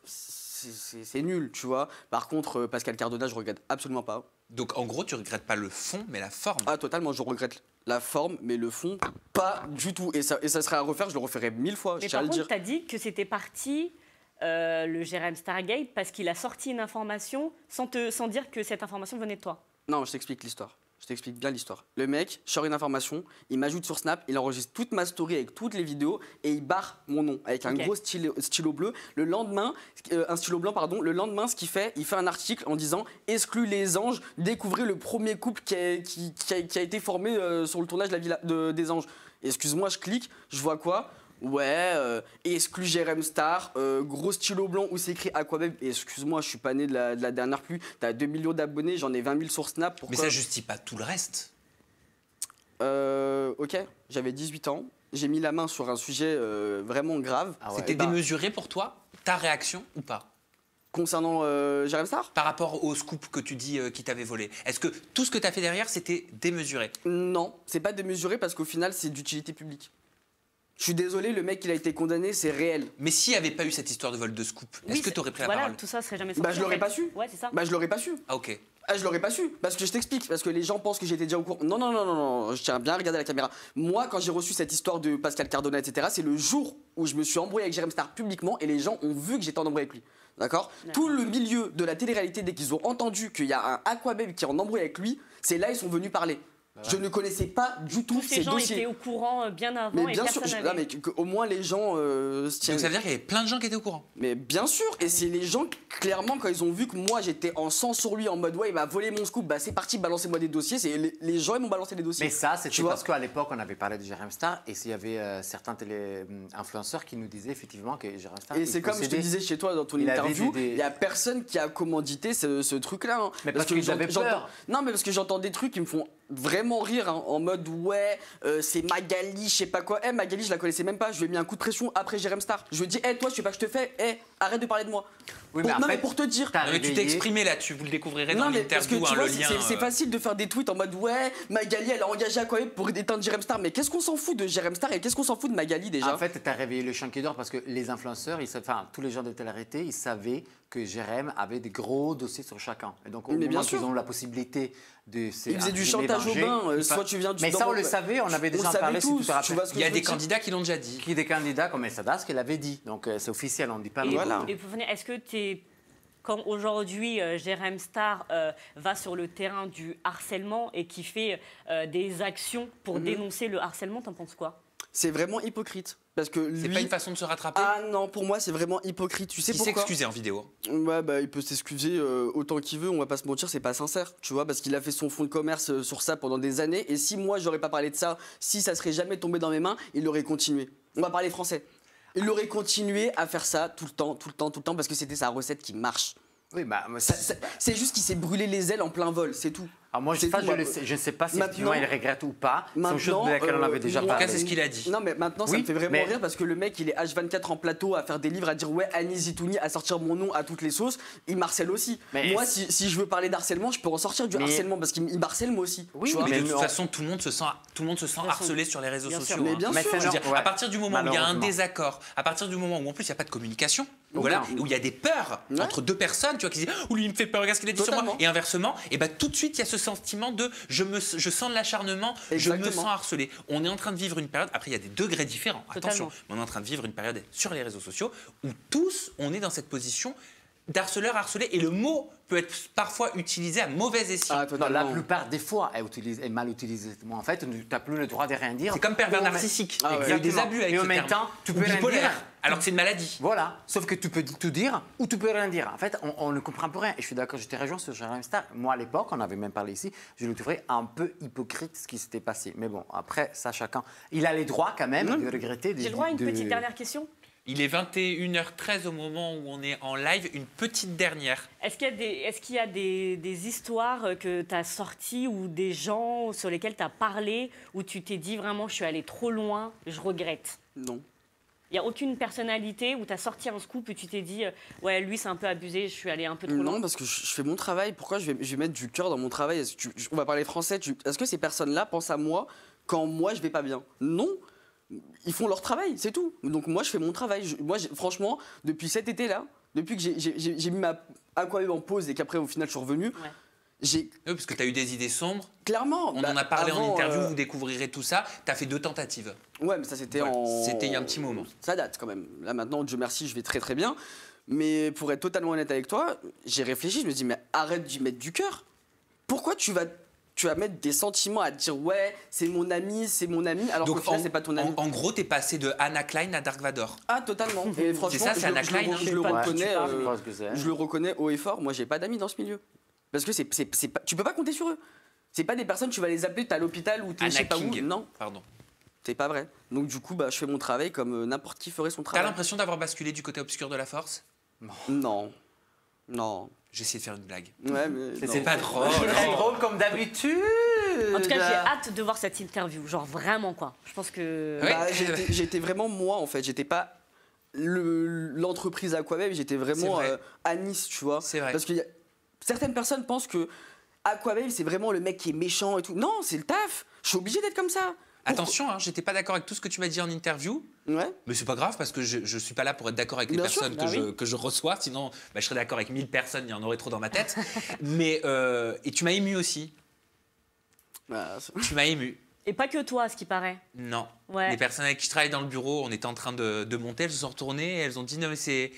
c'est nul, tu vois. Par contre, Pascal Cardona, je regrette absolument pas. Donc en gros, tu regrettes pas le fond, mais la forme. Ah totalement, je regrette la forme, mais le fond, pas du tout. Et ça serait à refaire, je le referais 1000 fois, je tiens à le dire. Mais par contre, tu as dit que c'était parti, le Jérém Stargate, parce qu'il a sorti une information sans dire que cette information venait de toi. Non, je t'explique l'histoire. Je t'explique bien l'histoire. Le mec sort une information, il m'ajoute sur Snap, il enregistre toute ma story avec toutes les vidéos et il barre mon nom avec un gros stylo bleu. Le lendemain, un stylo blanc, pardon. Le lendemain, ce qu'il fait, il fait un article en disant « Exclut les anges, découvrez le premier couple qui a été formé sur le tournage de la Villa des Anges ». Excuse-moi, je clique, je vois quoi? ouais, exclu Jérém Star, gros stylo blanc où c'est écrit Aquababe. Et excuse-moi, je suis pas né de la dernière pluie. T'as 2 millions d'abonnés, j'en ai 20 000 sur Snap. Pourquoi? Mais ça justifie pas tout le reste. Ok, j'avais 18 ans. J'ai mis la main sur un sujet vraiment grave. Ah ouais. C'était démesuré pour toi, ta réaction ou pas? Concernant Jérém Star? Par rapport au scoop que tu dis qui t'avait volé, est-ce que tout ce que tu as fait derrière, c'était démesuré? Non, c'est pas démesuré parce qu'au final, c'est d'utilité publique. Je suis désolé, le mec, il a été condamné, c'est réel. Mais s'il n'y avait pas eu cette histoire de vol de scoop, est-ce que tu aurais pris la parole? Tout ça serait jamais sorti. Je l'aurais pas su. Ouais, c'est ça. Je l'aurais pas su. Ah, ok. Je l'aurais pas su, parce que je t'explique, parce que les gens pensent que j'étais déjà au courant. Non, je tiens bien à regarder la caméra. Moi, quand j'ai reçu cette histoire de Pascal Cardona, etc., c'est le jour où je me suis embrouillé avec Jérém Star publiquement et les gens ont vu que j'étais en embrouille avec lui. D'accord? Tout le milieu de la télé-réalité, dès qu'ils ont entendu qu'il y a un Aquababe qui est en embrouille avec lui, c'est là ils sont venus parler. Je ne connaissais pas du tout ces dossiers. Tous ces gens étaient au courant bien avant mais et bien sûr, personne mais au moins les gens Donc ça veut dire qu'il y avait plein de gens qui étaient au courant. Mais bien sûr, et c'est les gens, clairement, quand ils ont vu que moi j'étais en sang sur lui, en mode ouais, il m'a volé mon scoop, c'est parti, balancez-moi des dossiers, les gens ils m'ont balancé des dossiers. Mais ça, c'était parce qu'à l'époque on avait parlé de Jérém Star et s'il y avait certains télé-influenceurs qui nous disaient effectivement que Jérém Star. Et c'est comme je te disais chez toi dans ton interview, il n'y a personne qui a commandité ce truc-là. Hein. Mais parce que j'avais peur. Non, mais parce que j'entends des trucs qui me font vraiment rire, hein, en mode ouais, c'est Magali, je sais pas quoi. Magali, je la connaissais même pas, je lui ai mis un coup de pression après Jérém Star. Je lui ai dit, toi, je sais pas que je te fais, arrête de parler de moi. Oui, mais pour te dire. Mais tu t'es exprimé là-dessus, vous le découvrirez dans l'interview, le lien. C'est facile de faire des tweets en mode ouais, Magali, elle a engagé Aquababe pour éteindre Jérém Star. Mais qu'est-ce qu'on s'en fout de Jérém Star et qu'est-ce qu'on s'en fout de Magali déjà? En fait, t'as réveillé le chien qui dort parce que les influenceurs, tous les gens de télé-réalité, ils savaient que Jérém avait des gros dossiers sur chacun. Et donc, au moment qu'ils ont la possibilité de... Ils faisaient du chantage au bain, soit tu viens du... Mais ça, on le savait, on avait déjà parlé, si tu te rappelles. Il y a des candidats qui l'ont déjà dit. Il y a des candidats comme El Sadas qui l'avaient dit. Donc, c'est officiel, on ne dit pas... Et pour finir, est-ce que quand aujourd'hui Jérém Star va sur le terrain du harcèlement et qui fait des actions pour dénoncer le harcèlement, t'en penses quoi? C'est vraiment hypocrite. Parce que lui... C'est pas une façon de se rattraper? Ah non, pour moi, c'est vraiment hypocrite. Tu sais pourquoi? Il s'est excusé en vidéo. Ouais, il peut s'excuser autant qu'il veut, on va pas se mentir, c'est pas sincère. Tu vois, parce qu'il a fait son fonds de commerce sur ça pendant des années. Et si moi, j'aurais pas parlé de ça, si ça serait jamais tombé dans mes mains, il aurait continué. On va parler français. Il aurait continué à faire ça tout le temps, parce que c'était sa recette qui marche. Oui, c'est juste qu'il s'est brûlé les ailes en plein vol, c'est tout. Alors moi, je ne sais pas si effectivement il regrette ou pas. C'est une chose de laquelle on avait déjà parlé. En tout cas, c'est ce qu'il a dit. Non, mais maintenant, ça me fait vraiment rire parce que le mec, il est H24 en plateau à faire des livres, à dire ouais, Annie Zitouni, à sortir mon nom à toutes les sauces. Il m'harcèle aussi. Moi, si je veux parler d'harcèlement, je peux en sortir du harcèlement parce qu'il m'harcèle moi aussi. Oui, mais de toute façon, tout le monde se sent harcelé sur les réseaux sociaux. Mais bien sûr. À partir du moment où il y a un désaccord, à partir du moment où en plus il n'y a pas de communication, voilà, où il y a des peurs entre deux personnes, tu vois, qui disent oh, lui il me fait peur, regarde ce qu'il a dit sur moi, et inversement, et tout de suite il y a ce sentiment de je sens de l'acharnement, je me sens harcelé. On est en train de vivre une période, après il y a des degrés différents, attention, mais on est en train de vivre une période sur les réseaux sociaux où tous on est dans cette position d'harceleur harcelé, et le mot peut être parfois utilisé à mauvais escient. La plupart des fois est mal utilisé. En fait, tu n'as plus le droit de rien dire. C'est comme pervers narcissique. Il y a des abus avec ce terme. Et en même temps, tu peux rien dire. Alors que c'est une maladie. Voilà. Sauf que tu peux tout dire ou tu peux rien dire. En fait, on ne comprend plus rien. Et je suis d'accord, je te rejoins sur Jérém Star. Moi, à l'époque, on avait même parlé ici, je le trouvais un peu hypocrite ce qui s'était passé. Mais bon, après, ça, chacun. Il a les droits quand même de regretter. J'ai le droit à une petite dernière question? Il est 21h13 au moment où on est en live. Une petite dernière. Est-ce qu'il y a des histoires que tu as sorties ou des gens sur lesquels tu as parlé où tu t'es dit vraiment je suis allé trop loin, je regrette? Non. Il n'y a aucune personnalité où tu as sorti un scoop et tu t'es dit ouais, lui c'est un peu abusé, je suis allé un peu trop loin? Non, parce que je fais mon travail. Pourquoi je vais mettre du cœur dans mon travail? On va parler français. Est-ce que ces personnes-là pensent à moi quand moi je vais pas bien? Non. Ils font leur travail, c'est tout. Donc moi, je fais mon travail. Franchement, depuis cet été-là, depuis que j'ai mis ma Aquababe en pause et qu'après, au final, je suis revenu, Oui, parce que tu as eu des idées sombres. Clairement. On en a parlé en interview, vous découvrirez tout ça. Tu as fait 2 tentatives. Ouais, mais ça, c'était C'était il y a un petit moment. Ça date quand même. Là, maintenant, Dieu merci, je vais très très bien. Mais pour être totalement honnête avec toi, j'ai réfléchi, je me dis, mais arrête d'y mettre du cœur. Pourquoi tu vas mettre des sentiments à dire ouais, c'est mon ami, alors qu'au final, c'est pas ton ami. En gros, t'es passé de Anna Klein à Dark Vador. Ah, totalement. Et franchement, c'est ça, c'est Anna Klein. Je le reconnais haut et fort. Moi, j'ai pas d'amis dans ce milieu. Parce que tu peux pas compter sur eux. C'est pas des personnes, tu vas les appeler, t'es à l'hôpital ou t'es je sais pas où. Non. Pardon. C'est pas vrai. Donc du coup, je fais mon travail comme n'importe qui ferait son travail. T'as l'impression d'avoir basculé du côté obscur de la force? Non. Non. J'ai essayé de faire une blague. Ouais, mais c'est pas drôle. C'est drôle comme d'habitude. En tout cas, j'ai hâte de voir cette interview. Genre vraiment quoi. Je pense que. J'étais vraiment moi en fait. J'étais pas l'entreprise Aquababe. J'étais vraiment Anis, tu vois. C'est vrai. Parce que certaines personnes pensent que Aquababe c'est vraiment le mec qui est méchant et tout. Non, c'est le taf. Je suis obligé d'être comme ça. Attention, hein, j'étais pas d'accord avec tout ce que tu m'as dit en interview. Ouais. Mais c'est pas grave parce que je suis pas là pour être d'accord avec les personnes que je reçois. Sinon, je serais d'accord avec 1000 personnes, il y en aurait trop dans ma tête. Mais et tu m'as ému aussi. Tu m'as ému. Et pas que toi, ce qui paraît. Non. Ouais. Les personnes avec qui je travaille dans le bureau, on était en train de monter, elles se sont retournées, elles ont dit non mais c'est.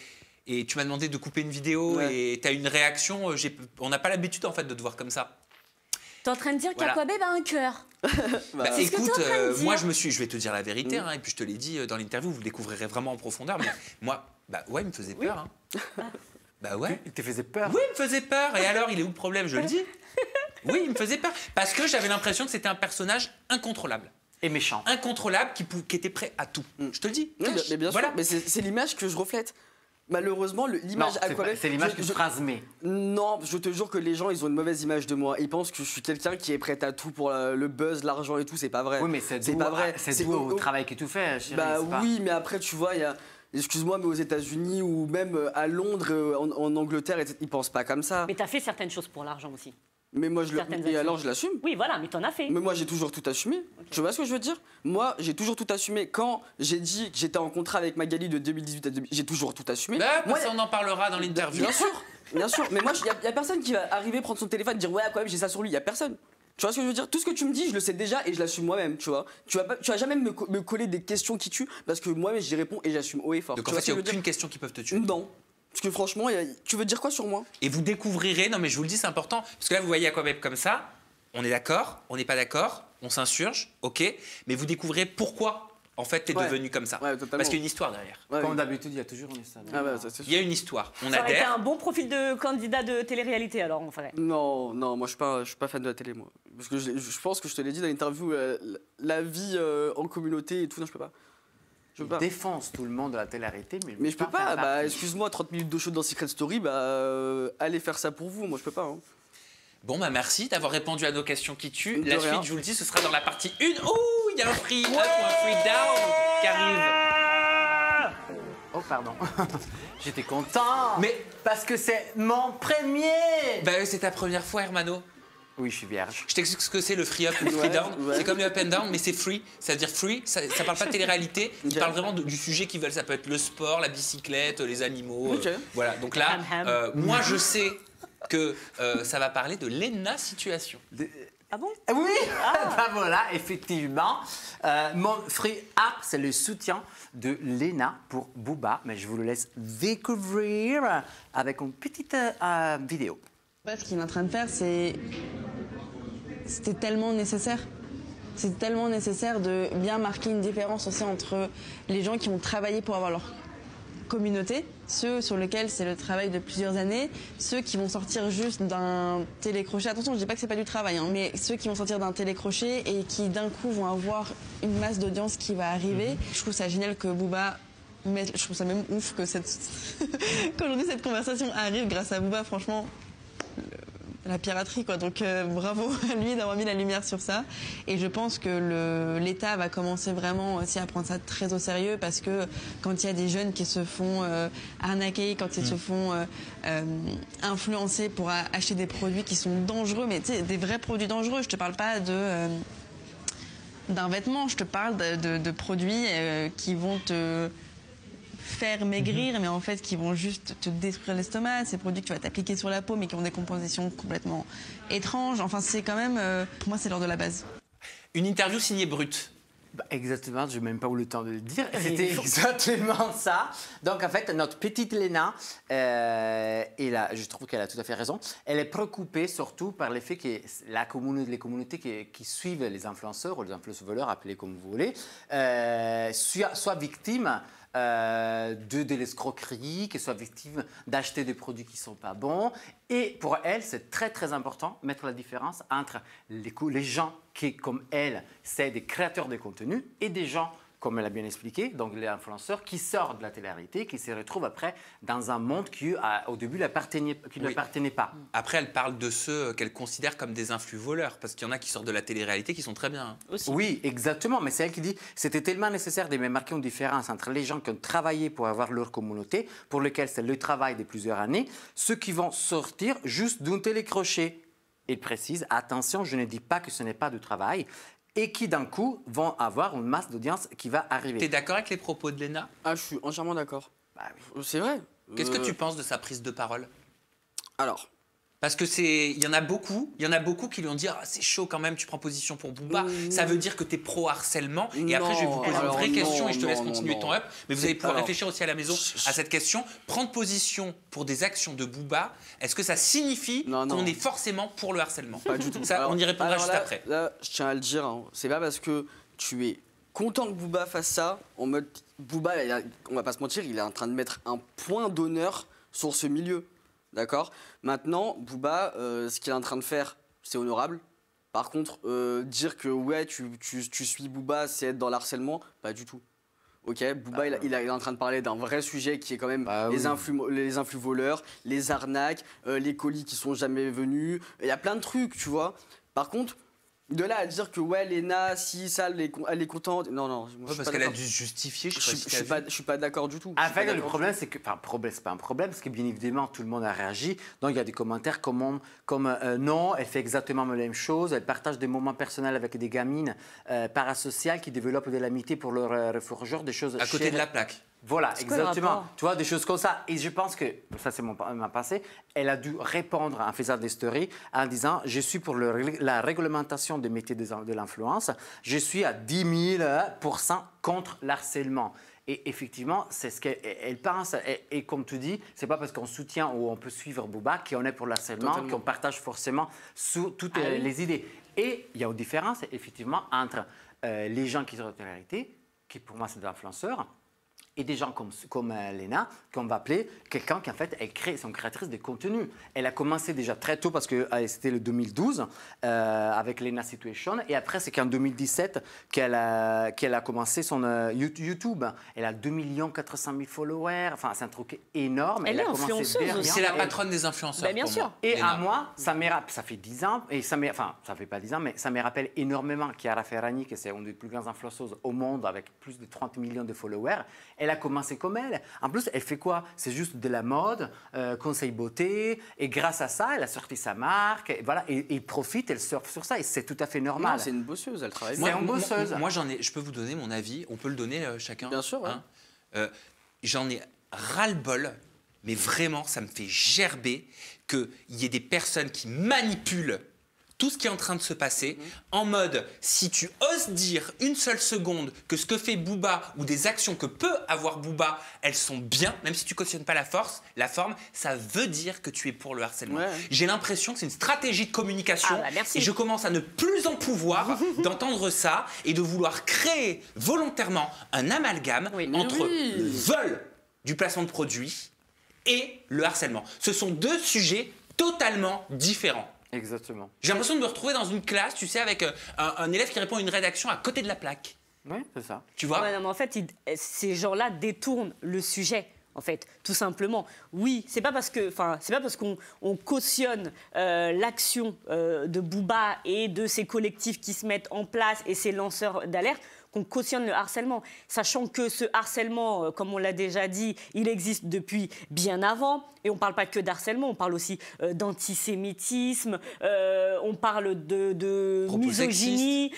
Et tu m'as demandé de couper une vidéo et tu as une réaction. On n'a pas l'habitude en fait de te voir comme ça. T'es en train de dire qu'Aquababe a un cœur. Écoute, moi je vais te dire la vérité, hein, et puis je te l'ai dit dans l'interview, vous le découvrirez vraiment en profondeur. Mais moi, il me faisait peur. Hein. Ouais. Il te faisait peur? Oui, il me faisait peur. Et alors, il est où le problème? Je le dis. Oui, il me faisait peur. Parce que j'avais l'impression que c'était un personnage incontrôlable. Et méchant. Incontrôlable, qui était prêt à tout. Je te le dis. Mais bien sûr, mais c'est l'image que je reflète. Malheureusement, l'image Aquababe... C'est l'image que je transmets. Non, je te jure que les gens, ils ont une mauvaise image de moi. Ils pensent que je suis quelqu'un qui est prêt à tout pour le buzz, l'argent et tout. C'est pas vrai. Oui, mais c'est pas vrai. C'est dû au travail que tu fais, chérie. Oui, mais après, tu vois, il y a... Excuse-moi, mais aux États-Unis ou même à Londres, en Angleterre, ils pensent pas comme ça. Mais t'as fait certaines choses pour l'argent aussi. Mais moi, et alors, je l'assume. Oui, voilà, mais t'en as fait. Mais moi, j'ai toujours tout assumé. Okay. Tu vois ce que je veux dire? Moi, j'ai toujours tout assumé. Quand j'ai dit que j'étais en contrat avec Magali de 2018 à 2018, j'ai toujours tout assumé. Moi, on en parlera dans l'interview. Bien sûr, bien sûr. Mais moi, il y a personne qui va arriver, prendre son téléphone et dire ouais, quand même, j'ai ça sur lui. Il y a personne. Tu vois ce que je veux dire? Tout ce que tu me dis, je le sais déjà et je l'assume moi-même, tu vois. Tu vas jamais me coller des questions qui tuent parce que moi-même, j'y réponds et j'assume haut et fort. Donc en fait, il n'y a aucune question qui peut te tuer? Non. Parce que franchement, tu veux dire quoi sur moi? Et vous découvrirez, non mais je vous le dis, c'est important, parce que là vous voyez Aquababe comme ça, on est d'accord, on n'est pas d'accord, on s'insurge, ok, mais vous découvrirez pourquoi en fait t'es devenu comme ça. Parce qu'il y a une histoire derrière. Comme d'habitude, il y a toujours une histoire. Il y a une histoire, on adhère. Ça aurait été un bon profil de candidat de télé-réalité alors on ferait. Non, moi je suis pas fan de la télé moi. Parce que je pense que je te l'ai dit dans l'interview, la vie en communauté et tout, non je peux pas. Il défonce tout le monde de la télé-réalité, mais je peux pas. Excuse-moi, 30 minutes de show dans Secret Story, allez faire ça pour vous. Moi, je peux pas. Hein. Bon, merci d'avoir répondu à nos questions qui tuent. La suite, je vous le dis, ce sera dans la partie 1. Ouh, il y a un free up ou un free down qui arrive. Oh, pardon. J'étais content. Mais parce que c'est mon premier. C'est ta première fois, Hermano. Oui, je suis vierge. Je t'explique ce que c'est le free up et le free down. C'est comme le up and down, mais c'est free. C'est-à-dire free, ça parle pas de télé-réalité. Il parle vraiment du sujet qu'ils veulent. Ça peut être le sport, la bicyclette, les animaux. Voilà. Donc là, moi, je sais que ça va parler de Léna situation. Ah bon? Oui. Voilà, effectivement. Mon free up, c'est le soutien de Léna pour Booba, mais je vous le laisse découvrir avec une petite vidéo. Ce qu'il est en train de faire, c'était tellement nécessaire. C'est tellement nécessaire de bien marquer une différence aussi entre les gens qui ont travaillé pour avoir leur communauté, ceux sur lesquels c'est le travail de plusieurs années, ceux qui vont sortir juste d'un télécrochet. Attention, je dis pas que c'est pas du travail, hein, mais ceux qui vont sortir d'un télécrochet et qui d'un coup vont avoir une masse d'audience qui va arriver. Je trouve ça génial que Booba... Mais je trouve ça même ouf que qu'aujourd'hui cette conversation arrive grâce à Booba, franchement... La piraterie, quoi. Donc bravo à lui d'avoir mis la lumière sur ça. Et je pense que l'État va commencer vraiment aussi à prendre ça très au sérieux parce que quand il y a des jeunes qui se font arnaquer, quand ils se font influencer pour acheter des produits qui sont dangereux, mais tu sais, des vrais produits dangereux. Je te parle pas d'un vêtement, je te parle de produits qui vont te faire maigrir, mais en fait qui vont juste te détruire l'estomac, ces produits que tu vas t'appliquer sur la peau mais qui ont des compositions complètement étranges. Enfin, c'est quand même, pour moi, c'est l'heure de la base. Une interview signée Brut. Exactement, je n'ai même pas eu le temps de le dire. C'était exactement ça. Donc, en fait, notre petite Léna, je trouve qu'elle a tout à fait raison. Elle est préoccupée surtout par le fait que les communautés qui suivent les influenceurs ou les influenceurs voleurs, appelez comme vous voulez, soient victimes de l'escroquerie, qu'elle soit victime d'acheter des produits qui ne sont pas bons. Et pour elle, c'est très très important de mettre la différence entre les gens qui, comme elle, c'est des créateurs de contenu et des gens, comme elle a bien expliqué, donc les influenceurs qui sortent de la télé-réalité, qui se retrouvent après dans un monde qui, au début, qui ne l'appartenait pas. Après, elle parle de ceux qu'elle considère comme des influx voleurs, parce qu'il y en a qui sortent de la télé-réalité qui sont très bien. Aussi. Oui, exactement, mais c'est elle qui dit c'était tellement nécessaire de marquer une différence entre les gens qui ont travaillé pour avoir leur communauté, pour lesquels c'est le travail de plusieurs années, ceux qui vont sortir juste d'un télécrochet. Il précise, attention, je ne dis pas que ce n'est pas du travail, et qui d'un coup vont avoir une masse d'audience qui va arriver. Tu es d'accord avec les propos de Léna? Ah, je suis entièrement d'accord. Bah, oui. C'est vrai. Qu'est-ce que tu penses de sa prise de parole? Alors, parce que il y en a beaucoup qui lui ont dit c'est chaud quand même, tu prends position pour Booba, ça veut dire que tu es pro-harcèlement. Et après, je vais vous poser une vraie question et je te laisse continuer ton up. Mais vous allez pouvoir réfléchir aussi à la maison à cette question. Prendre position pour des actions de Booba, est-ce que ça signifie qu'on est forcément pour le harcèlement? Pas du tout. Ça, on y répondra juste après. Là, je tiens à le dire, hein, c'est pas parce que tu es content que Booba fasse ça, en mode Booba, on va pas se mentir, il est en train de mettre un point d'honneur sur ce milieu. D'accord. Maintenant, Booba, ce qu'il est en train de faire, c'est honorable. Par contre, dire que ouais, tu suis Booba, c'est être dans l'harcèlement, pas du tout. Ok, Booba, il est en train de parler d'un vrai sujet qui est quand même les influx voleurs, les arnaques, les colis qui sont jamais venus. Il y a plein de trucs, tu vois. Par contre, de là à dire que ouais, Léna, si ça, elle est contente. Non. Parce qu'elle a dû se justifier. Je suis pas d'accord du tout. En fait, le problème, c'est que. Enfin, c'est pas un problème, parce que bien évidemment, tout le monde a réagi. Donc, il y a des commentaires comme non, elle fait exactement la même chose. Elle partage des moments personnels avec des gamines parasociales qui développent de l'amitié pour leur réfugieur, des choses. À côté de la plaque. Voilà, exactement. Tu vois, des choses comme ça. Et je pense que, ça c'est ma pensée, elle a dû répondre en faisant des stories en disant « Je suis pour la réglementation des métiers de l'influence. Je suis à 10 000% contre l'harcèlement. » Et effectivement, c'est ce qu'elle pense. Et comme tu dis, c'est pas parce qu'on soutient ou on peut suivre Booba qu'on est pour l'harcèlement, qu'on partage forcément toutes les idées. Et il y a une différence, effectivement, entre les gens qui sont de la réalité, qui pour moi c'est des influenceurs, et des gens comme Léna, qu'on va appeler quelqu'un qui en fait est une créatrice de contenu. Elle a commencé déjà très tôt parce que c'était le 2012 avec Léna Situation, et après c'est qu'en 2017 qu'elle a commencé son YouTube. Elle a 2 400 000 followers, enfin c'est un truc énorme. Elle est influenceuse. C'est la patronne des influenceurs. Bien sûr. Et à moi, ça fait 10 ans, et ça fait pas 10 ans, mais ça me rappelle énormément Chiara Ferragni, qui c'est une des plus grandes influenceuses au monde avec plus de 30 millions de followers. Elle a commencé comme elle. En plus, elle fait quoi? C'est juste de la mode, conseil beauté. Et grâce à ça, elle a sorti sa marque. Et voilà, et profite, elle surfe sur ça. Et c'est tout à fait normal. C'est une bosseuse, elle travaille. C'est une bosseuse. Moi, je peux vous donner mon avis. On peut le donner chacun. Bien sûr. Hein. J'en ai ras-le-bol. Mais vraiment, ça me fait gerber qu'il y ait des personnes qui manipulent tout ce qui est en train de se passer, en mode, si tu oses dire une seule seconde que ce que fait Booba ou des actions que peut avoir Booba, elles sont bien, même si tu ne cautionnes pas la forme, ça veut dire que tu es pour le harcèlement. Ouais. J'ai l'impression que c'est une stratégie de communication et je commence à ne plus en pouvoir d'entendre ça et de vouloir créer volontairement un amalgame entre le vol du placement de produits et le harcèlement. Ce sont deux sujets totalement différents. Exactement. J'ai l'impression de me retrouver dans une classe, tu sais, avec un élève qui répond à une rédaction à côté de la plaque. Oui, c'est ça. Tu vois? Non, mais en fait, ces gens-là détournent le sujet. En fait, tout simplement. Oui, c'est pas parce qu'on cautionne l'action de Booba et de ces collectifs qui se mettent en place et ces lanceurs d'alerte qu'on cautionne le harcèlement, sachant que ce harcèlement, comme on l'a déjà dit, il existe depuis bien avant. Et on ne parle pas que d'harcèlement, on parle aussi d'antisémitisme, on parle de misogynie,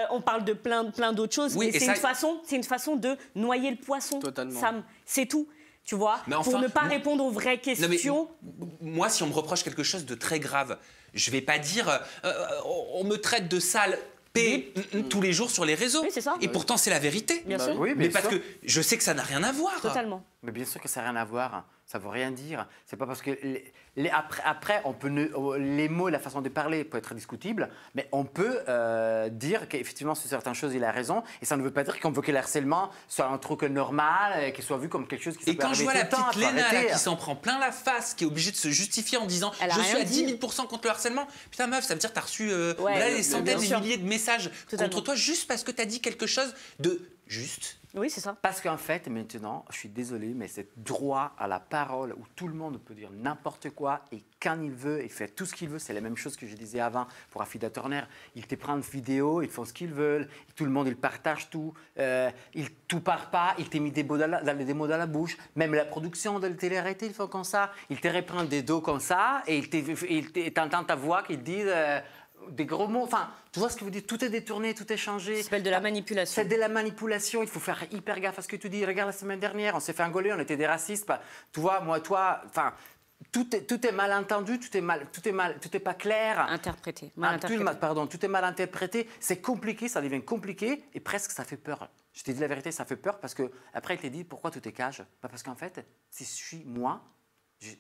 on parle de plein d'autres choses. Oui, mais c'est une façon de noyer le poisson. Totalement. Sam, c'est tout. Tu vois, enfin, pour ne pas répondre aux vraies questions. Moi, si on me reproche quelque chose de très grave, je ne vais pas dire on me traite de sale tous les jours sur les réseaux. Oui, c'est ça. Et pourtant, c'est la vérité. Bien sûr. Oui, mais parce que je sais que ça n'a rien à voir. Totalement. Mais bien sûr que ça n'a rien à voir. Ça ne veut rien dire. C'est pas parce que après on peut les mots, la façon de parler peut être discutable, mais on peut dire qu'effectivement sur certaines choses il a raison, et ça ne veut pas dire qu'on veut que le harcèlement soit un truc normal, qu'il soit vu comme quelque chose qui. Et quand je vois la petite Léna là, qui s'en prend plein la face, qui est obligée de se justifier en disant je suis à 10 000 % contre le harcèlement, putain meuf, ça veut dire que tu as reçu là, des centaines, des milliers de messages contre toi juste parce que tu as dit quelque chose de juste. Oui, c'est ça. Parce qu'en fait, maintenant, je suis désolé, mais c'est droit à la parole où tout le monde peut dire n'importe quoi et quand il veut, il fait tout ce qu'il veut. C'est la même chose que je disais avant pour Afida Turner. Ils te prennent une vidéo, ils font ce qu'ils veulent, tout le monde, il partage tout, ils tout part pas, ils te mettent des mots dans la bouche. Même la production de la télé-réalité, ils font comme ça. Ils te reprennent des dos comme ça et ils entendent ta voix qu'ils disent... des gros mots, enfin, tu vois ce que je veux dire, tout est détourné, tout est changé. Ça s'appelle de la manipulation. C'est de la manipulation, il faut faire hyper gaffe à ce que tu dis. Regarde, la semaine dernière, on s'est fait engueuler, on était des racistes. Tu vois, moi, toi, enfin, tout est mal entendu, tout est pas clair. Interprété. Tout est mal interprété. C'est compliqué, ça devient compliqué et presque ça fait peur. Je te dis la vérité, ça fait peur parce que après il te dit pourquoi tu te caches. Parce qu'en fait, si je suis moi,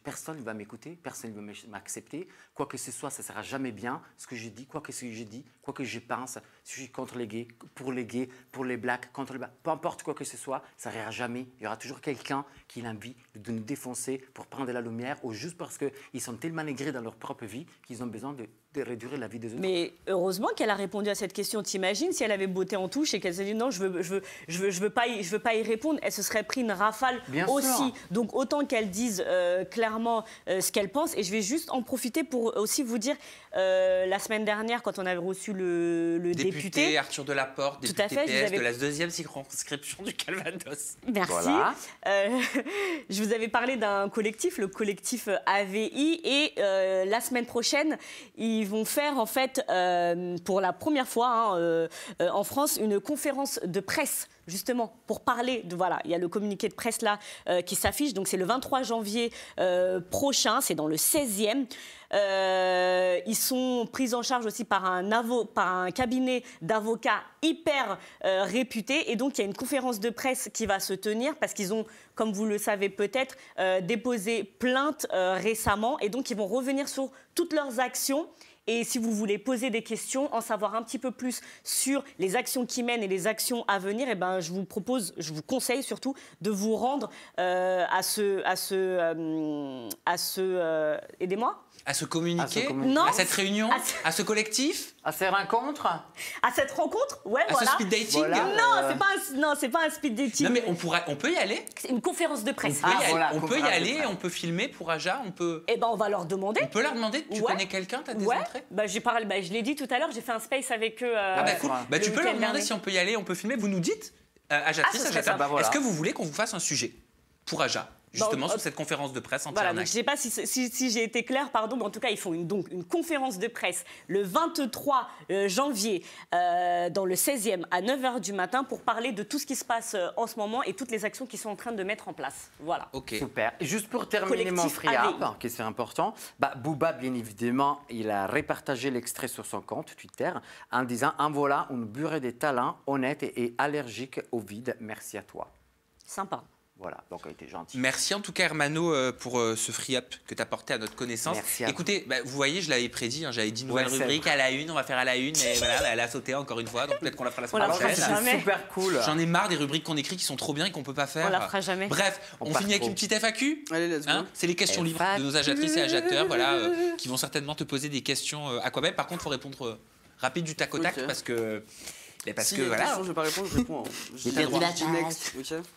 personne ne va m'écouter, personne ne va m'accepter. Quoi que ce soit, ça ne sera jamais bien. Ce que j'ai dit, quoi que je pense, si je suis contre les gays, pour les blacks, contre les blacks, peu importe quoi que ce soit, ça n'ira jamais. Il y aura toujours quelqu'un qui a envie de nous défoncer pour prendre de la lumière ou juste parce qu'ils sont tellement aigris dans leur propre vie qu'ils ont besoin de réduire la vie des autres. Mais heureusement qu'elle a répondu à cette question. T'imagines si elle avait botté en touche et qu'elle s'est dit non, je veux pas y répondre, elle se serait pris une rafale bien aussi. Sûr. Donc autant qu'elle dise clairement ce qu'elle pense. Et je vais juste en profiter pour aussi vous dire, la semaine dernière, quand on avait reçu le député Arthur Delaporte, député PS de la 2e circonscription du Calvados. Merci. Voilà. Je vous avais parlé d'un collectif, le collectif AVI, et la semaine prochaine, ils vont faire en fait, pour la première fois en France, une conférence de presse justement pour parler de, voilà, il y a le communiqué de presse là qui s'affiche, donc c'est le 23 janvier prochain, c'est dans le 16e. Ils sont pris en charge aussi par un cabinet d'avocats hyper réputé, et donc il y a une conférence de presse qui va se tenir parce qu'ils ont, comme vous le savez peut-être, déposé plainte récemment, et donc ils vont revenir sur toutes leurs actions. Et si vous voulez poser des questions, en savoir un petit peu plus sur les actions qui mènent et les actions à venir, eh ben, je vous conseille surtout de vous rendre aidez-moi. À ce communiqué, non, à cette réunion, à ce collectif, à ces rencontres, à cette rencontre, ouais, à voilà. ce speed dating. Voilà. Non, c'est pas un speed dating. Non, mais on peut y aller. C'est une conférence de presse. On peut y aller, on peut filmer pour Aja, on peut. Eh ben, on va leur demander. On peut leur demander. Tu connais quelqu'un, t'as des entrées. Je l'ai dit tout à l'heure, j'ai fait un space avec eux. Cool. Tu peux leur demander si on peut y aller, on peut filmer. Vous nous dites, Ajatrice, est-ce que vous voulez qu'on vous fasse un sujet pour Aja? Justement, sur cette conférence de presse anti-arnaque. Voilà, je ne sais pas si j'ai été claire, pardon, mais en tout cas, ils font une conférence de presse le 23 janvier dans le 16e à 9h du matin pour parler de tout ce qui se passe en ce moment et toutes les actions qu'ils sont en train de mettre en place. Voilà. Ok. Super. Et juste pour terminer mon free-up, qui est important, Booba, bien évidemment, il a repartagé l'extrait sur son compte Twitter en disant « En voilà une burée de talents honnêtes et allergiques au vide. Merci à toi. » Sympa. Voilà, donc elle était gentille. Merci en tout cas Hermano pour ce free-up que tu as porté à notre connaissance. Merci. Écoutez, vous voyez, je l'avais prédit, j'avais dit nouvelle rubrique à la une, on va faire à la une, et voilà, elle a sauté encore une fois, donc peut-être qu'on la fera la semaine prochaine. C'est super cool. J'en ai marre des rubriques qu'on écrit qui sont trop bien et qu'on peut pas faire. On la fera jamais. Bref, on finit avec une petite FAQ. Allez, let's go. C'est les questions libres de nos agiatrices et agiateurs, voilà, qui vont certainement te poser des questions à quoi même. Par contre, il faut répondre rapide du tac au tac parce que... Parce que voilà. Je ne vais pas répondre, je réponds.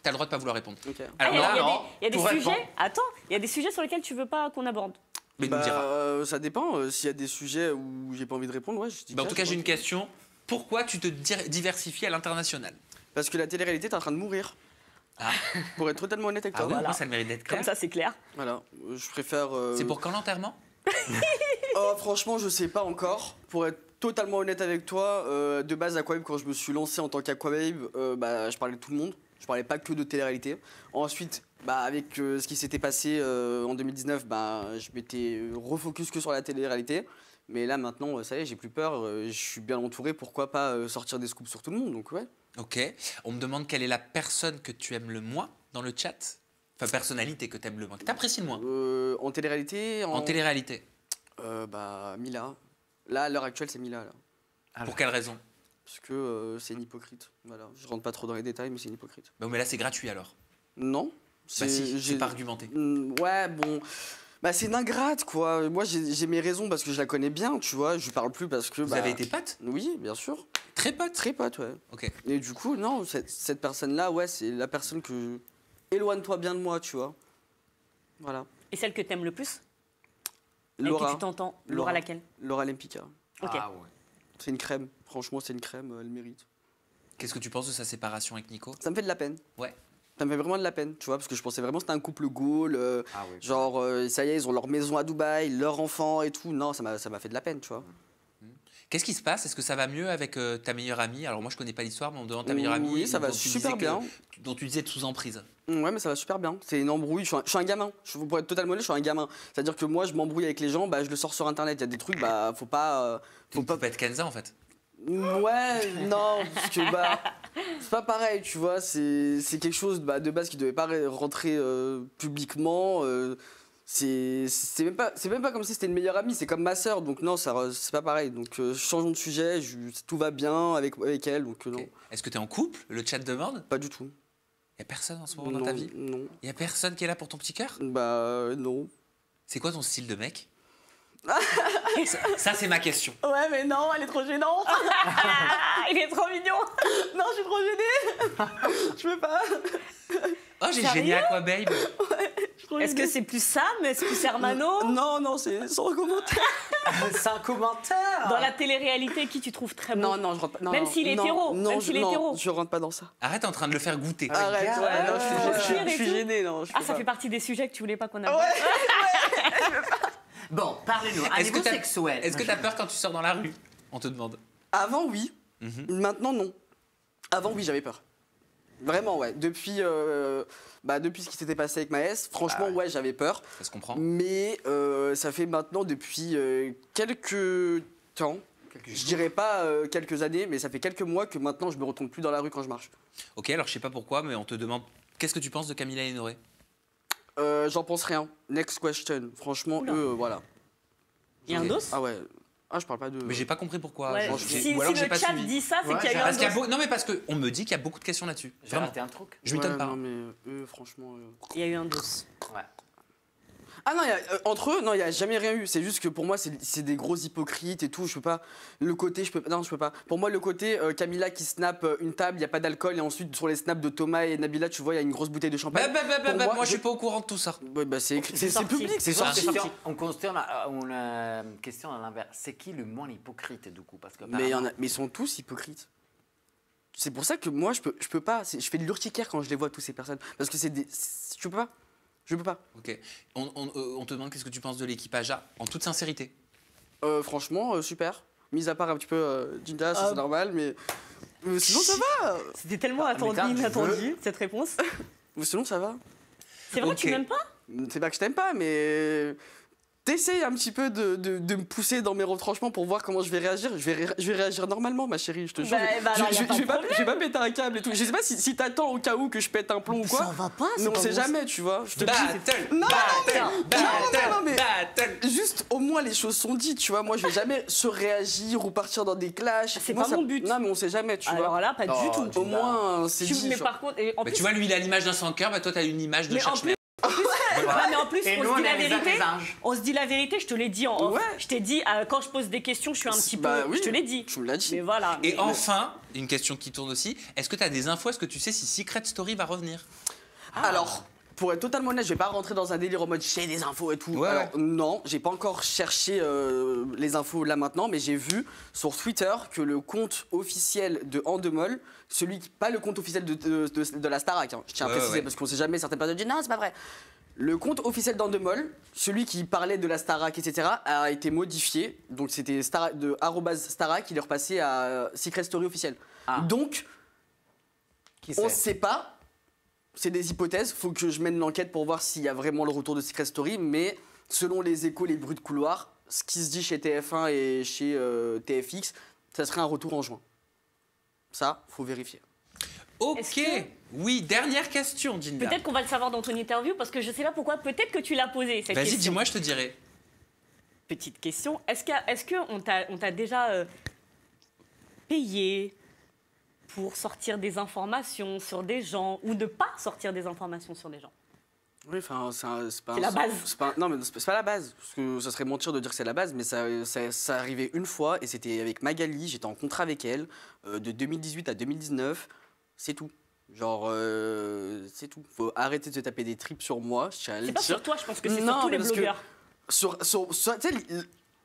T'as le droit de pas vouloir répondre. Okay. Alors, il y a des sujets. Attends, il y a des sujets sur lesquels tu veux pas qu'on aborde. Mais nous dira. Ça dépend. S'il y a des sujets où j'ai pas envie de répondre, ouais, je dis. En tout cas, j'ai une question. Pourquoi tu te diversifies à l'international? Parce que la télé-réalité est en train de mourir. Ah. Pour être totalement honnête avec toi. Voilà. Moi, ça le mérite d'être clair. Comme ça, c'est clair. Voilà. Je préfère. C'est pour quand l'enterrement? Franchement, je sais pas encore. Pour être totalement honnête avec toi, de base, Aquababe, quand je me suis lancé en tant qu'Aquababe, je parlais de tout le monde. Je parlais pas que de télé-réalité. Ensuite, avec ce qui s'était passé en 2019, je m'étais refocus que sur la télé-réalité. Mais là, maintenant, ça y est, j'ai plus peur. Je suis bien entouré. Pourquoi pas sortir des scoops sur tout le monde, donc ouais. Ok. On me demande quelle est la personne que tu aimes le moins dans le chat. Enfin, personnalité que t'aimes le moins, que t'apprécies le moins. En télé-réalité En télé-réalité. Mila. Là, à l'heure actuelle, c'est Mila. Là. Pour quelle raison? Parce que c'est une hypocrite. Voilà. Je rentre pas trop dans les détails, mais c'est une hypocrite. Mais là, c'est gratuit alors. Non. Bah si, j'ai pas argumenté. Ouais, bon. Bah c'est une ingrate, quoi. Moi, j'ai mes raisons parce que je la connais bien, tu vois. Je lui parle plus parce que... Vous avez été potes? Oui, bien sûr. Très potes? Très potes, ouais. Ok. Et du coup, non, cette personne-là, ouais, c'est la personne que... Éloigne-toi bien de moi, tu vois. Voilà. Et celle que t'aimes le plus? Laura. Avec qui tu t'entends? Laura laquelle? Laura Lempicka. Ok. Ah ouais. C'est une crème. Franchement, c'est une crème, elle mérite. Qu'est-ce que tu penses de sa séparation avec Nico? Ça me fait de la peine. Ouais. Ça me fait vraiment de la peine, tu vois, parce que je pensais vraiment que c'était un couple goal, genre, ça y est, ils ont leur maison à Dubaï, leur enfant et tout. Non, ça m'a fait de la peine, tu vois. Qu'est-ce qui se passe? Est-ce que ça va mieux avec ta meilleure amie? Alors moi, je connais pas l'histoire, mais on me demande ta meilleure amie. Oui, ça va super bien. Dont tu disais être sous emprise. Ouais, mais ça va super bien. C'est une embrouille. Je suis un gamin. Pour être totalement honnête, je suis un gamin. C'est-à-dire que moi, je m'embrouille avec les gens, bah, je le sors sur Internet. Il y a des trucs, bah, faut pas être Kenza, en fait. Ouais, non, parce que bah, c'est pas pareil, tu vois. C'est quelque chose de base qui devait pas rentrer publiquement. C'est même pas comme si c'était une meilleure amie, c'est comme ma sœur, donc non, c'est pas pareil. Donc changeons de sujet, tout va bien avec elle, donc non. Est-ce que tu es en couple? Le chat demande? Pas du tout. Y a personne en ce moment dans ta vie? Non. Y a personne qui est là pour ton petit cœur? Bah non. C'est quoi ton style de mec? Ça c'est ma question. Ouais, mais non, elle est trop gênante. Il est trop mignon. Non, je suis trop gênée. Je peux pas. Oh, j'ai gêné à quoi, babe? Est-ce que c'est plus Sam? Est-ce que c'est Hermano? Non, c'est sans commentaire. Sans commentaire. Dans la télé-réalité, qui tu trouves très beau? Non, je rentre pas. Non, même s'il est hétéro. Non, je rentre pas dans ça. Arrête, t'es en train de le faire goûter. Arrête, ouais, je suis gênée, non. Ça fait partie des sujets que tu voulais pas qu'on aborde. Bon, parlez-nous. Un niveau sexuel. Est-ce que t'as peur quand tu sors dans la rue? On te demande. Avant, oui. Maintenant, non. Avant, oui, j'avais peur. Vraiment, ouais. Depuis ce qui s'était passé avec Maës, franchement, ouais, j'avais peur. Ça se comprend. Mais ça fait maintenant depuis quelques temps, je dirais pas quelques années, mais ça fait quelques mois que maintenant je me retourne plus dans la rue quand je marche. Ok, alors je sais pas pourquoi, mais on te demande qu'est-ce que tu penses de Camila et Honoré? J'en pense rien. Next question. Franchement, voilà. Il y a un dos? Ah ouais. Ah, je parle pas de. Mais j'ai pas compris pourquoi. Ouais, si le chat dit ça, c'est qu'il y a eu un dos. Non, mais parce qu'on me dit qu'il y a beaucoup de questions là-dessus. J'ai raté un truc. Je m'étonne pas. Non, mais franchement. Il y a eu un dos. Ouais. Ah non, entre eux, non, il n'y a jamais rien eu. C'est juste que pour moi, c'est des gros hypocrites et tout. Je peux pas. Le côté, non, je peux pas. Pour moi, le côté Camila qui snap une table, il n'y a pas d'alcool. Et ensuite, sur les snaps de Thomas et Nabila, tu vois, il y a une grosse bouteille de champagne. Moi, je suis pas au courant de tout ça. C'est public, c'est sorti. On a une question à l'inverse. C'est qui le moins hypocrite, du coup? Parce que mais ils sont tous hypocrites. C'est pour ça que moi, je peux pas. Je fais de l'urticaire quand je les vois, toutes ces personnes. Parce que je peux pas. Je peux pas. Ok. On te demande qu'est-ce que tu penses de l'équipage A, en toute sincérité. Franchement, super. Mis à part un petit peu Jinda, c'est normal, mais sinon ça va. C'était tellement inattendu cette réponse. Sinon ça va. C'est vrai que tu m'aimes pas? C'est pas que je t'aime pas, mais t'essayes un petit peu de me pousser dans mes retranchements pour voir comment je vais réagir. Je vais réagir normalement, ma chérie, je te jure. Je vais pas péter un câble et tout. Je sais pas si t'attends au cas où que je pète un plomb ou quoi. Ça va pas, mais on sait jamais, tu vois. Je te dis. Non, mais juste au moins les choses sont dites, tu vois. Moi, je vais jamais réagir ou partir dans des clashs. C'est pas mon but. Non, mais on sait jamais, tu vois. Alors là, pas du tout. Au moins, c'est dit. Mais par contre, tu vois, lui, il a l'image d'un sans cœur, toi, t'as une image de cherche-mère. Mais en plus, on se dit la vérité, je te l'ai dit en off. Ouais. Je t'ai dit, quand je pose des questions, je suis un petit peu. Oui, je te l'ai dit. Tu me l'as dit. Mais voilà. Et enfin, une question qui tourne aussi, est-ce que tu as des infos? Est-ce que tu sais si Secret Story va revenir? Alors, pour être totalement honnête, je vais pas rentrer dans un délire en mode j'ai des infos et tout. Ouais. Alors, non, j'ai pas encore cherché les infos là maintenant, mais j'ai vu sur Twitter que le compte officiel de Endemol, pas le compte officiel de la Starac, hein, je tiens à préciser parce qu'on sait jamais, certaines personnes disent non, c'est pas vrai. Le compte officiel d'Endemol, celui qui parlait de la Starac, etc., a été modifié. Donc c'était @Starac, il est repassé à Secret Story officiel. Donc, on ne sait pas. C'est des hypothèses. Faut que je mène l'enquête pour voir s'il y a vraiment le retour de Secret Story. Mais selon les échos, les bruits de couloir, ce qui se dit chez TF1 et chez TFX, ça serait un retour en juin. Ça, faut vérifier. Ok. Oui, dernière question, Jinda. Peut-être qu'on va le savoir dans ton interview, parce que je sais pas pourquoi, peut-être que tu l'as posée, cette question. Vas-y, dis-moi, je te dirai. Petite question, est-ce qu'on t'a déjà payé pour sortir des informations sur des gens, ou ne pas sortir des informations sur des gens? Oui, enfin, c'est pas la base. Non, mais c'est pas la base. Parce que ça serait mentir de dire que c'est la base, mais ça arrivait une fois et c'était avec Magali. J'étais en contrat avec elle de 2018 à 2019. C'est tout. Genre, c'est tout. Faut arrêter de se taper des tripes sur moi. C'est pas sur toi, je pense que c'est sur tous les blogueurs. Tu sais,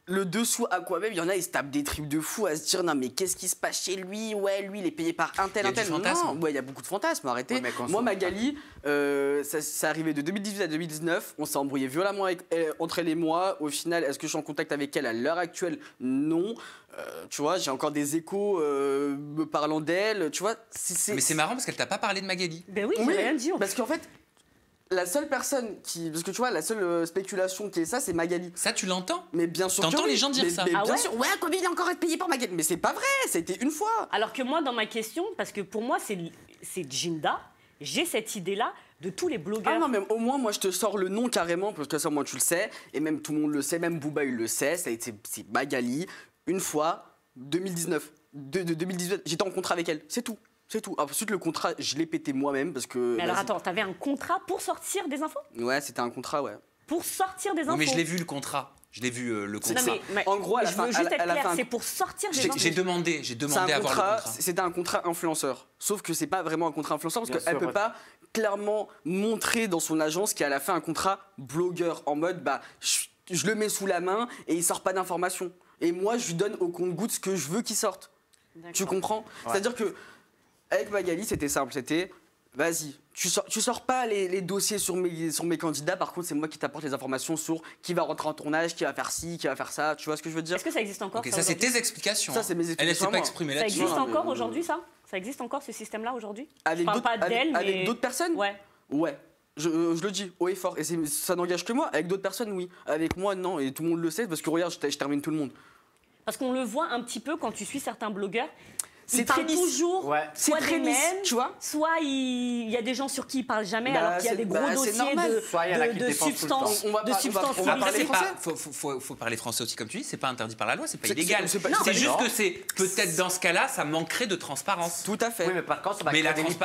le dessous Aquabeb, il y en a, ils se tapent des tripes de fou à se dire non mais qu'est-ce qui se passe chez lui? Ouais, lui il est payé par un tel. Non, ouais, il y a beaucoup de fantasmes, arrêtez. Ouais, moi Magali, ça arrivait de 2018 à 2019, on s'est embrouillé violemment entre elle et moi. Au final, est-ce que je suis en contact avec elle à l'heure actuelle? Non. Tu vois, j'ai encore des échos me parlant d'elle, tu vois. Mais c'est marrant parce qu'elle t'a pas parlé de Magali. Ben oui, j'ai rien dit. Parce qu'en fait, la seule personne parce que tu vois, la seule spéculation qui est ça, c'est Magali. Ça, tu l'entends? Mais bien sûr. T'entends les gens dire ça? Mais bien sûr. Ouais, combien il a encore être payé par Magali? Mais c'est pas vrai, ça a été une fois. Alors que moi, dans ma question, parce que pour moi, c'est Jinda, j'ai cette idée-là de tous les blogueurs. Ah non, mais au moins, moi, je te sors le nom carrément, parce que ça, moi, tu le sais, et même tout le monde le sait, même Booba, il le sait, c'est Magali, une fois, 2019, de 2018, j'étais en contrat avec elle, c'est tout. C'est tout. Ensuite, le contrat, je l'ai pété moi-même parce que... Mais alors attends, t'avais un contrat pour sortir des infos? Ouais, c'était un contrat, ouais. Pour sortir des infos? Oui, mais je l'ai vu le contrat. Je l'ai vu le contrat. Non, mais en gros, à la fin, c'est pour sortir des infos. J'ai demandé à avoir le contrat. C'était un contrat influenceur. Sauf que c'est pas vraiment un contrat influenceur parce qu'elle peut pas clairement montrer dans son agence qu'elle a fait un contrat blogueur en mode bah je le mets sous la main et il sort pas d'informations. Et moi, je lui donne au compte-gouttes ce que je veux qu'il sorte. Tu comprends? Ouais. C'est-à-dire que avec Magali, c'était simple, c'était vas-y, tu sors pas les dossiers sur mes candidats, par contre c'est moi qui t'apporte les informations sur qui va rentrer en tournage, qui va faire ci, qui va faire ça, tu vois ce que je veux dire? Est-ce que ça existe encore? Ça c'est tes explications. Ça c'est mes explications. Elle s'est pas exprimée là-dessus. Ça existe encore aujourd'hui ça? Ça existe encore ce système-là aujourd'hui? Je parle pas d'elle, mais... Avec d'autres personnes? Ouais. Ouais. Je le dis haut et fort, et ça n'engage que moi. Avec d'autres personnes, oui. Avec moi, non, et tout le monde le sait, parce que regarde, je termine tout le monde. Parce qu'on le voit un petit peu quand tu suis certains blogueurs. C'est très toujours soit des mêmes, tu vois. Soit il y a des gens sur qui ils parlent jamais, alors qu'il y a des gros dossiers de substances. Faut parler français aussi comme tu dis. C'est pas interdit par la loi, c'est pas illégal. C'est juste que c'est peut-être dans ce cas-là, ça manquerait de transparence. Tout à fait. Oui, mais par contre,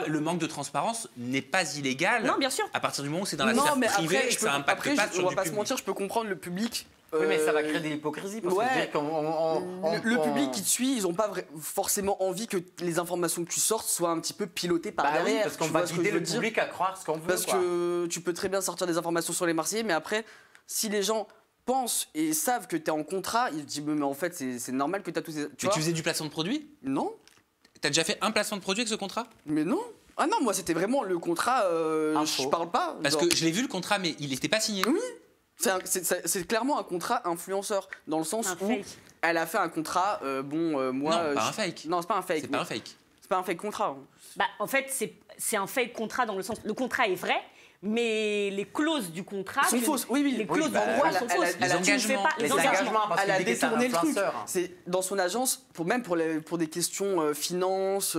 le manque de transparence n'est pas illégal. Non, bien sûr. À partir du moment où c'est dans la sphère privée, et que ça impacte pas sur du public. On va pas se mentir, je peux comprendre le public. Oui, mais ça va créer de l'hypocrisie. Le public qui te suit, ils n'ont pas forcément envie que les informations que tu sortes soient un petit peu pilotées par derrière. Oui, parce qu'on va guider le public à croire ce qu'on veut. Parce que tu peux très bien sortir des informations sur les Marseillais, mais après, si les gens pensent et savent que tu es en contrat, ils te disent mais en fait c'est normal que tu as tous ces... Tu faisais du placement de produits? Non. Tu as déjà fait un placement de produit avec ce contrat? Mais non. Ah non, moi c'était vraiment le contrat, je parle pas. Parce que je l'ai vu le contrat, mais il n'était pas signé. Oui. C'est clairement un contrat influenceur, dans le sens où elle a fait un contrat, moi... Non, pas un fake. Non, c'est pas un fake. C'est pas un fake. C'est pas un fake contrat. Bah, en fait, c'est un fake contrat dans le sens... Le contrat est vrai, mais les clauses du contrat... sont fausses, oui. Les clauses du contrat sont fausses. Les engagements. Elle a détourné le truc. C'est dans son agence, pour des questions finances...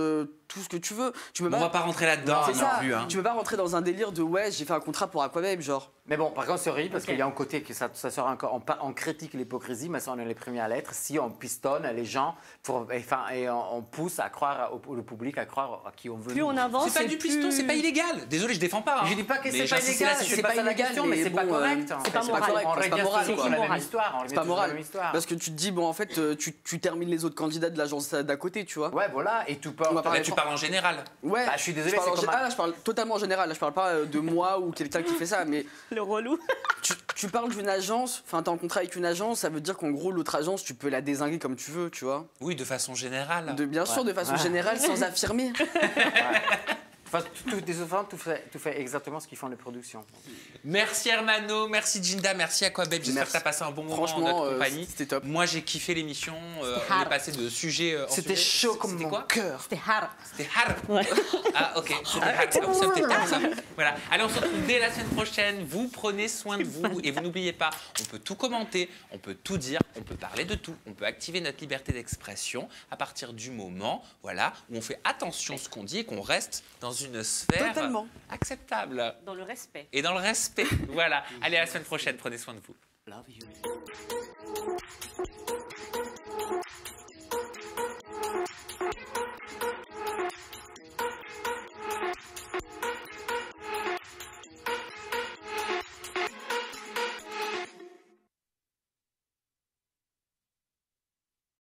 tout ce que tu veux. On va pas rentrer là-dedans non plus. Tu peux pas rentrer dans un délire de ouais, j'ai fait un contrat pour Aquabeb, genre. Mais bon, par contre, c'est horrible parce qu'il y a un côté que ça sort encore. On critique l'hypocrisie, mais ça, on est les premiers à l'être. Si on pistonne les gens et on pousse à croire le public à croire à qui on veut. Plus on avance, c'est pas du piston, c'est pas illégal. Désolé, je défends pas. Je dis pas que c'est pas illégal. C'est pas la question, mais c'est pas correct. C'est pas moral. C'est pas moral. C'est pas moral. Parce que tu te dis bon, en fait, tu termines les autres candidats de l'agence d'à côté, tu vois. Ouais, voilà. Et tu parles en général. Ouais, je suis désolé, je parle totalement en général. Là, je parle pas de moi ou quelqu'un qui fait ça, mais le relou. Tu parles d'une agence, enfin t'es en contrat avec une agence, ça veut dire qu'en gros l'autre agence tu peux la dézinguer comme tu veux, tu vois. Oui, de façon générale. Bien sûr, de façon générale, sans affirmer. Enfin, tout fait exactement ce qu'ils font les productions. Merci Hermano, merci Jinda, merci Aquabeb. J'espère que tu as passé un bon moment en notre compagnie. C'était top. Moi j'ai kiffé l'émission. On est passé de sujet en C'était sujet. chaud comme mon cœur. C'était hard. C'était hard. Ouais. Ah ok. C'était hard. Ça. Voilà. Allez, on se retrouve dès la semaine prochaine. Vous prenez soin de vous et vous n'oubliez pas, on peut tout commenter, on peut tout dire, on peut parler de tout, on peut activer notre liberté d'expression à partir du moment, voilà, où on fait attention à ce qu'on dit et qu'on reste dans une sphère acceptable. Dans le respect. Et dans le respect. Voilà. Allez, à la semaine prochaine. Prenez soin de vous. Love you.